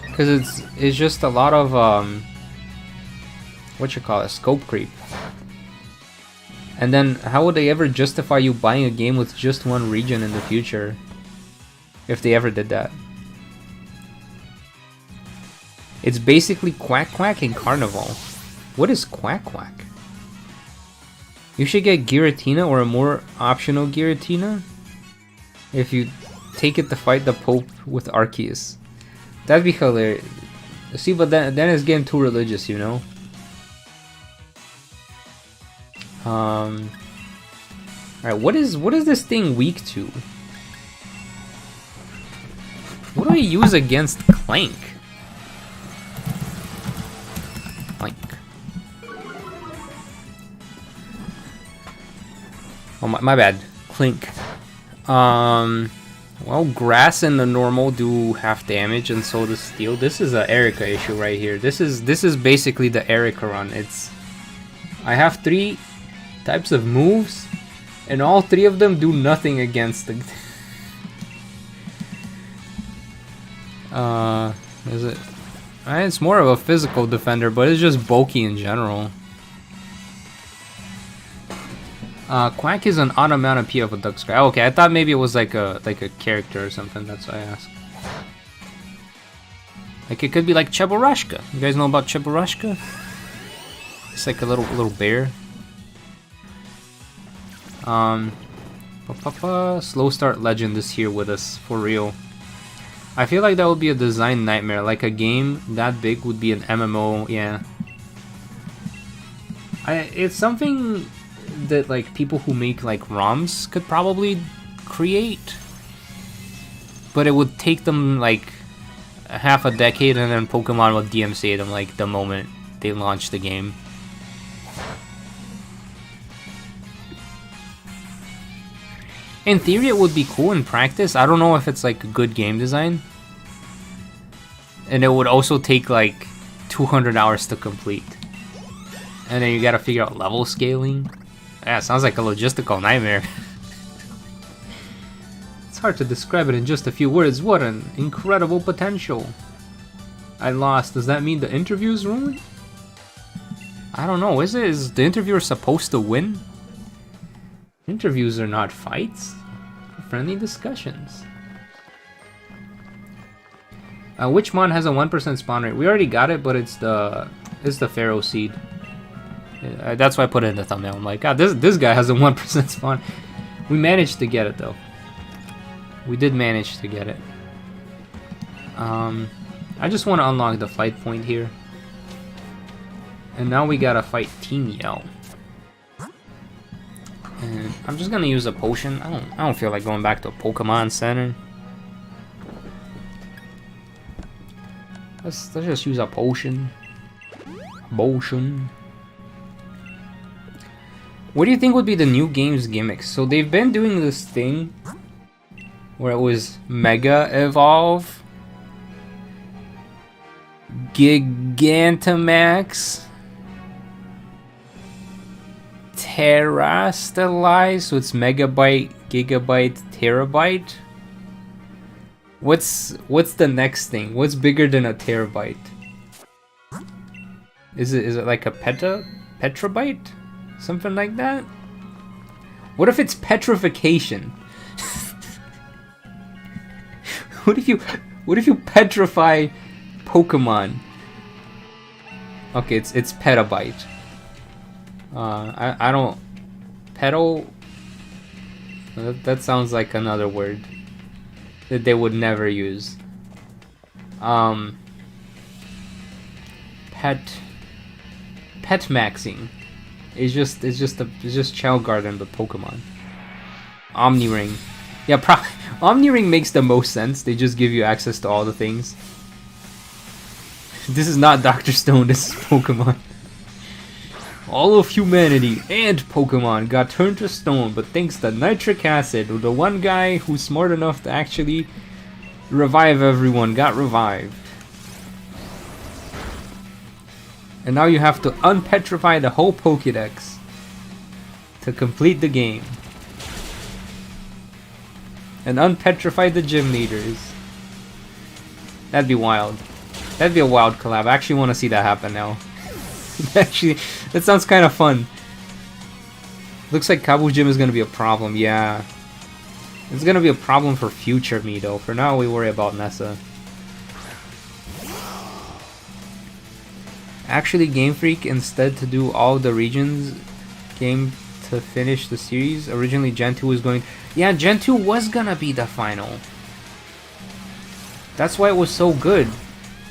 Because it's just a lot of, what you call it, scope creep. And then how would they ever justify you buying a game with just one region in the future? If they ever did that. It's basically Quack Quack and Carnival. What is Quack Quack? You should get Giratina or a more optional Giratina if you take it to fight the Pope with Arceus. That'd be hilarious. See, but then it's getting too religious, you know? Alright, what is this thing weak to? What do I use against Clank? Clank. Oh, my bad. Clink. Well, grass and the normal do half damage, and so does steel. This is a Erica issue right here. This is basically the Erica run. I have 3 types of moves, and all 3 of them do nothing against the... is it? It's more of a physical defender, but it's just bulky in general. Quack is an onomatopoeia of a duck's cry. Okay, I thought maybe it was like a character or something. That's why I asked. Like it could be like Cheburashka. You guys know about Cheburashka? It's like a little bear. Slow Start Legend is here with us for real. I feel like that would be a design nightmare. Like a game that big would be an MMO. Yeah. It's something that like people who make like ROMs could probably create, but it would take them like half a decade, and then Pokemon would DMCA them like the moment they launch the game. In theory it would be cool. In practice I don't know if it's like good game design, and it would also take like 200 hours to complete, and then you gotta figure out level scaling. Yeah, sounds like a logistical nightmare. It's hard to describe it in just a few words. What an incredible potential. I lost. Does that mean the interview's ruined? I don't know. Is the interviewer supposed to win? Interviews are not fights. Friendly discussions. Which mon has a 1% spawn rate? We already got it, but it's the Pharaoh seed. That's why I put it in the thumbnail. I'm like, God, this guy has a 1% spawn. We managed to get it though. We did manage to get it. I just want to unlock the fight point here. And now we gotta fight Team Yell. And I'm just gonna use a potion. I don't feel like going back to a Pokemon Center. Let's just use a potion. Potion. What do you think would be the new game's gimmicks? So they've been doing this thing where it was Mega Evolve, Gigantamax, Terastalize, so it's Megabyte, Gigabyte, Terabyte. What's the next thing? What's bigger than a terabyte? Is it like a petabyte? Something like that? What if it's petrification? What if you petrify Pokemon? Okay, it's petabyte. I don't petal. That sounds like another word that they would never use. Pet maxing. It's just Child Garden but Pokemon. Omni Ring. Yeah, Omni Ring makes the most sense. They just give you access to all the things. This is not Dr. Stone, this is Pokemon. All of humanity and Pokemon got turned to stone, but thanks to nitric acid, the one guy who's smart enough to actually revive everyone got revived. And now you have to unpetrify the whole Pokédex to complete the game. And unpetrify the gym leaders. That'd be wild. That'd be a wild collab. I actually want to see that happen now. Actually, that sounds kind of fun. Looks like Kabu Gym is going to be a problem, yeah. It's going to be a problem for future me though. For now we worry about Nessa. Actually, Game Freak, instead to do all the regions game to finish the series, originally Gen 2 was going... Yeah, Gen 2 was gonna be the final. That's why it was so good.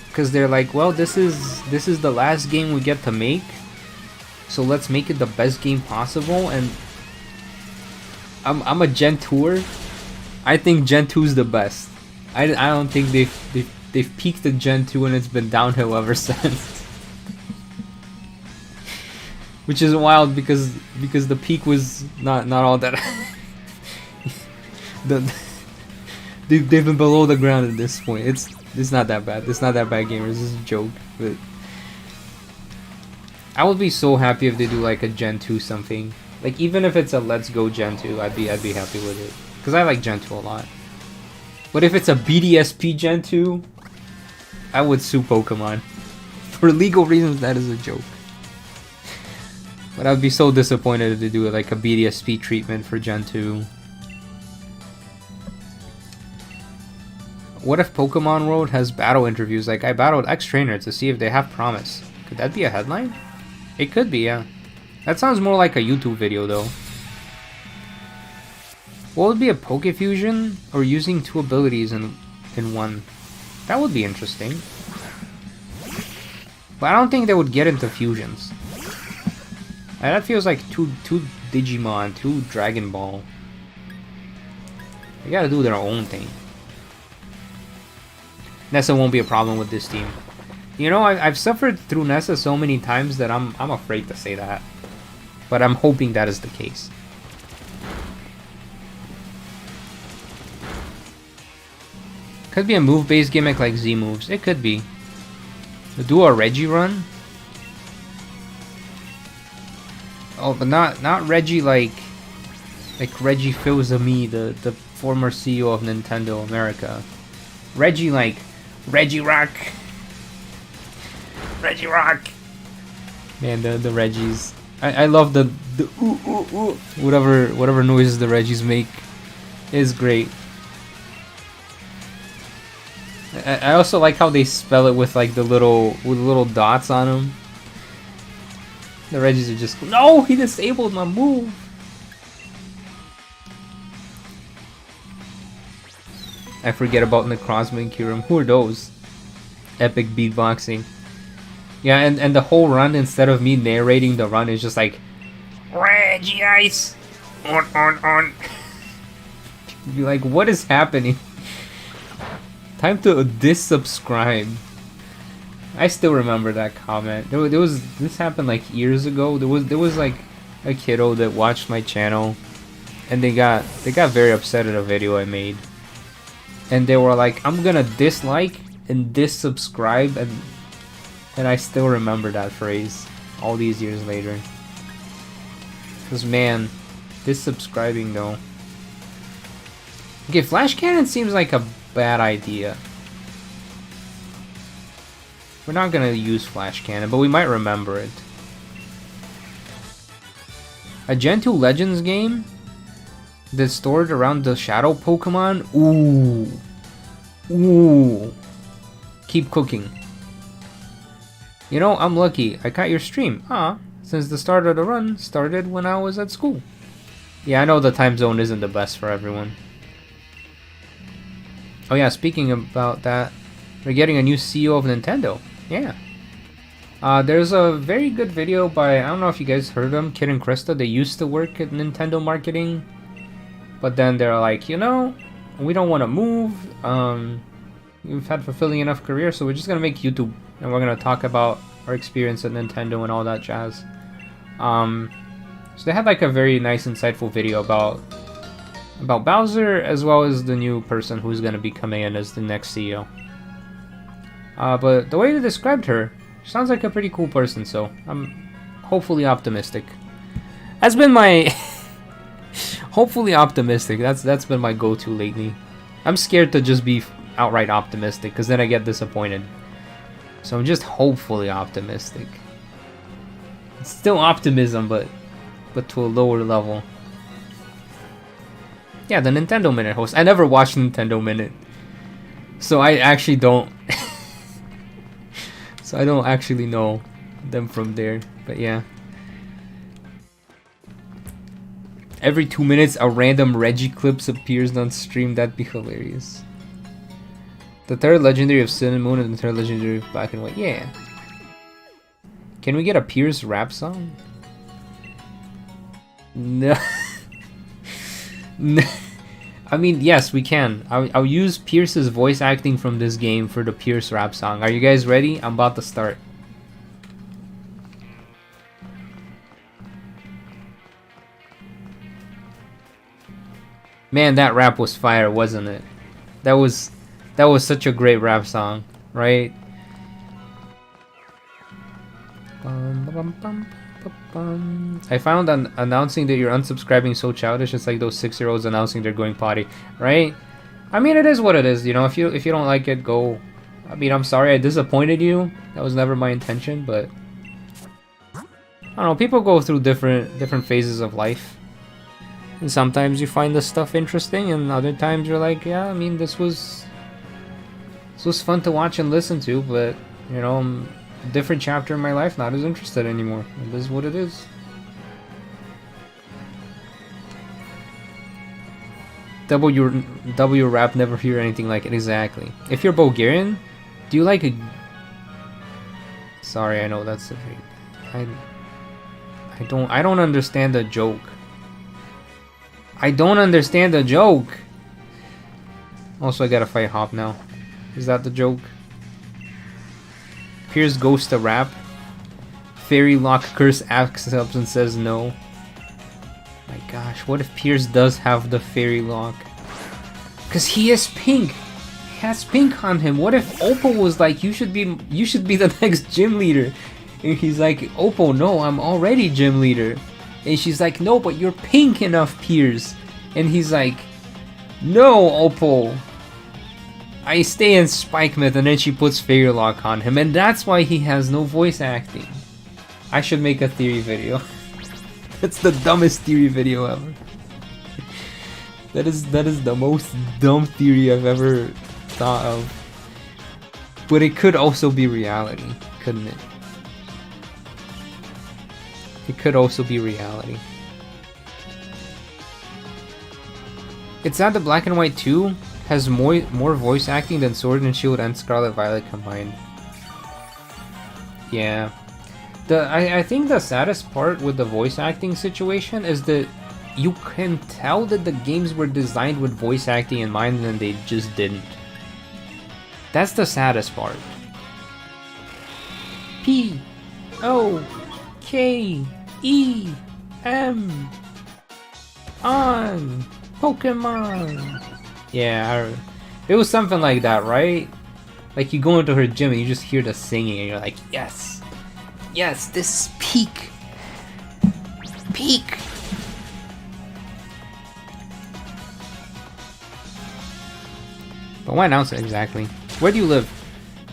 Because they're like, well, this is the last game we get to make, so let's make it the best game possible. And I'm a Gen 2er. I think Gen 2 is the best. I don't think they've peaked at Gen 2 and it's been downhill ever since. Which is wild because the peak was not all that. They've been below the ground at this point. It's not that bad. It's not that bad, gamers. This is a joke, but I would be so happy if they do like a Gen 2 something. Like even if it's a Let's Go Gen 2, I'd be happy with it because I like Gen 2 a lot. But if it's a BDSP Gen 2, I would sue Pokemon. For legal reasons, that is a joke. But I'd be so disappointed if they do like a BDSP treatment for Gen 2. What if Pokemon World has battle interviews? Like I battled X Trainer to see if they have promise. Could that be a headline? It could be, yeah. That sounds more like a YouTube video though. What would be a Pokefusion or using two abilities in one? That would be interesting. But I don't think they would get into fusions. That feels like two Digimon, two Dragon Ball. They gotta do their own thing. Nessa won't be a problem with this team. You know, I've suffered through Nessa so many times that I'm afraid to say that. But I'm hoping that is the case. Could be a move-based gimmick like Z moves. It could be. Do a Reggie run? Oh, but not Reggie like Reggie Fils-Aimé, the former CEO of Nintendo America. Reggie like Reggie Rock. Reggie Rock. Man, the Reggies. I love the ooh ooh ooh whatever noises the Reggies make is great. I also like how they spell it with like the little dots on them. The Reggies are just no, he disabled my move. I forget about Necrozma and Kyurem. Who are those? Epic beatboxing. Yeah, and the whole run, instead of me narrating the run, is just like Reggie Ice on. Be like, what is happening? Time to dissubscribe. I still remember that comment. There was this happened like years ago. There was like a kiddo that watched my channel, and they got very upset at a video I made, and they were like, "I'm gonna dislike and dissubscribe," and I still remember that phrase all these years later. Cause man, dissubscribing though. Okay, Flash Cannon seems like a bad idea. We're not gonna use Flash Cannon, but we might remember it. A Gen 2 Legends game that's stored around the Shadow Pokemon? Ooh. Ooh. Keep cooking. You know, I'm lucky. I caught your stream. Since the start of the run started when I was at school. Yeah, I know the time zone isn't the best for everyone. Oh yeah, speaking about that, we're getting a new CEO of Nintendo. Yeah. There's a very good video by, I don't know if you guys heard them, Kid and Krista. They used to work at Nintendo marketing, but then they're like, you know, we don't want to move. We've had fulfilling enough career, so we're just gonna make YouTube, and we're gonna talk about our experience at Nintendo and all that jazz. So they had like a very nice, insightful video about Bowser, as well as the new person who's gonna be coming in as the next CEO. But the way they described her, she sounds like a pretty cool person, so I'm hopefully optimistic. That's been my hopefully optimistic. That's been my go-to lately. I'm scared to just be outright optimistic, because then I get disappointed. So I'm just hopefully optimistic. It's still optimism, but to a lower level. Yeah, the Nintendo Minute host. I never watched Nintendo Minute, so I actually don't. So I don't actually know them from there. But yeah. Every 2 minutes, a random Reggie clips appears on stream. That'd be hilarious. The third legendary of Sun and Moon and the third legendary of Black and White. Yeah. Can we get a Pierce rap song? No. I mean, yes, we can. I'll use Pierce's voice acting from this game for the Pierce rap song. Are you guys ready? I'm about to start. Man, that rap was fire, wasn't it? That was such a great rap song, right? I found announcing that you're unsubscribing so childish. It's like those 6-year-olds announcing they're going potty, right? I mean, it is what it is. You know, if you don't like it, go. I mean, I'm sorry I disappointed you. That was never my intention, but I don't know. People go through different phases of life. And sometimes you find this stuff interesting, and other times you're like, yeah, I mean, this was fun to watch and listen to, but, you know, I'm a different chapter in my life, not as interested anymore. It is what it is. W rap, never hear anything like it. Exactly. If you're Bulgarian, do you like a... Sorry, I know that's a... I don't understand the joke. I don't understand the joke. Also, I gotta fight Hop now. Is that the joke? Pierce goes to rap. Fairy Lock Curse acts up and says no. My gosh, what if Pierce does have the Fairy Lock? Cause he is pink. He has pink on him. What if Oppo was like, you should be the next gym leader? And he's like, Oppo, no, I'm already gym leader. And she's like, no, but you're pink enough, Pierce. And he's like, no, Oppo. I stay in Spike Myth, and then she puts Fairy Lock on him, and that's why he has no voice acting. I should make a theory video. That's the dumbest theory video ever. That is the most dumb theory I've ever thought of. But it could also be reality, couldn't it? It could also be reality. It's not the Black and White 2 has more voice acting than Sword and Shield and Scarlet Violet combined. Yeah. I think the saddest part with the voice acting situation is that you can tell that the games were designed with voice acting in mind and they just didn't. That's the saddest part. P-O-K-E-M on Pokemon. Yeah, it was something like that, right? Like you go into her gym and you just hear the singing and you're like, yes, yes, this is peak. Peak. But why announce it exactly? Where do you live?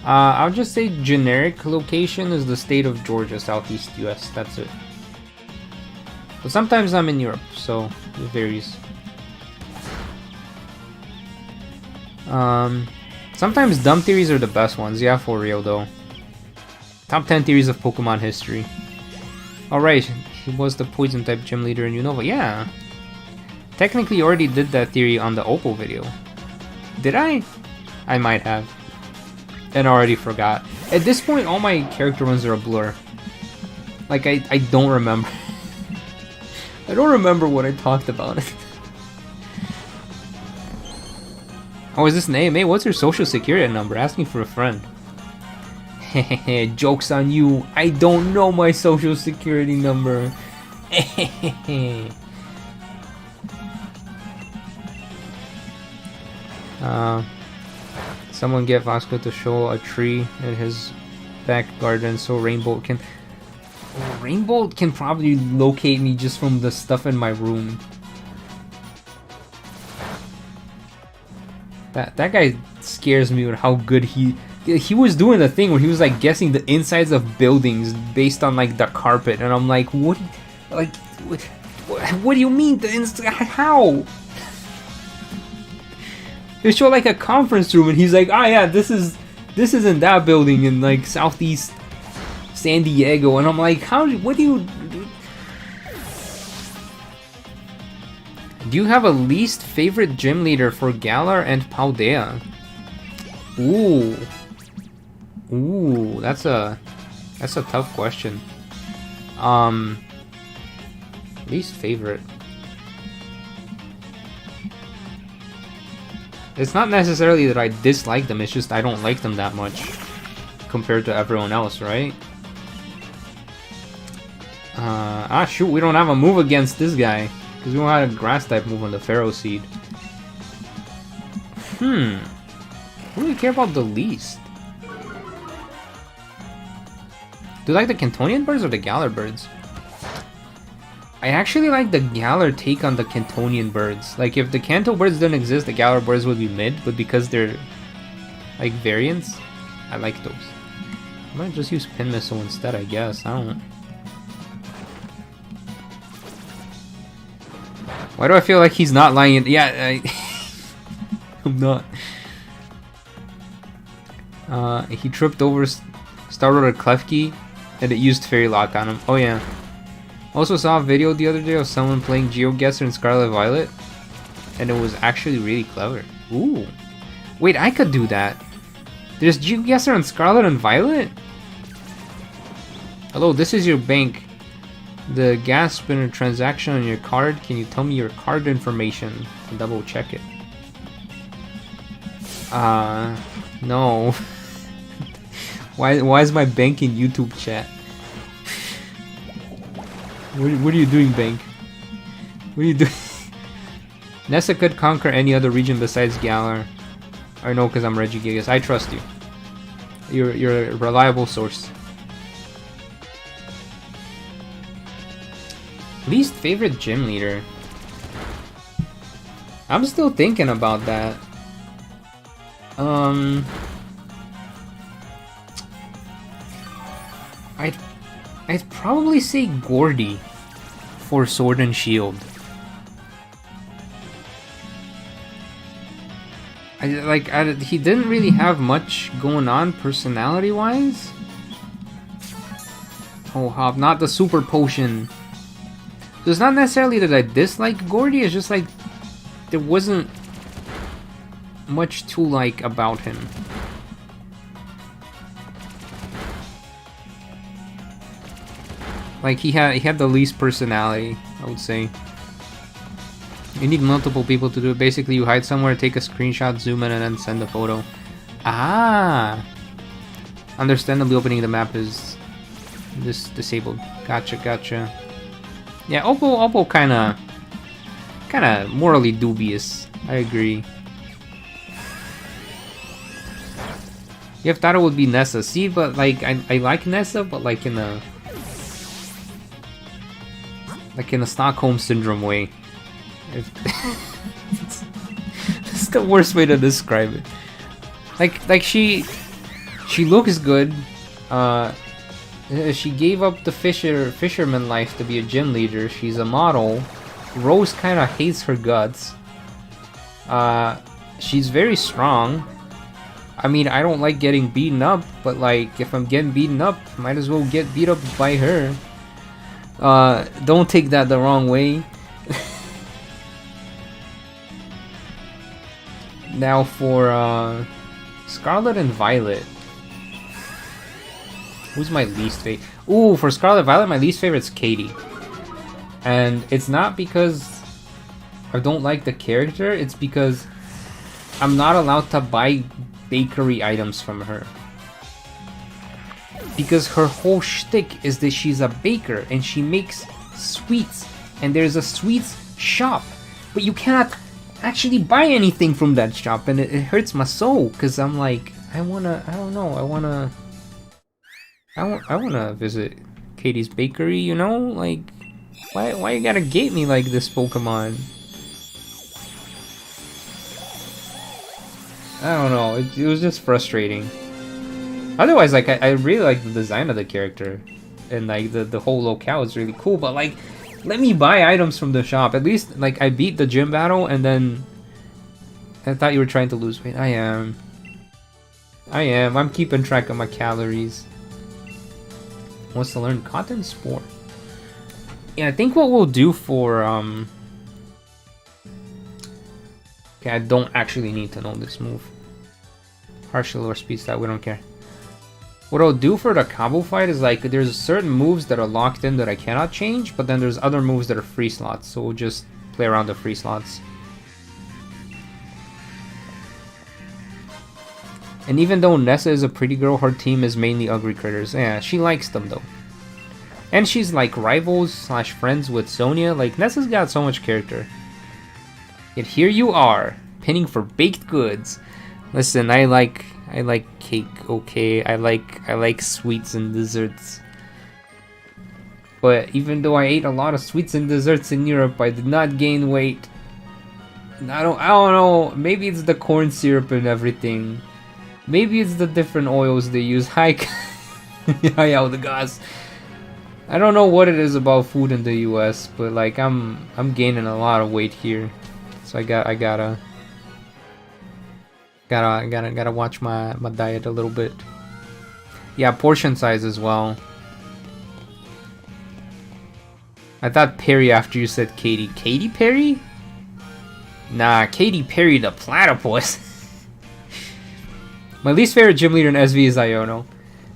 I'll just say generic location is the state of Georgia, Southeast US. That's it. But sometimes I'm in Europe, so it varies. Sometimes dumb theories are the best ones. Yeah, for real though. Top 10 theories of Pokemon history. Alright, he was the poison type gym leader in Unova. Yeah. Technically, you already did that theory on the Oppo video. Did I? I might have. And already forgot. At this point, all my character runs are a blur. Like, I don't remember. I don't remember what I talked about. Oh, is this name? Hey, what's your social security number? Asking for a friend. Hehehe, joke's on you. I don't know my social security number. Someone get Vasko to show a tree in his back garden so Rainbow can... Rainbow can probably locate me just from the stuff in my room. That guy scares me with how good he was doing the thing where he was like guessing the insides of buildings based on like the carpet, and I'm like, what do you mean the inside? How? They show like a conference room, and he's like, ah, yeah, this is in that building in like Southeast San Diego, and I'm like, what do you? Do you have a least favorite gym leader for Galar and Paldea? Ooh, that's a tough question. Least favorite. It's not necessarily that I dislike them, it's just I don't like them that much compared to everyone else, right? Shoot, we don't have a move against this guy because we don't have a grass type move on the Pharaoh Seed. Who do we care about the least? Do you like the Cantonian birds or the Galar birds? I actually like the Galar take on the Cantonian birds. Like, if the Kanto birds didn't exist, the Galar birds would be mid, but because they're, like, variants, I like those. I might just use Pin Missile instead, I guess. I don't... Why do I feel like he's not lying? Yeah, I'm not. He tripped over Starlord Klefki, and it used Fairy Lock on him. Oh, yeah. Also saw a video the other day of someone playing GeoGuessr in Scarlet Violet, and it was actually really clever. Ooh. Wait, I could do that. There's GeoGuessr on Scarlet and Violet? Hello, this is your bank. The gas spinner transaction on your card. Can you tell me your card information to double check it? No. Why is my bank in YouTube chat? What are you doing, bank? What are you doing? Nessa could conquer any other region besides Galar. I know, because I'm Regigigas. I trust you. You're a reliable source. Least favorite gym leader? I'm still thinking about that. I'd probably say Gordy for Sword and Shield. He didn't really have much going on personality-wise. Oh, Hop, not the super potion. So it's not necessarily that I dislike Gordy, it's just like there wasn't much to like about him. Like he had the least personality, I would say. You need multiple people to do it. Basically, you hide somewhere, take a screenshot, zoom in, and then send a photo. Ah! Understandably, opening the map is disabled. Gotcha. Yeah, Oppo kinda morally dubious. I agree. You have thought it would be Nessa. See, but like I like Nessa, but like in a Stockholm Syndrome way. It's the worst way to describe it. Like she looks good. She gave up the fisherman life to be a gym leader. She's a model. Rose kind of hates her guts. She's very strong. I mean, I don't like getting beaten up, but like if I'm getting beaten up, might as well get beat up by her. Don't take that the wrong way. Now for Scarlet and Violet. Who's my least favorite? Ooh, for Scarlet Violet, my least favorite is Katie. And it's not because I don't like the character, it's because I'm not allowed to buy bakery items from her. Because her whole shtick is that she's a baker and she makes sweets. And there's a sweets shop. But you cannot actually buy anything from that shop, and it hurts my soul because I'm like, I wanna visit Katie's bakery, you know? Like, why you gotta gate me like this, Pokemon? I don't know, it was just frustrating. Otherwise, like, I really like the design of the character, and like the whole locale is really cool, but like, let me buy items from the shop. At least, like, I beat the gym battle, and then I thought you were trying to lose weight. I am. I'm keeping track of my calories. Wants to learn Cotton Spore. Yeah, I think what we'll do for okay, I don't actually need to know this move. Partial or speed stat, we don't care. What I'll do for the combo fight is, like, there's certain moves that are locked in that I cannot change, but then there's other moves that are free slots, so we'll just play around the free slots. And even though Nessa is a pretty girl, her team is mainly ugly critters. Yeah, she likes them though. And she's like rivals slash friends with Sonya. Like, Nessa's got so much character. Yet here you are, pinning for baked goods. Listen, I like cake, okay. I like sweets and desserts. But even though I ate a lot of sweets and desserts in Europe, I did not gain weight. I don't know. Maybe it's the corn syrup and everything. Maybe it's the different oils they use. Hi, the gas. I don't know what it is about food in the U.S., but like I'm gaining a lot of weight here, so I gotta watch my diet a little bit. Yeah, portion size as well. I thought Perry after you said Katy. Katy Perry? Nah, Katy Perry the platypus. My least favorite gym leader in SV is Iono.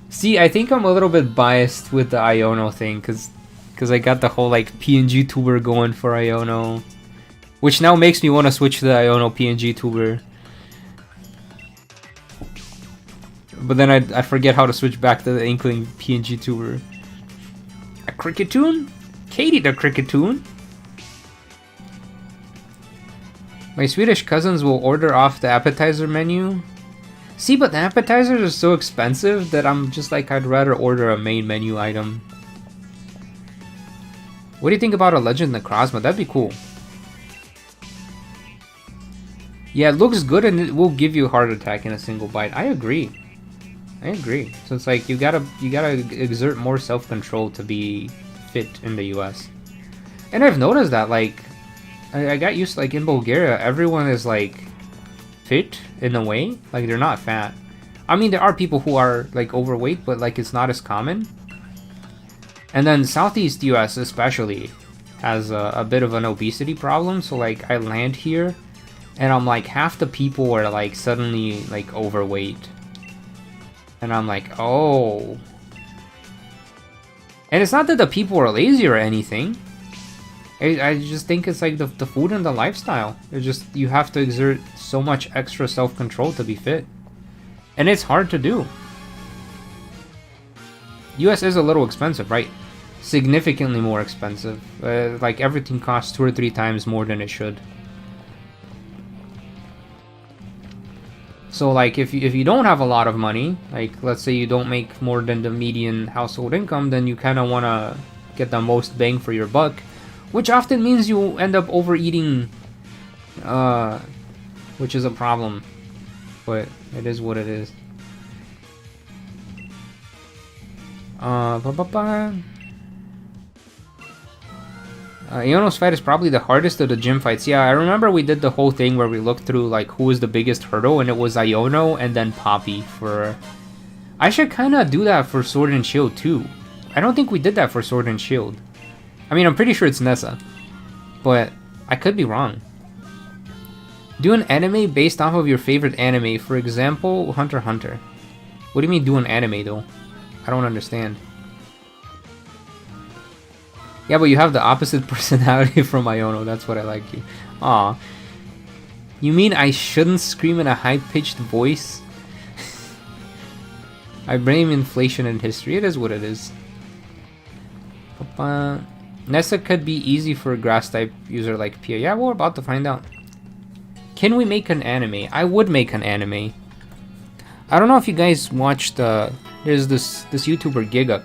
See, I think I'm a little bit biased with the Iono thing, cause I got the whole like PNG tuber going for Iono, which now makes me want to switch to the Iono PNG tuber. But then I forget how to switch back to the Inkling PNG tuber. A Cricketoon? Katie the Cricketoon? My Swedish cousins will order off the appetizer menu. See, but the appetizers are so expensive that I'm just like, I'd rather order a main menu item. What do you think about a Legend Necrozma? That'd be cool. Yeah, it looks good and it will give you a heart attack in a single bite. I agree. So it's like you gotta exert more self-control to be fit in the US. And I've noticed that, like, I got used to, like, in Bulgaria, everyone is like fit in a way, like they're not fat. I mean, there are people who are like overweight, but like it's not as common. And then Southeast US especially has a bit of an obesity problem. So like I land here and I'm like, half the people are like suddenly like overweight, and I'm like, oh. And it's not that the people are lazy or anything. I just think it's like the food and the lifestyle. It's just, you have to exert so much extra self-control to be fit. And it's hard to do. US is a little expensive, right? Significantly more expensive. Like everything costs 2 or 3 times more than it should. So like if you don't have a lot of money, like let's say you don't make more than the median household income, then you kind of want to get the most bang for your buck. Which often means you end up overeating, which is a problem, but it is what it is. Iono's fight is probably the hardest of the gym fights. Yeah, I remember we did the whole thing where we looked through like who was the biggest hurdle, and it was Iono and then Poppy for... I should kind of do that for Sword and Shield too. I don't think we did that for Sword and Shield. I mean, I'm pretty sure it's Nessa, but I could be wrong. Do an anime based off of your favorite anime. For example, Hunter x Hunter. What do you mean do an anime though? I don't understand. Yeah, but you have the opposite personality from Iono. That's what I like you. Aw. You mean I shouldn't scream in a high-pitched voice? I blame inflation in history. It is what it is. Nessa could be easy for a grass-type user like Pia. Yeah, we're about to find out. Can we make an anime? I would make an anime. I don't know if you guys watched, there's this YouTuber Giguk.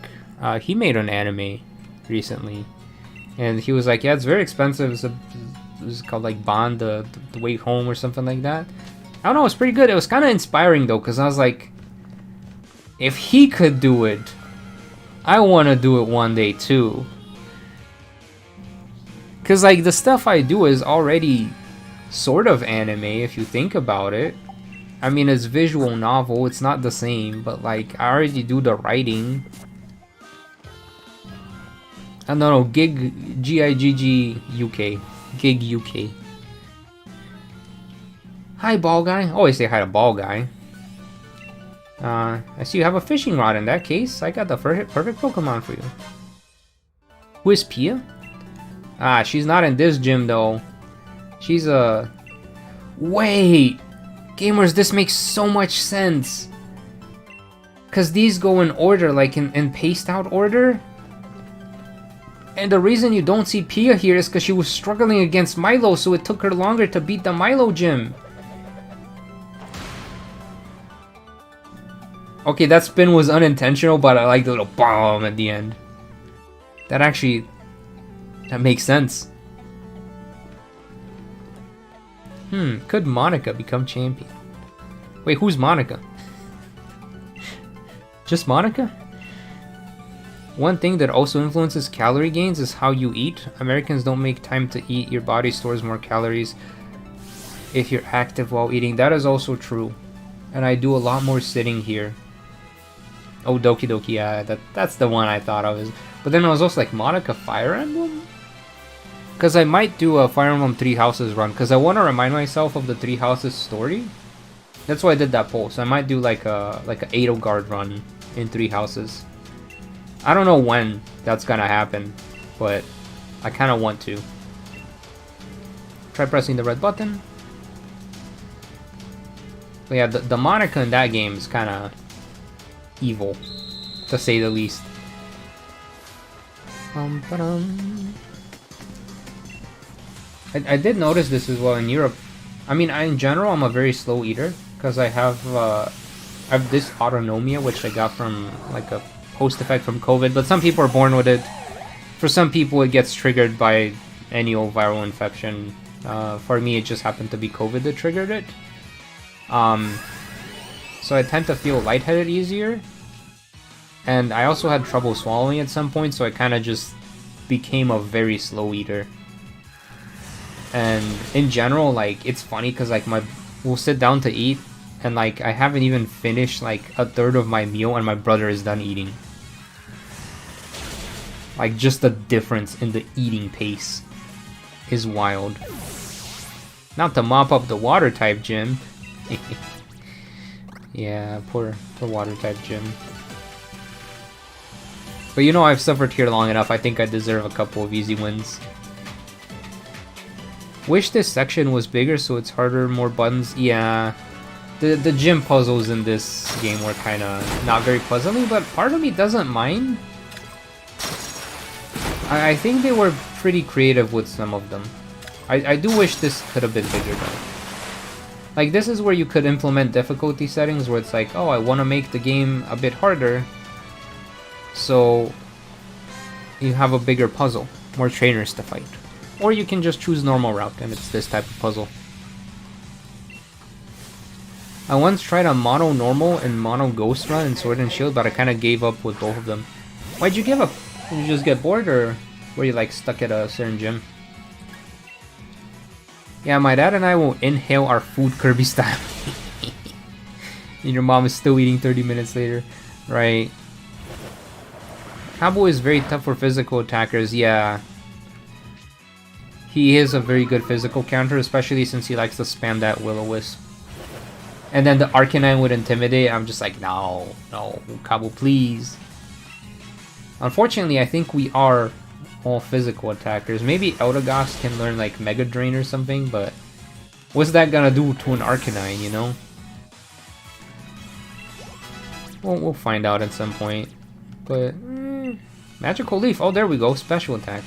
He made an anime recently. And he was like, yeah, it's very expensive. It was called like Bond, the Way Home or something like that. I don't know, it was pretty good. It was kind of inspiring though, because I was like, if he could do it, I want to do it one day too. Because like the stuff I do is already sort of anime if you think about it. I mean, it's visual novel, it's not the same, but like I already do the writing. I don't know, Gig, G-I-G-G UK. Gig UK. Hi, Ball Guy. Always say hi to Ball Guy. I see you have a fishing rod in that case. I got the perfect Pokemon for you. Who is Pia? Ah, she's not in this gym though. She's a... Wait! Gamers, this makes so much sense. Because these go in order, like in paste out order. And the reason you don't see Pia here is because she was struggling against Milo, so it took her longer to beat the Milo gym. Okay, that spin was unintentional, but I like the little bomb at the end. That makes sense. Could Monica become champion? Wait, who's Monica? Just Monica? One thing that also influences calorie gains is how you eat. Americans don't make time to eat. Your body stores more calories if you're active while eating. That is also true. And I do a lot more sitting here. Oh, Doki Doki, yeah, that's the one I thought of. But then I was also like, Monica Fire Emblem? Because I might do a Fire Emblem 3 Houses run, because I want to remind myself of the 3 Houses story. That's why I did that poll. So I might do like a Edelgard run in 3 Houses. I don't know when that's gonna happen, but I kind of want to. Try pressing the red button. But yeah, the Monica in that game is kind of evil, to say the least. I did notice this as well in Europe. I mean, in general, I'm a very slow eater because I have this autonomia, which I got from like a post effect from COVID. But some people are born with it. For some people, it gets triggered by any old viral infection. For me, it just happened to be COVID that triggered it. So I tend to feel lightheaded easier. And I also had trouble swallowing at some point, so I kind of just became a very slow eater. And in general, like, it's funny because like we'll sit down to eat and like I haven't even finished like a third of my meal and my brother is done eating. Like, just the difference in the eating pace is wild. Not to mop up the water type gym. Yeah, poor water type gym. But you know, I've suffered here long enough. I think I deserve a couple of easy wins. Wish this section was bigger so it's harder, more buttons. Yeah, the gym puzzles in this game were kind of not very pleasantly, but part of me doesn't mind. I think they were pretty creative with some of them. I do wish this could have been bigger though. Like, this is where you could implement difficulty settings where it's like, oh, I want to make the game a bit harder. So you have a bigger puzzle, more trainers to fight. Or you can just choose normal route and it's this type of puzzle. I once tried a mono normal and mono ghost run in Sword and Shield, but I kind of gave up with both of them. Why'd you give up? Did you just get bored, or were you like stuck at a certain gym? Yeah, my dad and I will inhale our food Kirby style. And your mom is still eating 30 minutes later. Right. Cabo is very tough for physical attackers, yeah. He is a very good physical counter, especially since he likes to spam that Will-O-Wisp. And then the Arcanine would intimidate. I'm just like, no, Cabo, please. Unfortunately, I think we are all physical attackers. Maybe Eldegoss can learn like Mega Drain or something, but what's that gonna do to an Arcanine, you know? We'll find out at some point. But Magical Leaf. Oh, there we go. Special attack.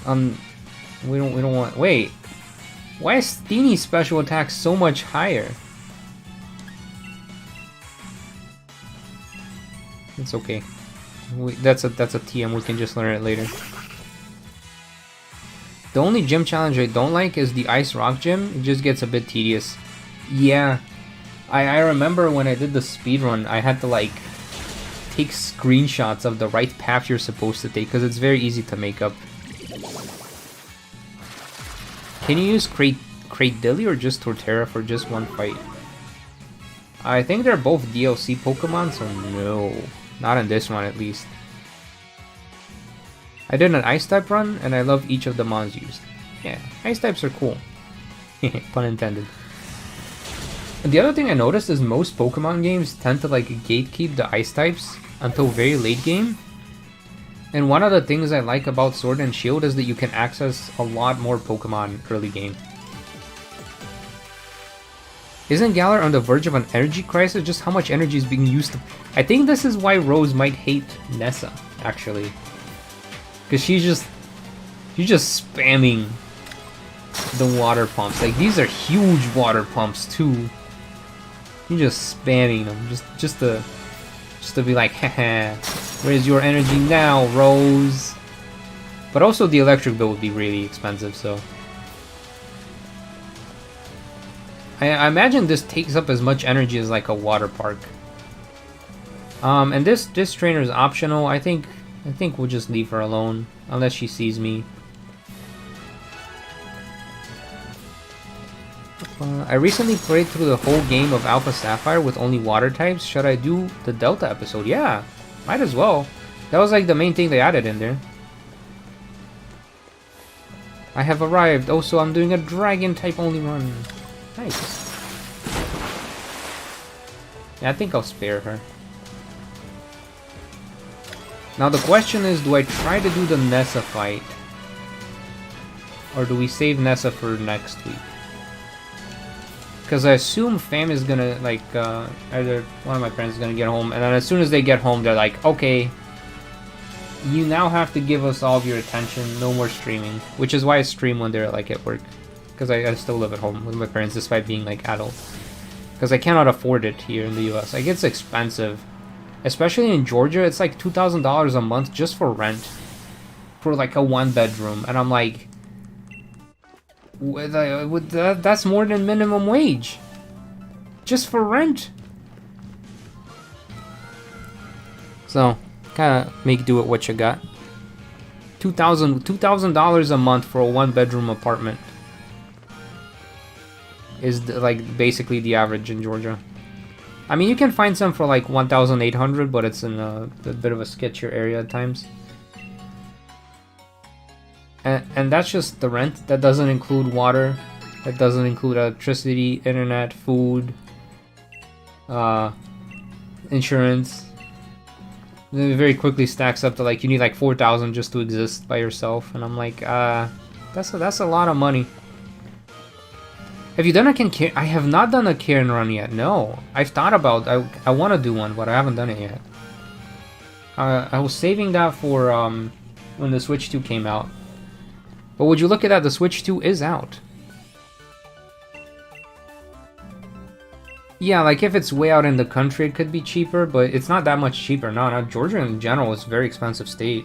We don't want. Wait, why is Steeny's special attack so much higher? It's okay. That's a TM. We can just learn it later. The only gym challenge I don't like is the Ice Rock Gym. It just gets a bit tedious. Yeah, I remember when I did the speedrun, I had to like take screenshots of the right path you're supposed to take because it's very easy to make up. Can you use Cradilly or just Torterra for just one fight? I think they're both DLC Pokemon, so no. Not in this one, at least. I did an Ice type run, and I love each of the mons used. Yeah, Ice types are cool. Pun intended. And the other thing I noticed is most Pokemon games tend to like gatekeep the Ice types until very late game. And one of the things I like about Sword and Shield is that you can access a lot more Pokemon early game. Isn't Galar on the verge of an energy crisis? Just how much energy is being used to... I think this is why Rose might hate Nessa, actually. Because she's just spamming the water pumps. Like, these are huge water pumps, too. You're just spamming them. Just to be like, haha, where's your energy now, Rose? But also the electric bill would be really expensive, so... I imagine this takes up as much energy as like a water park. And this trainer is optional. I think we'll just leave her alone unless she sees me. I recently played through the whole game of Alpha Sapphire with only water types. Should I do the Delta episode? Yeah, might as well. That was like the main thing they added in there. I have arrived. Oh, so I'm doing a dragon type only run. Nice. Yeah, I think I'll spare her. Now the question is, do I try to do the Nessa fight? Or do we save Nessa for next week? Because I assume Fam is gonna, like, either one of my friends is gonna get home, and then as soon as they get home, they're like, okay, you now have to give us all of your attention, no more streaming. Which is why I stream when they're, like, at work. Because I still live at home with my parents despite being like adult. Because I cannot afford it here in the US. Like, it's expensive. Especially in Georgia, it's like $2,000 a month just for rent. For like a 1-bedroom. And I'm like... that's more than minimum wage. Just for rent. So, kinda make do with what you got. $2,000 a month for a 1-bedroom apartment. Is like basically the average in Georgia. I mean, you can find some for like 1,800, but it's in a bit of a sketchier area at times. And that's just the rent. That doesn't include water. That doesn't include electricity, internet, food, insurance. Then it very quickly stacks up to like you need like 4,000 just to exist by yourself. And I'm like, that's a lot of money. Have you done a Cairn? I have not done a Cairn run yet. No, I've thought about. I want to do one, but I haven't done it yet. I was saving that for when the Switch 2 came out. But would you look at that? The Switch 2 is out. Yeah, like if it's way out in the country, it could be cheaper, but it's not that much cheaper. No, Georgia in general is a very expensive state.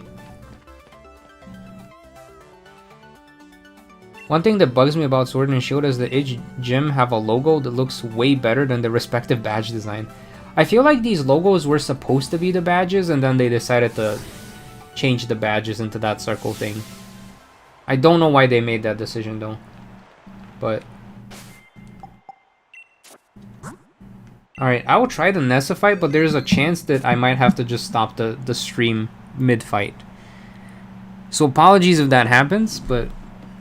One thing that bugs me about Sword and Shield is that each gym have a logo that looks way better than the respective badge design. I feel like these logos were supposed to be the badges, and then they decided to change the badges into that circle thing. I don't know why they made that decision though. But... alright, I will try the Nessa fight, but there's a chance that I might have to just stop the stream mid-fight. So apologies if that happens, but...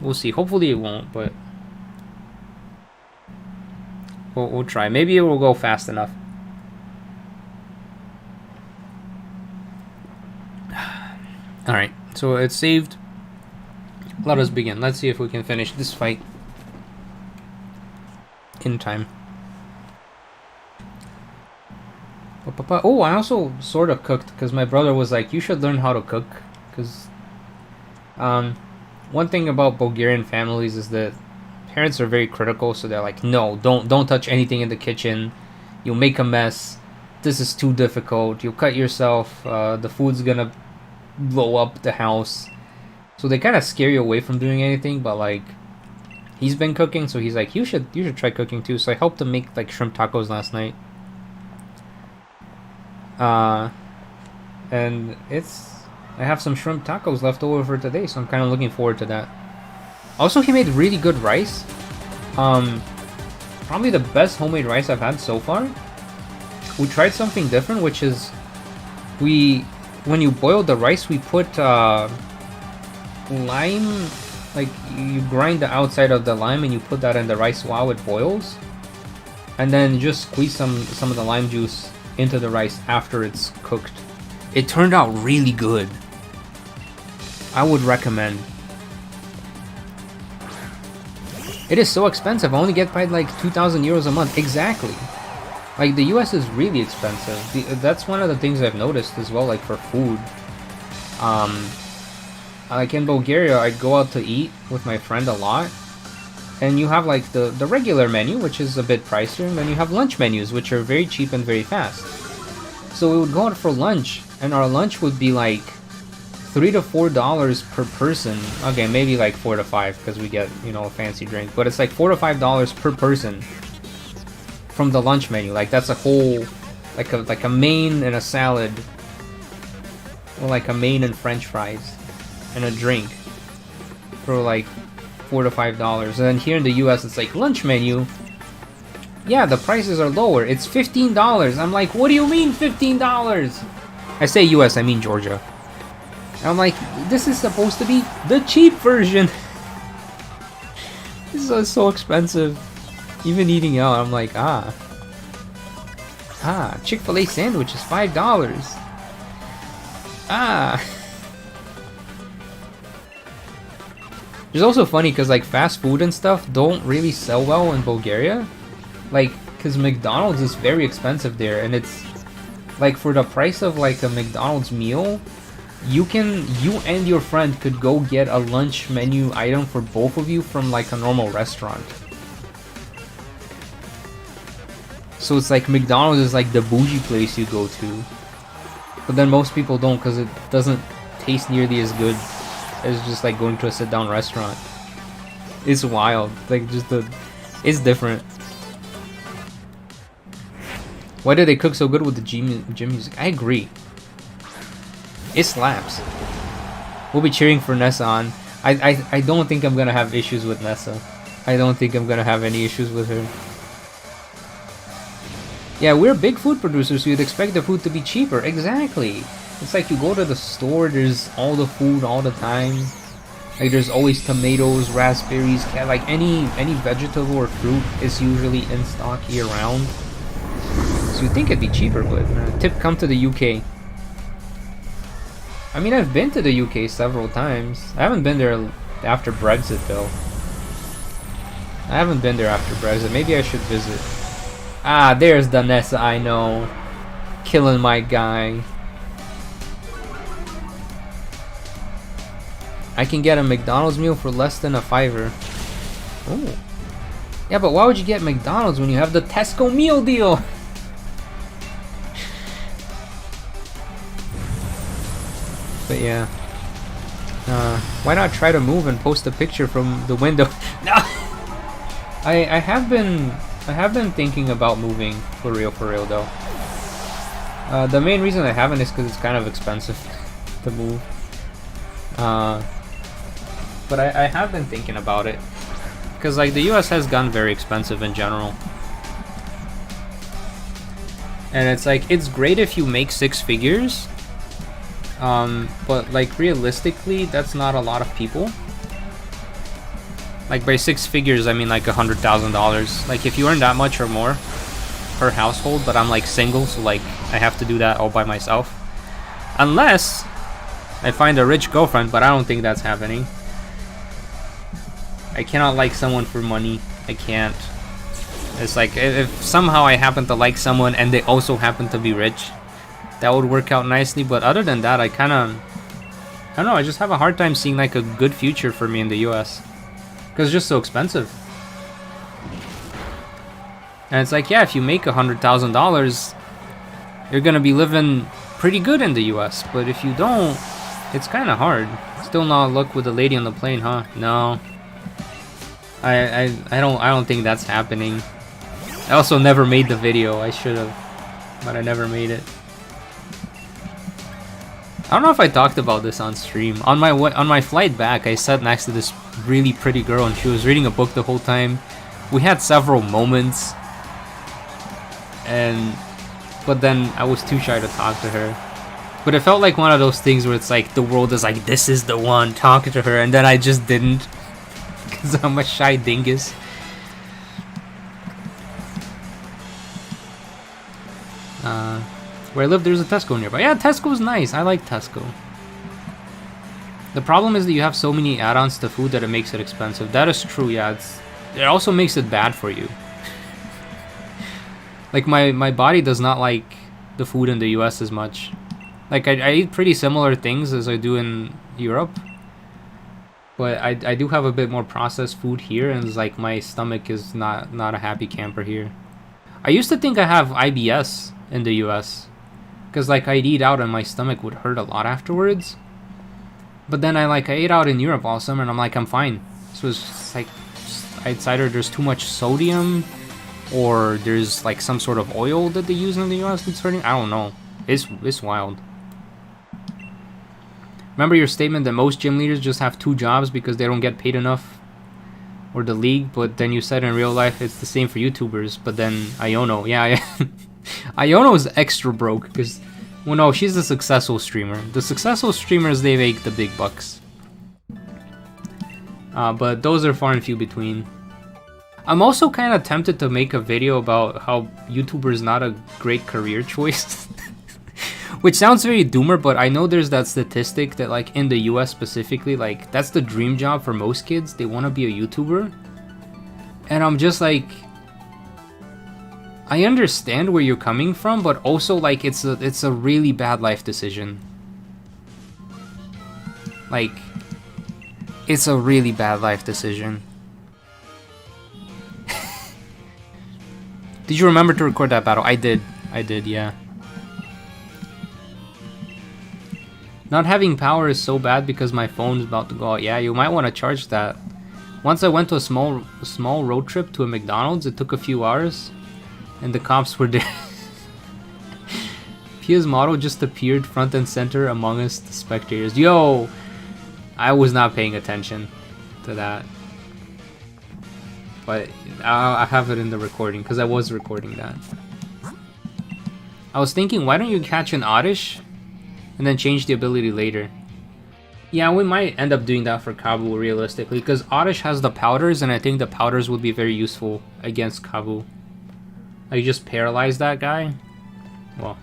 we'll see. Hopefully it won't, but we'll try. Maybe it will go fast enough. Alright, so it's saved. Let us begin. Let's see if we can finish this fight in time. Oh, I also sort of cooked because my brother was like, you should learn how to cook. Because one thing about Bulgarian families is that parents are very critical, so they're like, no, don't touch anything in the kitchen. You'll make a mess. This is too difficult. You'll cut yourself. The food's gonna blow up the house. So they kind of scare you away from doing anything, but like, he's been cooking, so he's like, you should try cooking too. So I helped him make like shrimp tacos last night. And I have some shrimp tacos left over for today, so I'm kind of looking forward to that. Also, he made really good rice. Probably the best homemade rice I've had so far. We tried something different, which is when you boil the rice, we put lime, like you grind the outside of the lime and you put that in the rice while it boils, and then just squeeze some of the lime juice into the rice after it's cooked. It turned out really good. I would recommend. It is so expensive. I only get paid like 2,000 euros a month. Exactly. Like, the US is really expensive. That's one of the things I've noticed as well, like, for food. Like, in Bulgaria, I'd go out to eat with my friend a lot. And you have, like, the regular menu, which is a bit pricier. And then you have lunch menus, which are very cheap and very fast. So we would go out for lunch, and our lunch would be, like, $3 to $4 per person. Okay, maybe, like, 4 to 5, because we get, you know, a fancy drink. But it's, like, $4 to $5 per person from the lunch menu. Like, that's a whole, like a main and a salad, or like a main and French fries and a drink for like $4 to $5. And then here in the US, it's like lunch menu. Yeah, the prices are lower. It's $15. I'm like, what do you mean $15? I say US, I mean Georgia. I'm like, this is supposed to be the cheap version. This is so expensive. Even eating out, I'm like, Chick-fil-A sandwich is $5. It's also funny because like fast food and stuff don't really sell well in Bulgaria. Like, because McDonald's is very expensive there, and it's like for the price of like a McDonald's meal, you and your friend could go get a lunch menu item for both of you from like a normal restaurant. So it's like McDonald's is like the bougie place you go to. But then most people don't, because it doesn't taste nearly as good as just like going to a sit-down restaurant. It's wild. Like, just it's different. Why do they cook so good with the gym music? I agree. It slaps. We'll be cheering for Nessa on. I don't think I'm gonna have issues with Nessa. I don't think I'm gonna have any issues with her. Yeah, we're big food producers, so you'd expect the food to be cheaper. Exactly. It's like you go to the store, there's all the food all the time. Like, there's always tomatoes, raspberries, like any vegetable or fruit is usually in stock year round. So you'd think it'd be cheaper, but tip, come to the UK. I mean, I've been to the UK several times. I haven't been there after Brexit, though. I haven't been there after Brexit. Maybe I should visit. Ah, there's the Nessa I know. Killing my guy. I can get a McDonald's meal for less than a $5. Oh. Yeah, but why would you get McDonald's when you have the Tesco meal deal? But yeah. Why not try to move and post a picture from the window? No! I have been thinking about moving for real though. The main reason I haven't is because it's kind of expensive to move. But I have been thinking about it, because like the US has gotten very expensive in general, and it's like, it's great if you make 6 figures, but like realistically that's not a lot of people. Like, by 6 figures I mean like $100,000. Like, if you earn that much or more per household, but I'm like single, so like I have to do that all by myself, unless I find a rich girlfriend, but I don't think that's happening. I cannot like someone for money. I can't. It's like, if somehow I happen to like someone and they also happen to be rich, that would work out nicely. But other than that, I don't know, I just have a hard time seeing like a good future for me in the US, because it's just so expensive. And it's like, yeah, if you make $100,000, you're gonna be living pretty good in the US. But if you don't, it's kind of hard. Still not luck with the lady on the plane, huh? No. I don't think that's happening. I also never made the video. I should have, but I never made it. I don't know if I talked about this on stream. On my flight back, I sat next to this really pretty girl, and she was reading a book the whole time. We had several moments, but then I was too shy to talk to her. But it felt like one of those things where it's like the world is like, this is the one, talking to her, and then I just didn't, because I'm a shy dingus. Where I live, there's a Tesco nearby. Yeah, Tesco's nice. I like Tesco. The problem is that you have so many add-ons to food that it makes it expensive. That is true, yeah. it also makes it bad for you. Like my body does not like the food in the US as much. Like I eat pretty similar things as I do in Europe, but I do have a bit more processed food here, and it's like my stomach is not a happy camper here. I used to think I have IBS in the US, because like I'd eat out and my stomach would hurt a lot afterwards. But then I ate out in Europe all summer and I'm like, I'm fine. So it's just like, it's either there's too much sodium or there's like some sort of oil that they use in the US that's hurting. I don't know. It's wild. Remember your statement that most gym leaders just have 2 jobs because they don't get paid enough, or the league, but then you said in real life it's the same for YouTubers. But then Iono, yeah. Iono is extra broke because, well, no, she's a successful streamer. The successful streamers, they make the big bucks. But those are far and few between. I'm also kind of tempted to make a video about how YouTuber is not a great career choice. Which sounds very doomer, but I know there's that statistic that like in the US specifically, like that's the dream job for most kids. They want to be a YouTuber. And I'm just like, I understand where you're coming from, but also like it's a really bad life decision. Like, it's a really bad life decision. Did you remember to record that battle? I did, yeah. Not having power is so bad because my phone's about to go out. Yeah, you might want to charge that. Once I went to a small road trip to a McDonald's. It took a few hours, and the cops were there. Pia's model just appeared front and center among us, the spectators. Yo, I was not paying attention to that, but I have it in the recording because I was recording that. I was thinking, why don't you catch an Oddish and then change the ability later? Yeah, we might end up doing that for Kabu realistically, because Oddish has the powders, and I think the powders would be very useful against Kabu. Like, just paralyze that guy. Well,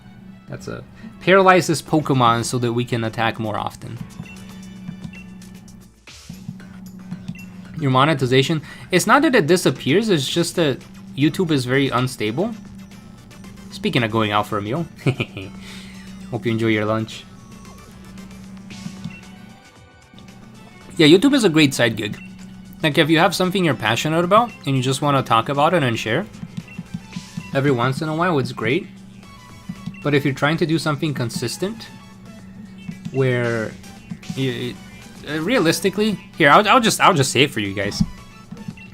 that's a... Paralyze this Pokemon so that we can attack more often. Your monetization? It's not that it disappears, it's just that YouTube is very unstable. Speaking of going out for a meal. Hope you enjoy your lunch. Yeah, YouTube is a great side gig. Like, if you have something you're passionate about and you just want to talk about it and share, every once in a while it's great. But if you're trying to do something consistent, where realistically, here, I'll just say it for you guys.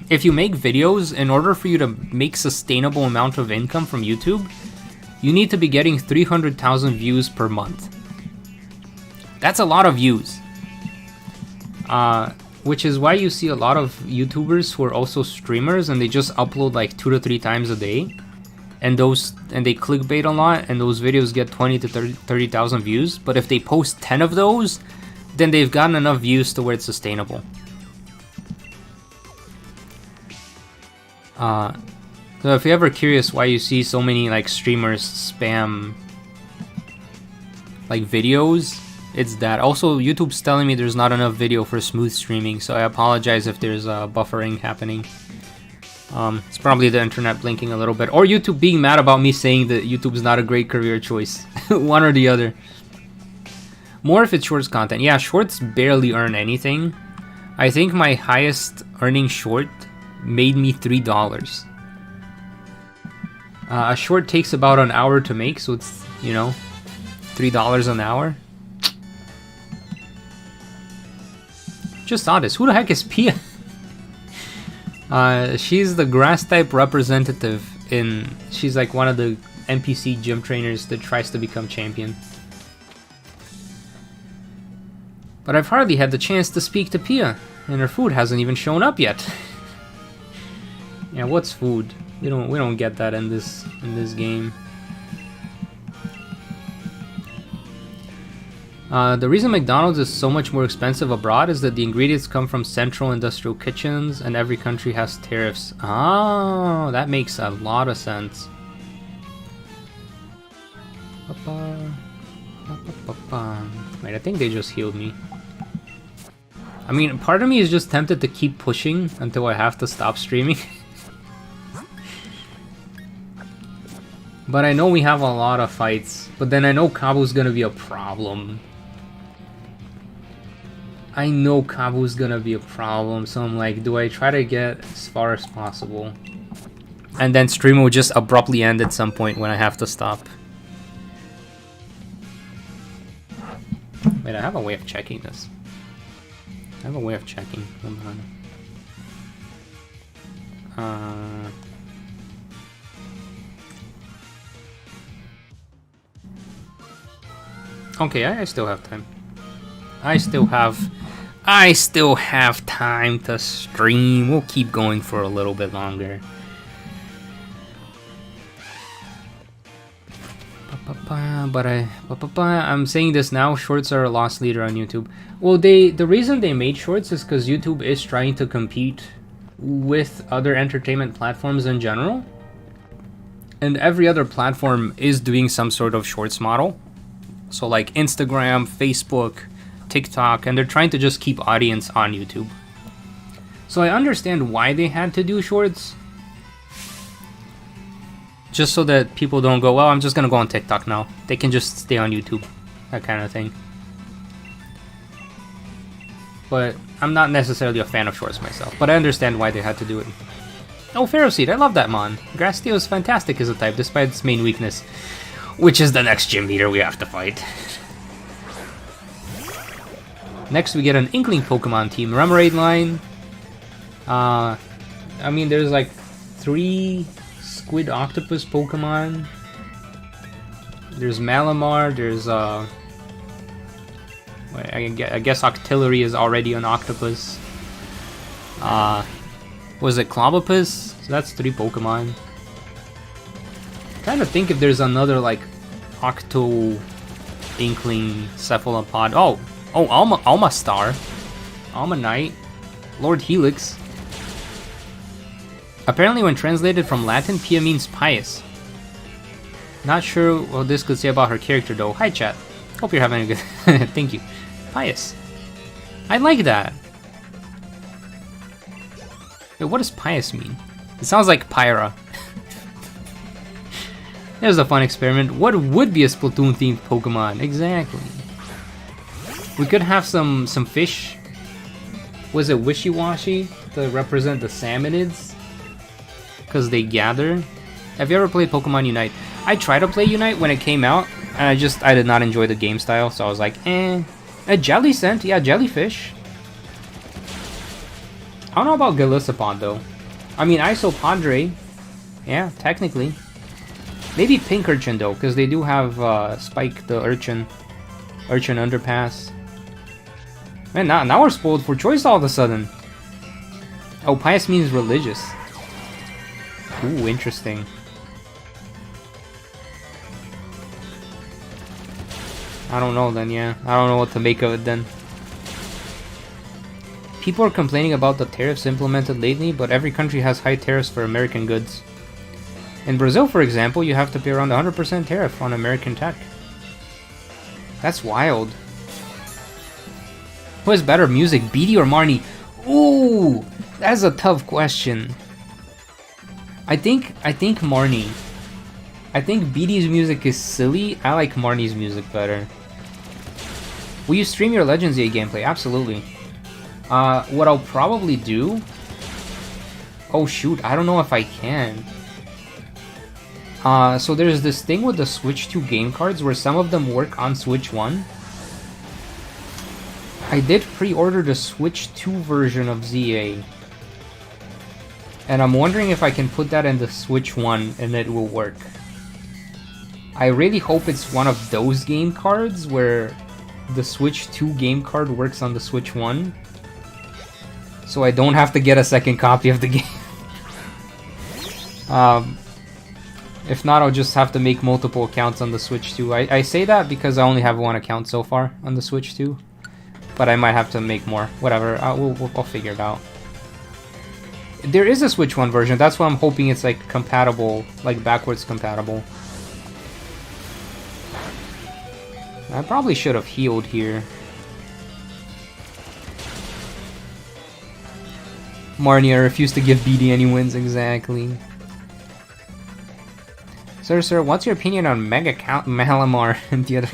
If you make videos, in order for you to make sustainable amount of income from YouTube, you need to be getting 300,000 views per month. That's a lot of views. Which is why you see a lot of YouTubers who are also streamers and they just upload like 2 to 3 times a day. And they clickbait a lot, and those videos get 20 to 30,000 views. But if they post 10 of those, then they've gotten enough views to where it's sustainable. So if you're ever curious why you see so many like streamers spam like videos, it's that. Also, YouTube's telling me there's not enough video for smooth streaming, so I apologize if there's buffering happening. It's probably the internet blinking a little bit, or YouTube being mad about me saying that YouTube's not a great career choice. One or the other. More if it's shorts content. Yeah, shorts barely earn anything. I think my highest earning short made me $3. A short takes about an hour to make, so it's, you know, $3 an hour. Just saw this. Who the heck is Pia? She's the grass type representative she's like one of the NPC gym trainers that tries to become champion. But I've hardly had the chance to speak to Pia, and her food hasn't even shown up yet. Yeah, what's food? We don't get that in this game. The reason McDonald's is so much more expensive abroad is that the ingredients come from central industrial kitchens, and every country has tariffs. Oh, that makes a lot of sense. Wait, I think they just healed me. I mean, part of me is just tempted to keep pushing until I have to stop streaming. But I know we have a lot of fights. But then I know Kabu's gonna be a problem. I know Kabu's gonna be a problem, so I'm like, do I try to get as far as possible? And then stream will just abruptly end at some point when I have to stop. Wait, I have a way of checking this. I have a way of checking. Hold on. Okay, I still have time. I still have time to stream. We'll keep going for a little bit longer. But I'm saying this now, shorts are a lost leader on YouTube. Well, the reason they made shorts is because YouTube is trying to compete with other entertainment platforms in general. And every other platform is doing some sort of shorts model. So like Instagram, Facebook, TikTok, and they're trying to just keep audience on YouTube. So I understand why they had to do shorts. Just so that people don't go, well, I'm just gonna go on TikTok now. They can just stay on YouTube. That kind of thing. But I'm not necessarily a fan of shorts myself. But I understand why they had to do it. Oh, Pharaoh Seed, I love that mon. Grass Steel is fantastic as a type, despite its main weakness. Which is the next gym leader we have to fight. Next we get an Inkling Pokemon team. Remoraid line. I mean, there's like 3 Squid Octopus Pokemon. There's Malamar, there's I guess Octillery is already an octopus. Was it Clobbopus? So that's 3 Pokemon. I'm trying to think if there's another like Octo Inkling Cephalopod. Oh, Almastar, Almanite, Lord Helix. Apparently when translated from Latin, Pia means pious. Not sure what this could say about her character though. Hi chat. Hope you're having a good thank you. Pious. I like that. Wait, what does pious mean? It sounds like Pyra. There's a fun experiment. What would be a Splatoon themed Pokemon? Exactly. We could have some fish. Was it Wishy-Washy to represent the Salmonids? Because they gather. Have you ever played Pokemon Unite? I tried to play Unite when it came out, and I did not enjoy the game style, so I was like, eh. A Jellicent, yeah, jellyfish. I don't know about Golisopod though. I mean, Isopadre, yeah, technically. Maybe Pink Urchin though, because they do have Spike the Urchin Underpass. Man, now we're spoiled for choice all of a sudden. Oh, pious means religious. Ooh, interesting. I don't know then, yeah. I don't know what to make of it then. People are complaining about the tariffs implemented lately, but every country has high tariffs for American goods. In Brazil, for example, you have to pay around 100% tariff on American tech. That's wild. Who has better music, Beatty or Marnie? Ooh, that's a tough question. I think Marnie. I think Beatty's music is silly. I like Marnie's music better. Will you stream your Legends EA gameplay? Absolutely. What I'll probably do... Oh shoot, I don't know if I can. So there's this thing with the Switch 2 game cards where some of them work on Switch 1. I did pre-order the Switch 2 version of ZA. And I'm wondering if I can put that in the Switch 1 and it will work. I really hope it's one of those game cards where the Switch 2 game card works on the Switch 1. So I don't have to get a second copy of the game. If not, I'll just have to make multiple accounts on the Switch 2. I say that because I only have one account so far on the Switch 2. But I might have to make more. Whatever, I'll figure it out. There is a Switch 1 version. That's why I'm hoping it's like compatible, like backwards compatible. I probably should have healed here. Marnie, I refuse to give BD any wins, exactly. Sir, what's your opinion on Mega Malamar and the other...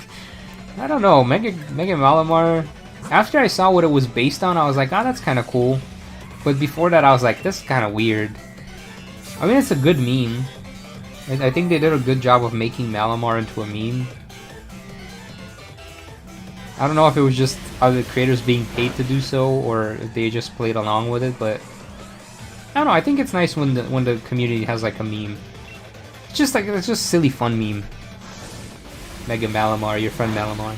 I don't know, Mega Malamar... After I saw what it was based on, I was like, oh, that's kind of cool. But before that, I was like, this is kind of weird. I mean, it's a good meme. I think they did a good job of making Malamar into a meme. I don't know if it was just other creators being paid to do so, or if they just played along with it, but... I don't know, I think it's nice when the community has like a meme. It's just silly fun meme. Mega Malamar, your friend Malamar.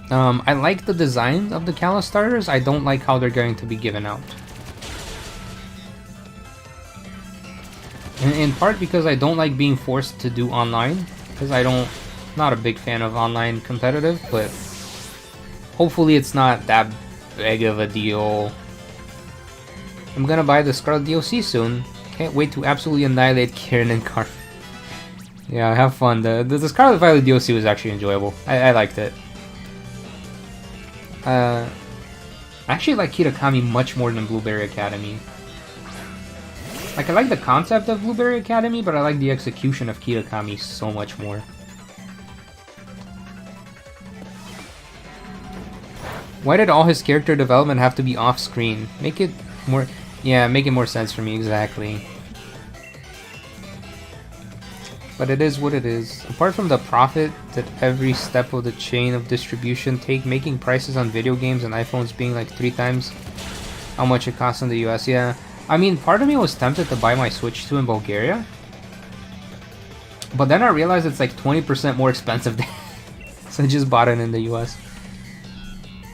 I like the design of the Kala starters. I don't like how they're going to be given out. In part because I don't like being forced to do online, because not a big fan of online competitive, but hopefully it's not that big of a deal. I'm gonna buy the Scarlet DLC soon. Can't wait to absolutely annihilate Kieran and Carl. Yeah, have fun. The Scarlet Violet DLC was actually enjoyable. I liked it. I actually like Kitakami much more than Blueberry Academy. Like, I like the concept of Blueberry Academy, but I like the execution of Kitakami so much more. Why did all his character development have to be off-screen? Make it more... Yeah, make it more sense for me, exactly. But it is what it is. Apart from the profit that every step of the chain of distribution making prices on video games and iPhones being like 3 times how much it costs in the US, yeah. I mean, part of me was tempted to buy my Switch 2 in Bulgaria. But then I realized it's like 20% more expensive there. So I just bought it in the US.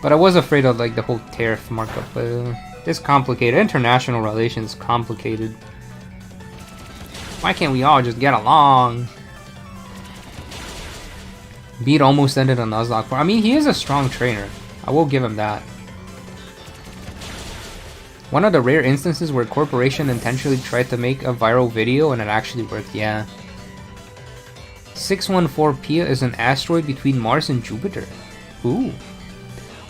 But I was afraid of like the whole tariff markup. But it's complicated. International relations complicated. Why can't we all just get along? Beat almost ended on Nuzlocke. I mean, he is a strong trainer. I will give him that. One of the rare instances where a corporation intentionally tried to make a viral video and it actually worked, yeah. 614 Pia is an asteroid between Mars and Jupiter. Ooh.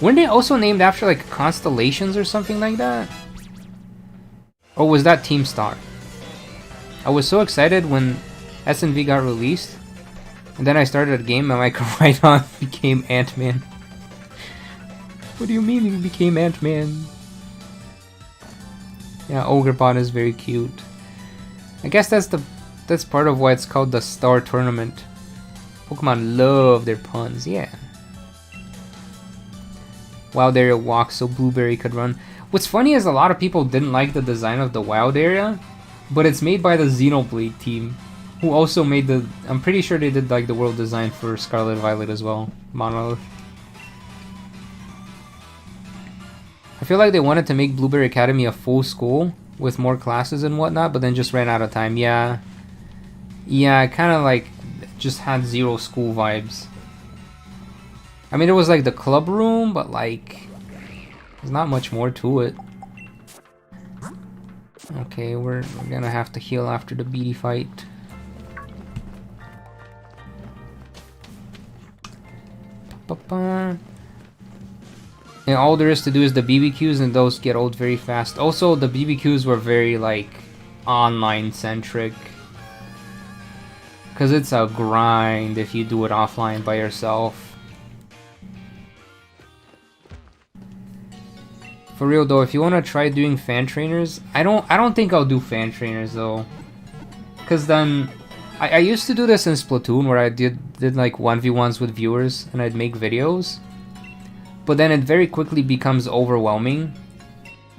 Weren't they also named after like constellations or something like that? Or was that Team Star? I was so excited when SNV got released, and then I started a game and like right on became Ant-Man. What do you mean he became Ant-Man? Yeah, Ogrepon is very cute. I guess that's part of why it's called the Star Tournament. Pokemon love their puns, yeah. Wild area walk so Blueberry could run. What's funny is a lot of people didn't like the design of the wild area, but it's made by the Xenoblade team, who also made the... I'm pretty sure they did like the world design for Scarlet Violet as well. Monolith. I feel like they wanted to make Blueberry Academy a full school with more classes and whatnot, but then just ran out of time. Yeah. Yeah, kind of like just had zero school vibes. I mean, it was like the club room, but like there's not much more to it. Okay, we're gonna have to heal after the BD fight. And all there is to do is the BBQs, and those get old very fast. Also, the BBQs were very like online centric, because it's a grind if you do it offline by yourself. For real though, if you want to try doing fan trainers, I don't think I'll do fan trainers though, because then I used to do this in Splatoon where I did like 1v1s with viewers and I'd make videos, but then it very quickly becomes overwhelming,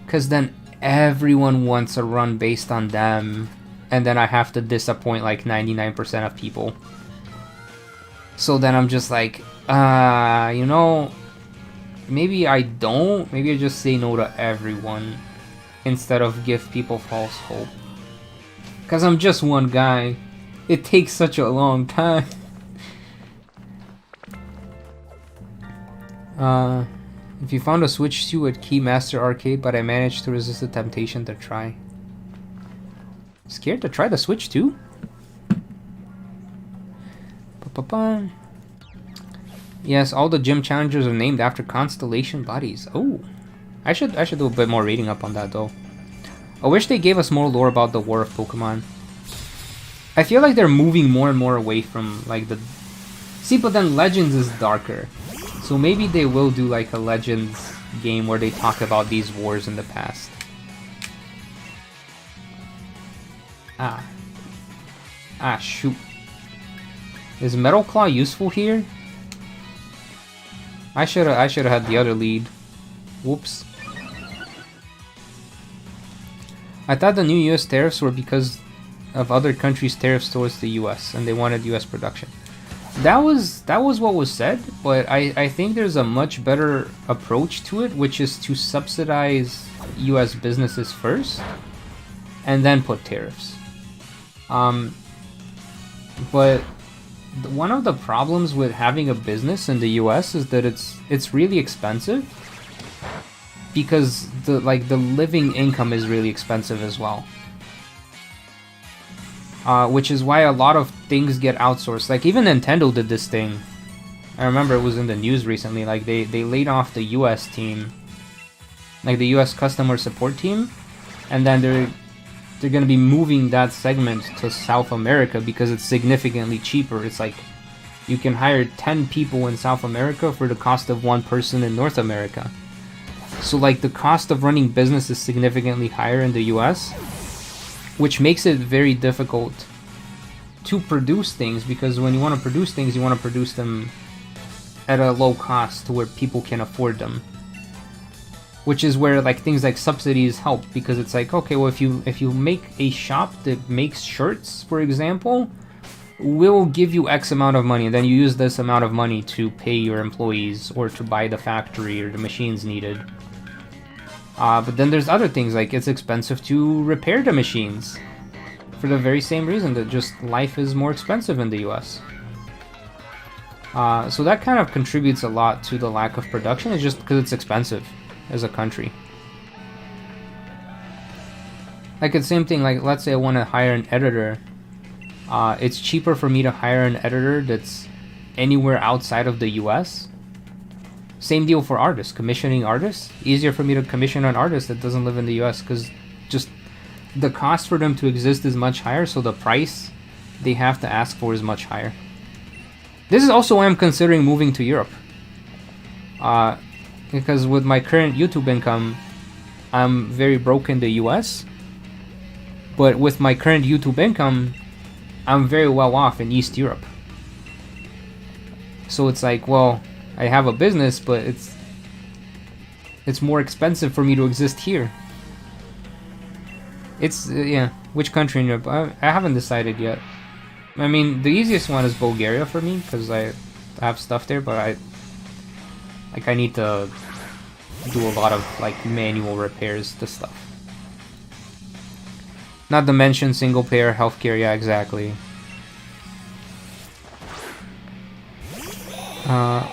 because then everyone wants a run based on them, and then I have to disappoint like 99% of people. So then I'm just like, you know, maybe I don't. Maybe I just say no to everyone instead of give people false hope. Because I'm just one guy. It takes such a long time. If you found a Switch 2 at Keymaster Arcade, but I managed to resist the temptation to try. Scared to try the Switch 2? Ba-ba-ba. Yes, all the gym challengers are named after constellation bodies. Oh. I should do a bit more reading up on that though. I wish they gave us more lore about the War of Pokemon. I feel like they're moving more and more away from like the... See, but then Legends is darker. So maybe they will do like a Legends game where they talk about these wars in the past. Ah, shoot. Is Metal Claw useful here? I should have had the other lead. Whoops. I thought the new US tariffs were because of other countries' tariffs towards the US and they wanted US production. That was what was said, but I think there's a much better approach to it, which is to subsidize US businesses first and then put tariffs. But one of the problems with having a business in the US is that it's really expensive because the living income is really expensive as well. Which is why a lot of things get outsourced. Like even Nintendo did this thing. I remember it was in the news recently. Like they laid off the US team, like the US customer support team, and then they're gonna be moving that segment to South America because it's significantly cheaper. It's like you can hire 10 people in South America for the cost of one person in North America. So like the cost of running business is significantly higher in the US, which makes it very difficult to produce things, because when you want to produce things, you want to produce them at a low cost to where people can afford them. Which is where like things like subsidies help, because it's like, okay, well if you make a shop that makes shirts, for example, we'll give you X amount of money, and then you use this amount of money to pay your employees or to buy the factory or the machines needed. But then there's other things, like it's expensive to repair the machines for the very same reason that just life is more expensive in the US. So that kind of contributes a lot to the lack of production. It's just because it's expensive as a country. Like it's the same thing, like let's say I want to hire an editor. It's cheaper for me to hire an editor that's anywhere outside of the US. Same deal for artists, commissioning artists. Easier for me to commission an artist that doesn't live in the US because just the cost for them to exist is much higher, so the price they have to ask for is much higher. This is also why I'm considering moving to Europe. Because with my current YouTube income, I'm very broke in the US. But with my current YouTube income, I'm very well off in East Europe. So it's like, well, I have a business, but it's more expensive for me to exist here. It's, yeah, which country in Europe? I haven't decided yet. I mean, the easiest one is Bulgaria for me, because I have stuff there, but I need to do a lot of, like, manual repairs to stuff. Not to mention single-player healthcare, yeah, exactly.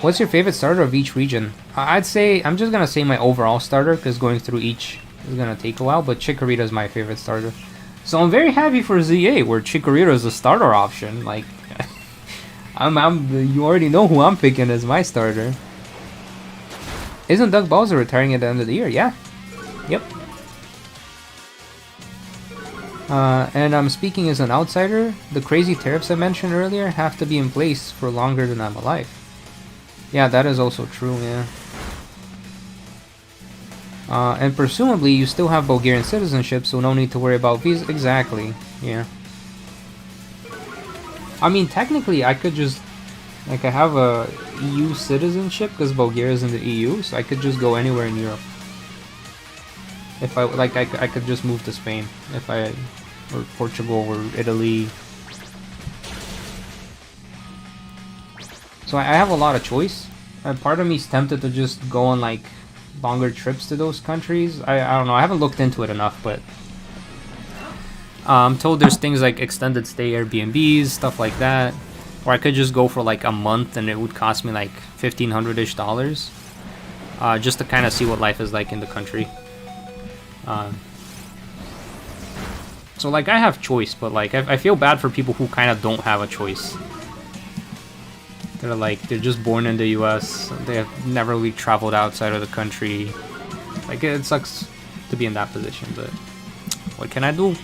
What's your favorite starter of each region? I'd say, I'm just gonna say my overall starter, because going through each is gonna take a while, but Chikorita is my favorite starter. So I'm very happy for ZA, where Chikorita is a starter option. Like, you already know who I'm picking as my starter. Isn't Doug Bowser retiring at the end of the year? Yeah. Yep. And I'm speaking as an outsider. The crazy tariffs I mentioned earlier have to be in place for longer than I'm alive. Yeah, that is also true, yeah. And presumably you still have Bulgarian citizenship, so no need to worry about visa. Exactly, yeah. I mean, technically I could just, like, I have a EU citizenship because Bulgaria is in the EU, so I could just go anywhere in Europe. If I, like, I could just move to Spain, if I, or Portugal, or Italy. So I have a lot of choice. And part of me is tempted to just go on, like, longer trips to those countries. I don't know, I haven't looked into it enough, but I'm told there's things like extended stay Airbnbs, stuff like that, or I could just go for like a month and it would cost me like $1,500-ish, just to kind of see what life is like in the country. So like I have choice, but like I feel bad for people who kind of don't have a choice. They're just born in the US, they have never really traveled outside of the country. Like, it sucks to be in that position, but what can I do?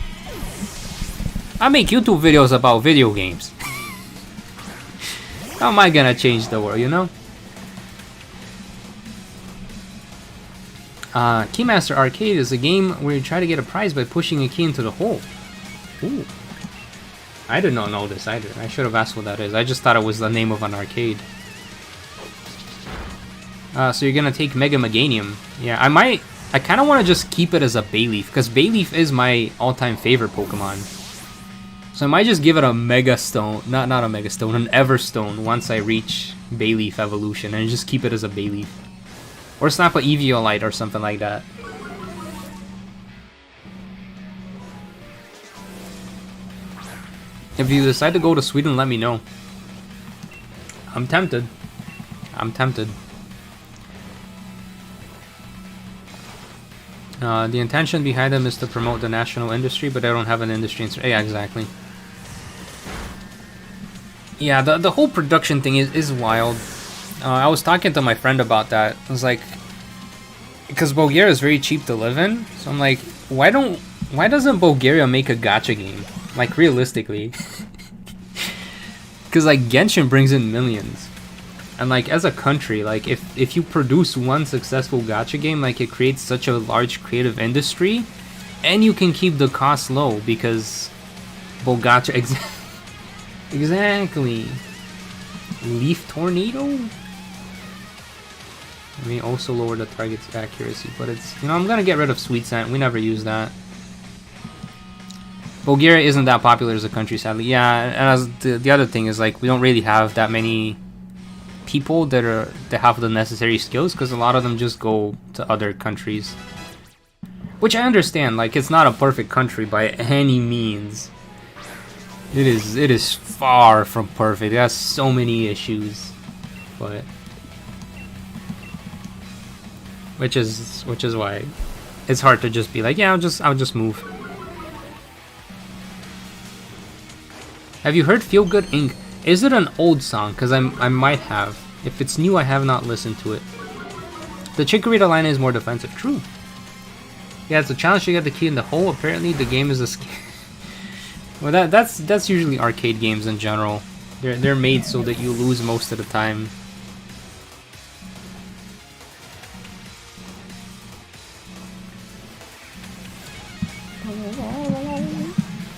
I make YouTube videos about video games. How am I gonna change the world, you know? Keymaster Arcade is a game where you try to get a prize by pushing a key into the hole. Ooh. I did not know this either. I should have asked what that is. I just thought it was the name of an arcade. So you're gonna take Mega Meganium. Yeah, I kind of want to just keep it as a Bayleaf, because Bayleaf is my all-time favorite Pokemon. So I might just give it a Mega Stone, not a Mega Stone, an Everstone once I reach Bayleaf evolution, and just keep it as a Bayleaf. Or snap a Eviolite or something like that. If you decide to go to Sweden, let me know. I'm tempted. I'm tempted. The intention behind them is to promote the national industry, but I don't have an industry. Yeah, exactly. Yeah, the whole production thing is wild. I was talking to my friend about that. I was like, because Bulgaria is very cheap to live in, so I'm like, why doesn't Bulgaria make a gacha game? Like, realistically. Because, like, Genshin brings in millions. And, like, as a country, like, if you produce one successful gacha game, like, it creates such a large creative industry, and you can keep the cost low, because Bulgaria... Exactly. Leaf Tornado? I mean, also lower the target's accuracy, but it's... You know, I'm gonna get rid of Sweet Scent. We never use that. Bulgaria isn't that popular as a country, sadly. Yeah, and as the other thing is, like, we don't really have that many people that have the necessary skills, because a lot of them just go to other countries. Which I understand, like, it's not a perfect country by any means. It is far from perfect. It has so many issues, but which is why it's hard to just be like, yeah, I'll just move. Have you heard Feel Good Inc? Is it an old song? Because I might have. If it's new, I have not listened to it. The Chikorita line is more defensive. True. Yeah, it's a challenge to get the key in the hole. Apparently, the game is a. Well, that's usually arcade games in general. They're made so that you lose most of the time.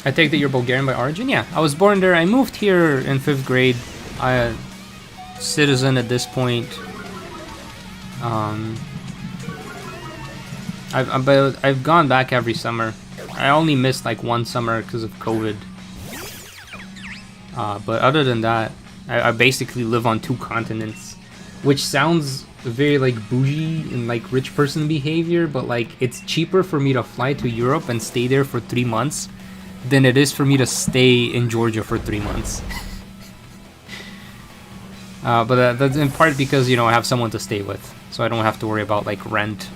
I take that you're Bulgarian by origin? Yeah, I was born there. I moved here in 5th grade. I'm a citizen at this point. I've gone back every summer. I only missed like one summer because of COVID. But other than that, I basically live on 2 continents, which sounds very like bougie and like rich person behavior, but like it's cheaper for me to fly to Europe and stay there for 3 months than it is for me to stay in Georgia for 3 months. But that's in part because, you know, I have someone to stay with, so I don't have to worry about like rent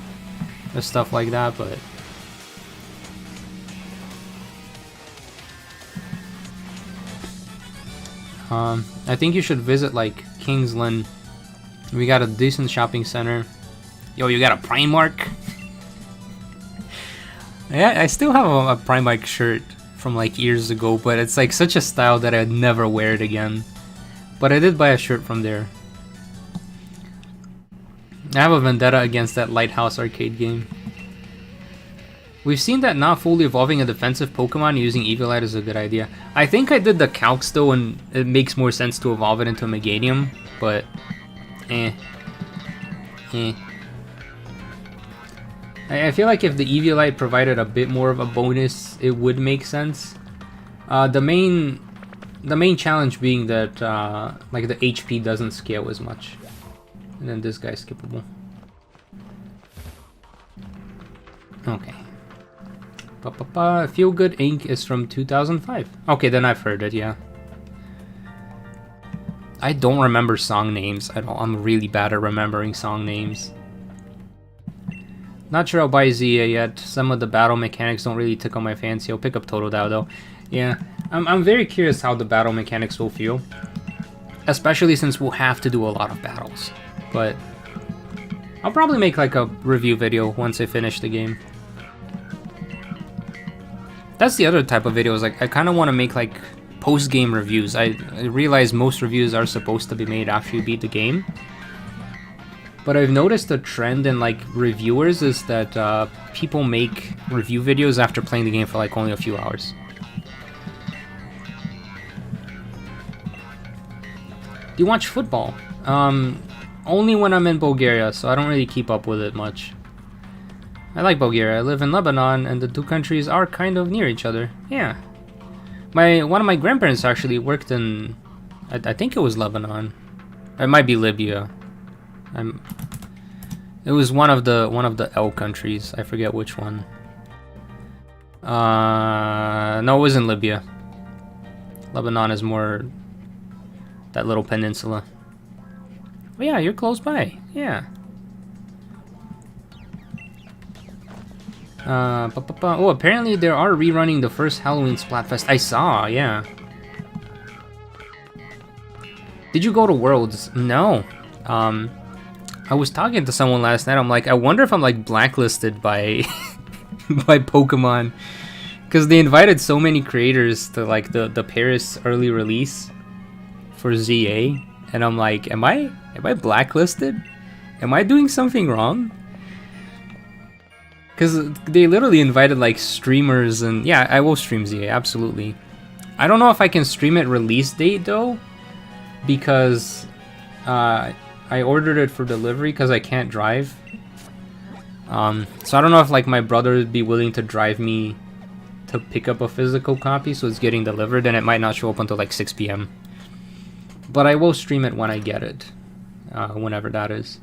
and stuff like that. But I think you should visit like Kingsland. We got a decent shopping center. Yo, you got a Primark? Yeah, I still have a Primark shirt from like years ago, but it's like such a style that I'd never wear it again. But I did buy a shirt from there. I have a vendetta against that Lighthouse arcade game. We've seen that not fully evolving a defensive Pokemon using Eviolite is a good idea. I think I did the calcs though, and it makes more sense to evolve it into a Meganium, but I feel like if the Eviolite provided a bit more of a bonus, it would make sense. The main challenge being that like the HP doesn't scale as much. And then this guy's skippable. Okay. Feel Good Inc. is from 2005. Okay, then I've heard it, yeah. I don't remember song names at all. I'm really bad at remembering song names. Not sure I'll buy Zia yet. Some of the battle mechanics don't really tickle my fancy. I'll pick up Totodile though. Yeah, I'm very curious how the battle mechanics will feel. Especially since we'll have to do a lot of battles. But I'll probably make like a review video once I finish the game. That's the other type of videos, like I kind of want to make like post-game reviews. I realize most reviews are supposed to be made after you beat the game. But I've noticed a trend in like reviewers is that people make review videos after playing the game for like only a few hours. Do you watch football? Only when I'm in Bulgaria, so I don't really keep up with it much. I like Bulgaria. I live in Lebanon, and the two countries are kind of near each other. Yeah. One of my grandparents actually worked in, I think it was Lebanon. It might be Libya. It was one of the L countries. I forget which one. No, it wasn't Libya. Lebanon is more that little peninsula. Oh yeah, you're close by. Yeah. Oh, apparently they are rerunning the first Halloween Splatfest. I saw, yeah. Did you go to Worlds? No. I was talking to someone last night. I'm like, I wonder if I'm like blacklisted by by Pokemon, because they invited so many creators to like the Paris early release for ZA, and I'm like, am I blacklisted? Am I doing something wrong? Because they literally invited like streamers, and yeah, I will stream ZA, absolutely. I don't know if I can stream it release date though, because I ordered it for delivery because I can't drive. So I don't know if like my brother would be willing to drive me to pick up a physical copy, so it's getting delivered, and it might not show up until like 6 p.m. But I will stream it when I get it, whenever that is.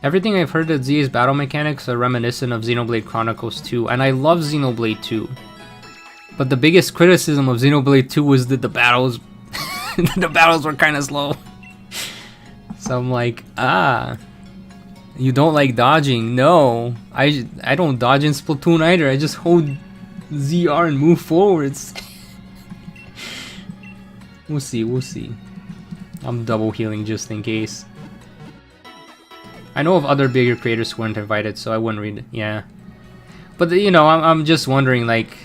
Everything I've heard that ZA's battle mechanics are reminiscent of Xenoblade Chronicles 2, and I love Xenoblade 2. But the biggest criticism of Xenoblade 2 was that the battles the battles were kind of slow. So I'm like, you don't like dodging? No, I don't dodge in Splatoon either. I just hold ZR and move forwards. We'll see. I'm double healing just in case. I know of other bigger creators who weren't invited, so I wouldn't read it. Yeah, but you know, I'm just wondering, like,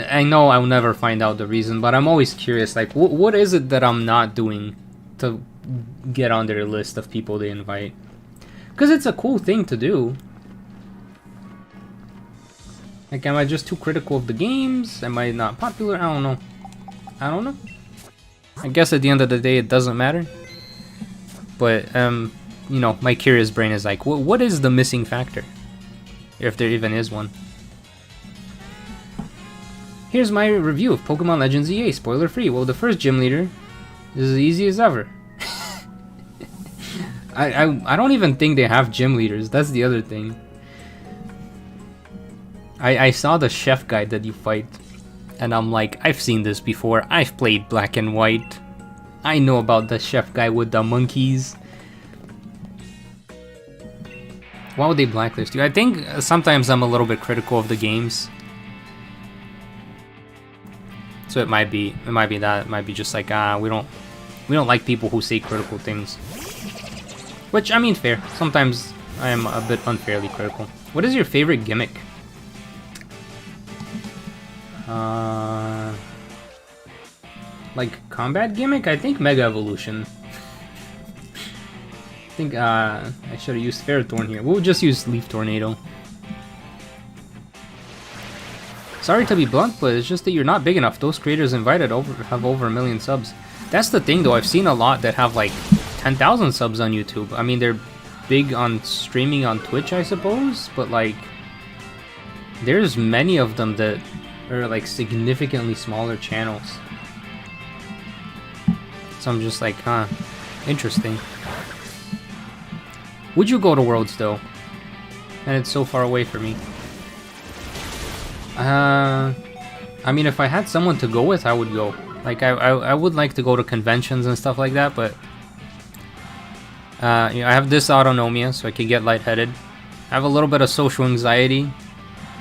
I know I'll never find out the reason, but I'm always curious, like, what is it that I'm not doing to get on their list of people they invite? Because it's a cool thing to do. Like, am I just too critical of the games? Am I not popular? I don't know. I guess at the end of the day, it doesn't matter. But, you know, my curious brain is like, what is the missing factor? If there even is one. Here's my review of Pokemon Legends EA, spoiler free. Well, the first gym leader is as easy as ever. I don't even think they have gym leaders, that's the other thing. I saw the chef guide that you fight, and I'm like, I've seen this before, I've played Black and White. I know about the chef guy with the monkeys. Why would they blacklist you? I think sometimes I'm a little bit critical of the games. So it might be that. It might be just like, we don't like people who say critical things. Which, I mean, fair. Sometimes I am a bit unfairly critical. What is your favorite gimmick? Like combat gimmick? I think Mega Evolution. I think I should have used Ferrothorn here. We'll just use Leaf Tornado. Sorry to be blunt, but it's just that you're not big enough. Those creators invited have over 1 million subs. That's the thing though, I've seen a lot that have like 10,000 subs on YouTube. I mean, they're big on streaming on Twitch, I suppose, but like, there's many of them that are like significantly smaller channels. So I'm just like, interesting. Would you go to Worlds though? And it's so far away from me. I mean, if I had someone to go with, I would go. Like, I would like to go to conventions and stuff like that, but you know, I have dysautonomia, so I can get lightheaded. I have a little bit of social anxiety,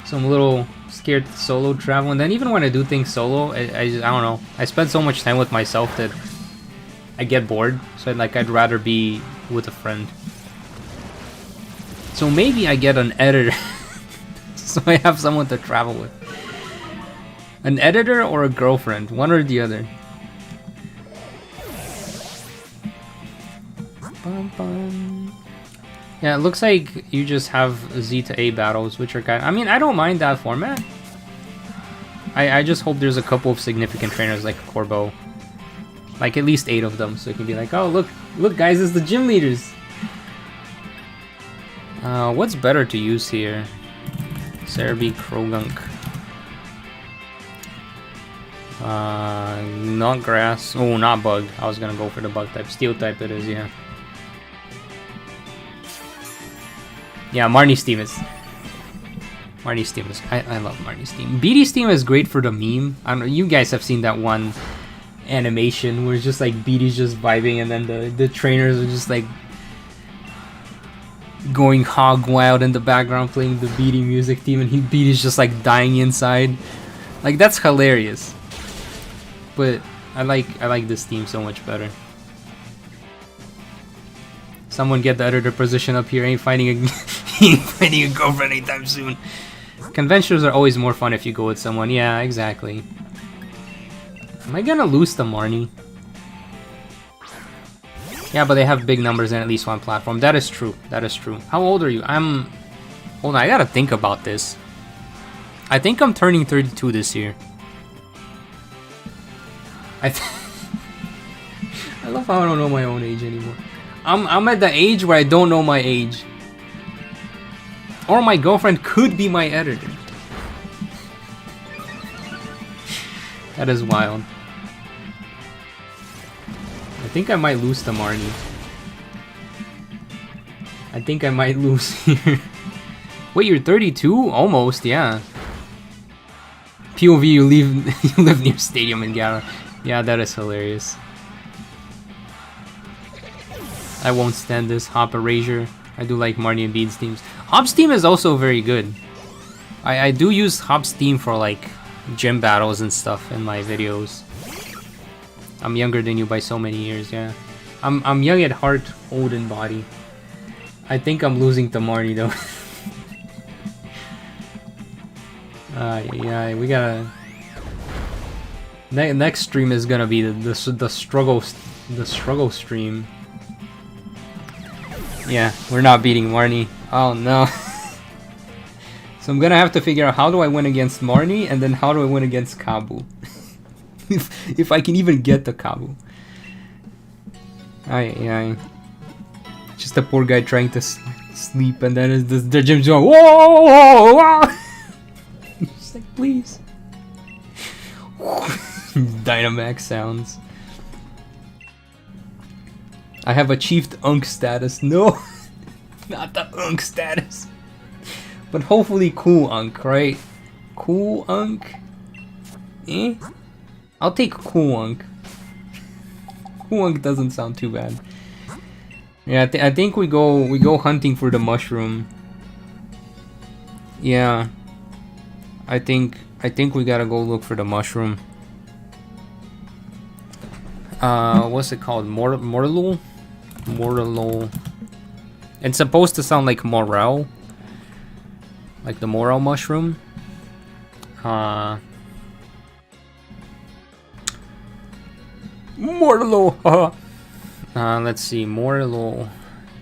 so I'm a little scared to solo travel. And then even when I do things solo, I don't know. I spend so much time with myself that I get bored. So I'd rather be with a friend. So maybe I get an editor. So I have someone to travel with. An editor or a girlfriend, one or the other. Bum, bum. Yeah, it looks like you just have Z to A battles, which are kind of, I mean, I don't mind that format. I just hope there's a couple of significant trainers like Corbo. Like at least 8 of them, so it can be like, oh look guys, it's the gym leaders. What's better to use here? Cerebi, Krogunk. Not grass. Oh, not bug. I was gonna go for the bug type. Steel type it is, yeah. Yeah, Marnie's team is... Marnie's team is... I love Marnie's team. BD's team is great for the meme. I don't know, you guys have seen that one animation where it's just like BD's just vibing and then the trainers are just like going hog wild in the background playing the BD music theme and BD's just like dying inside. Like, that's hilarious. But I like this team so much better. Someone get the editor position up here. Ain't finding a girlfriend anytime soon. Conventions are always more fun if you go with someone. Yeah, exactly. Am I gonna lose to Marnie? Yeah, but they have big numbers in at least one platform. That is true. That is true. How old are you? Hold on, I gotta think about this. I think I'm turning 32 this year. I love how I don't know my own age anymore. I'm at the age where I don't know my age. Or my girlfriend could be my editor. That is wild. I think I might lose to Marnie. I think I might lose here. Wait, you're 32? Almost, yeah. POV, you live near Stadium in Gara. Yeah, that is hilarious. I won't stand this. Hop Erasure. I do like Marnie and Bean's teams. Hop's team is also very good. I do use Hop's team for like gym battles and stuff in my videos. I'm younger than you by so many years, yeah. I'm young at heart, old in body. I think I'm losing to Marnie though. Yeah, we gotta... Next stream is gonna be the struggle stream. Yeah, we're not beating Marnie. Oh no. So I'm gonna have to figure out how do I win against Marnie and then how do I win against Kabu. if I can even get the Kabu. Aye. Just a poor guy trying to sleep and then the gym's going, whoa! Just like, please. Dynamax sounds. I have achieved Unk status. No! Not the Unk status. But hopefully cool Unk, right? Cool Unk? Eh? I'll take cool Unk. Cool Unk doesn't sound too bad. Yeah, I think we go hunting for the mushroom. Yeah. I think we gotta go look for the mushroom. What's it called? Morlul? Morlul. It's supposed to sound like morel. Like the morel mushroom. Morlul. Let's see. Morlul.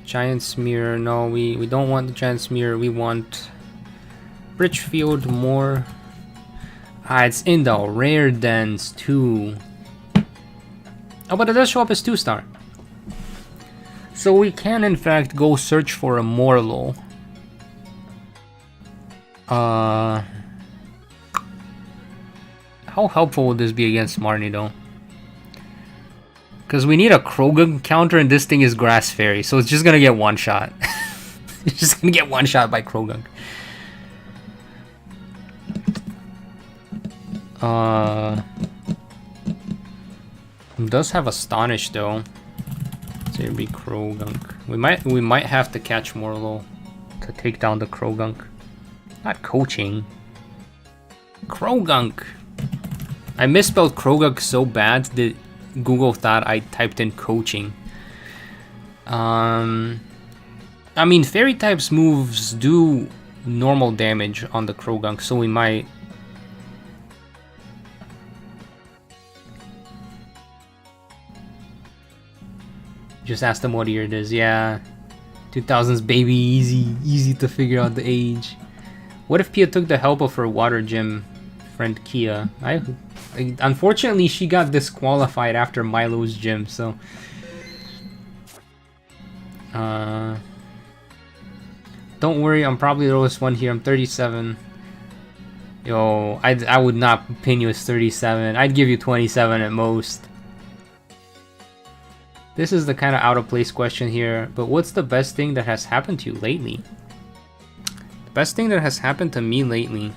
Giant smear. No, we don't want the giant smear. We want Richfield more. It's in the rare dens too. Oh, but it does show up as 2-star. So we can in fact go search for a Morlul. How helpful would this be against Marnie though? Because we need a Krogan counter and this thing is Grass Fairy, so it's just gonna get one shot. It's just gonna get one shot by Krogan. It does have Astonish though. So it'd be Krogunk. We might have to catch Morlul to take down the Krogunk. Not coaching. Krogunk. I misspelled Krogunk so bad that Google thought I typed in coaching. I mean, fairy types moves do normal damage on the Krogunk, so we might. Just ask them what year it is. Yeah, 2000s baby, easy to figure out the age. What if Pia took the help of her water gym friend Kia? Unfortunately, she got disqualified after Milo's gym, so. Don't worry, I'm probably the lowest one here. I'm 37. Yo, I would not pin you as 37. I'd give you 27 at most. This is the kind of out of place question here, but what's the best thing that has happened to you lately? The best thing that has happened to me lately.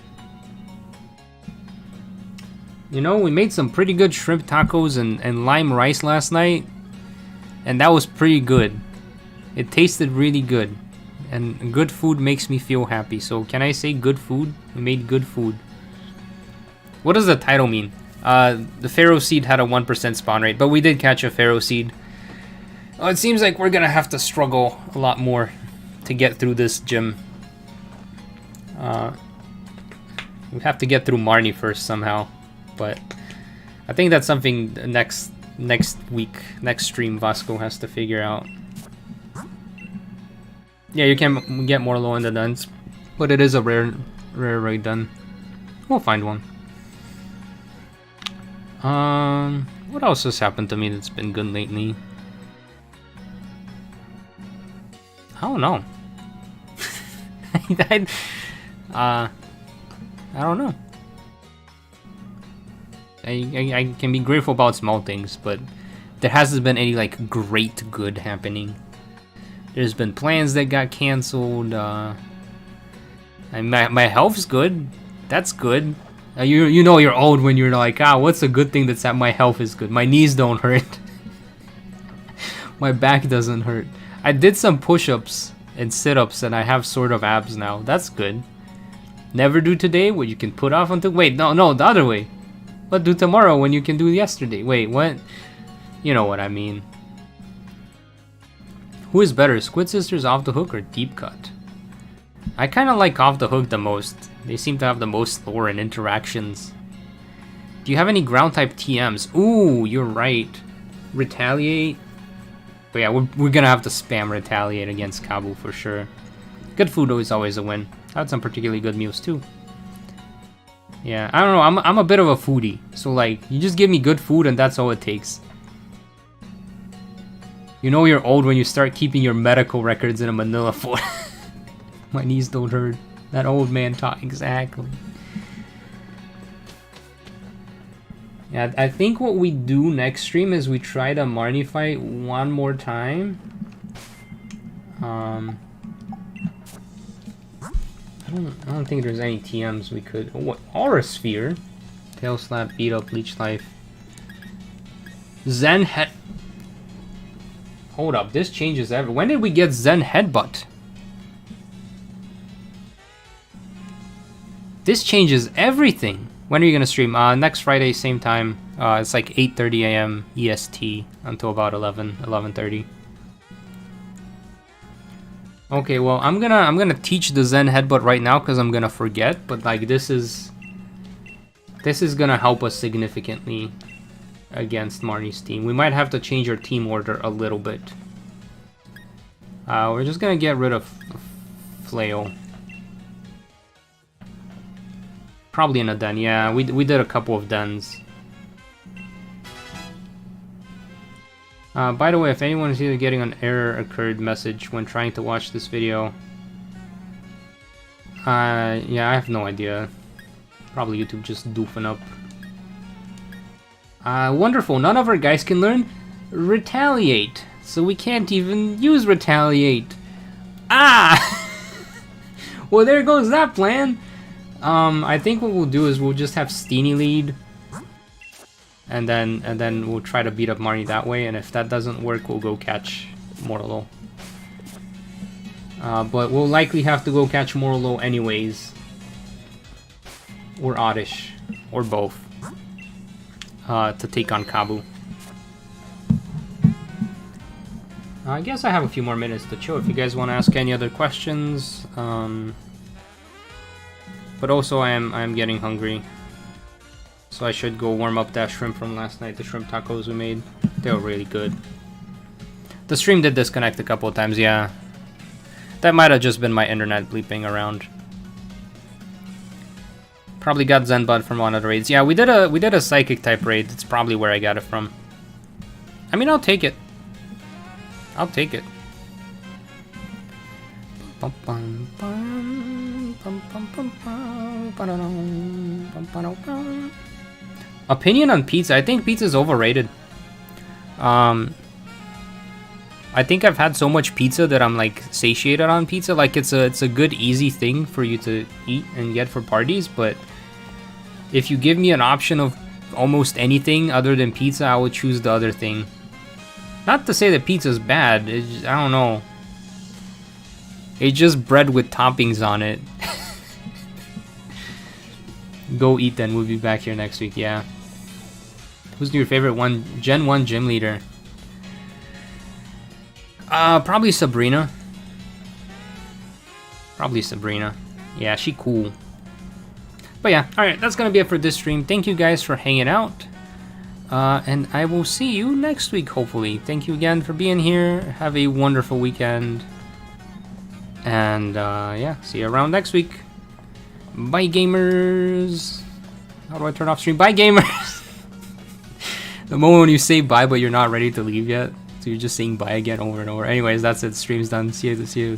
You know, we made some pretty good shrimp tacos and lime rice last night, and that was pretty good. It tasted really good, and good food makes me feel happy. So can I say good food? We made good food. What does the title mean? The Pharaoh Seed had a 1% spawn rate, but we did catch a Pharaoh Seed. Oh, it seems like we're gonna have to struggle a lot more to get through this gym. We have to get through Marnie first somehow, but I think that's something next week, next stream, Vasko has to figure out. Yeah, you can get more low in the duns, but it is a rare raid dun. We'll find one. What else has happened to me that's been good lately? I don't know. I don't know. I can be grateful about small things, but there hasn't been any like great good happening. There's been plans that got canceled. And my health's good. That's good. You know you're old when you're like, what's a good thing that's that my health is good? My knees don't hurt. My back doesn't hurt. I did some push-ups and sit-ups and I have sort of abs now. That's good. Never do today what you can put off until... Wait, no, the other way. What do tomorrow when you can do yesterday? Wait, what? You know what I mean. Who is better, Squid Sisters Off the Hook or Deep Cut? I kind of like Off the Hook the most. They seem to have the most lore and interactions. Do you have any ground type TMs? Ooh, you're right. Retaliate. But yeah, we're gonna have to spam Retaliate against Kabu for sure. Good food is always a win. I had some particularly good meals too. Yeah, I don't know. I'm a bit of a foodie, so like you just give me good food and that's all it takes. You know you're old when you start keeping your medical records in a manila folder. My knees don't hurt. That old man talk exactly. Yeah, I think what we do next stream is we try the Marnie fight one more time. I don't think there's any TMs we could. Oh, what? Aura Sphere, Tail Slap, Beat Up, Leech Life, Zen Head. Hold up, this changes everything. When did we get Zen Headbutt? This changes everything. When are you gonna stream? Next Friday, same time. It's like 8:30 a.m. EST until about 11:30. Okay, well I'm gonna teach the Zen Headbutt right now because I'm gonna forget. But like this is gonna help us significantly against Marnie's team. We might have to change our team order a little bit. We're just gonna get rid of Flail. Probably in a den, yeah. We did a couple of dens. By the way, if anyone is either getting an error occurred message when trying to watch this video, yeah, I have no idea. Probably YouTube just doofing up. Wonderful. None of our guys can learn Retaliate, so we can't even use Retaliate. Well, there goes that plan. I think what we'll do is we'll just have Steenie lead, and then we'll try to beat up Marnie that way. And if that doesn't work, we'll go catch Morlo. But we'll likely have to go catch Morlo anyways, or Oddish, or both, to take on Kabu. I guess I have a few more minutes to chill if you guys want to ask any other questions. But also I am getting hungry. So I should go warm up that shrimp from last night, the shrimp tacos we made. They were really good. The stream did disconnect a couple of times, yeah. That might have just been my internet bleeping around. Probably got Zenbud from one of the raids. Yeah, we did a psychic type raid. That's probably where I got it from. I mean, I'll take it. I'll take it. Opinion on pizza. I think pizza is overrated. I think I've had so much pizza that I'm like satiated on pizza. Like it's a good easy thing for you to eat and get for parties, but if you give me an option of almost anything other than pizza, I would choose the other thing. Not to say that pizza's bad, it's just, I don't know. It's just bread with toppings on it. Go eat then, we'll be back here next week, yeah. Who's your favorite Gen 1 gym leader? Probably Sabrina. Probably Sabrina. Yeah, she cool. But yeah, alright, that's gonna be it for this stream. Thank you guys for hanging out. And I will see you next week, hopefully. Thank you again for being here. Have a wonderful weekend. And, yeah, see you around next week. Bye, gamers. How do I turn off stream? Bye, gamers. The moment when you say bye, but you're not ready to leave yet. So you're just saying bye again over and over. Anyways, that's it. Stream's done. See you.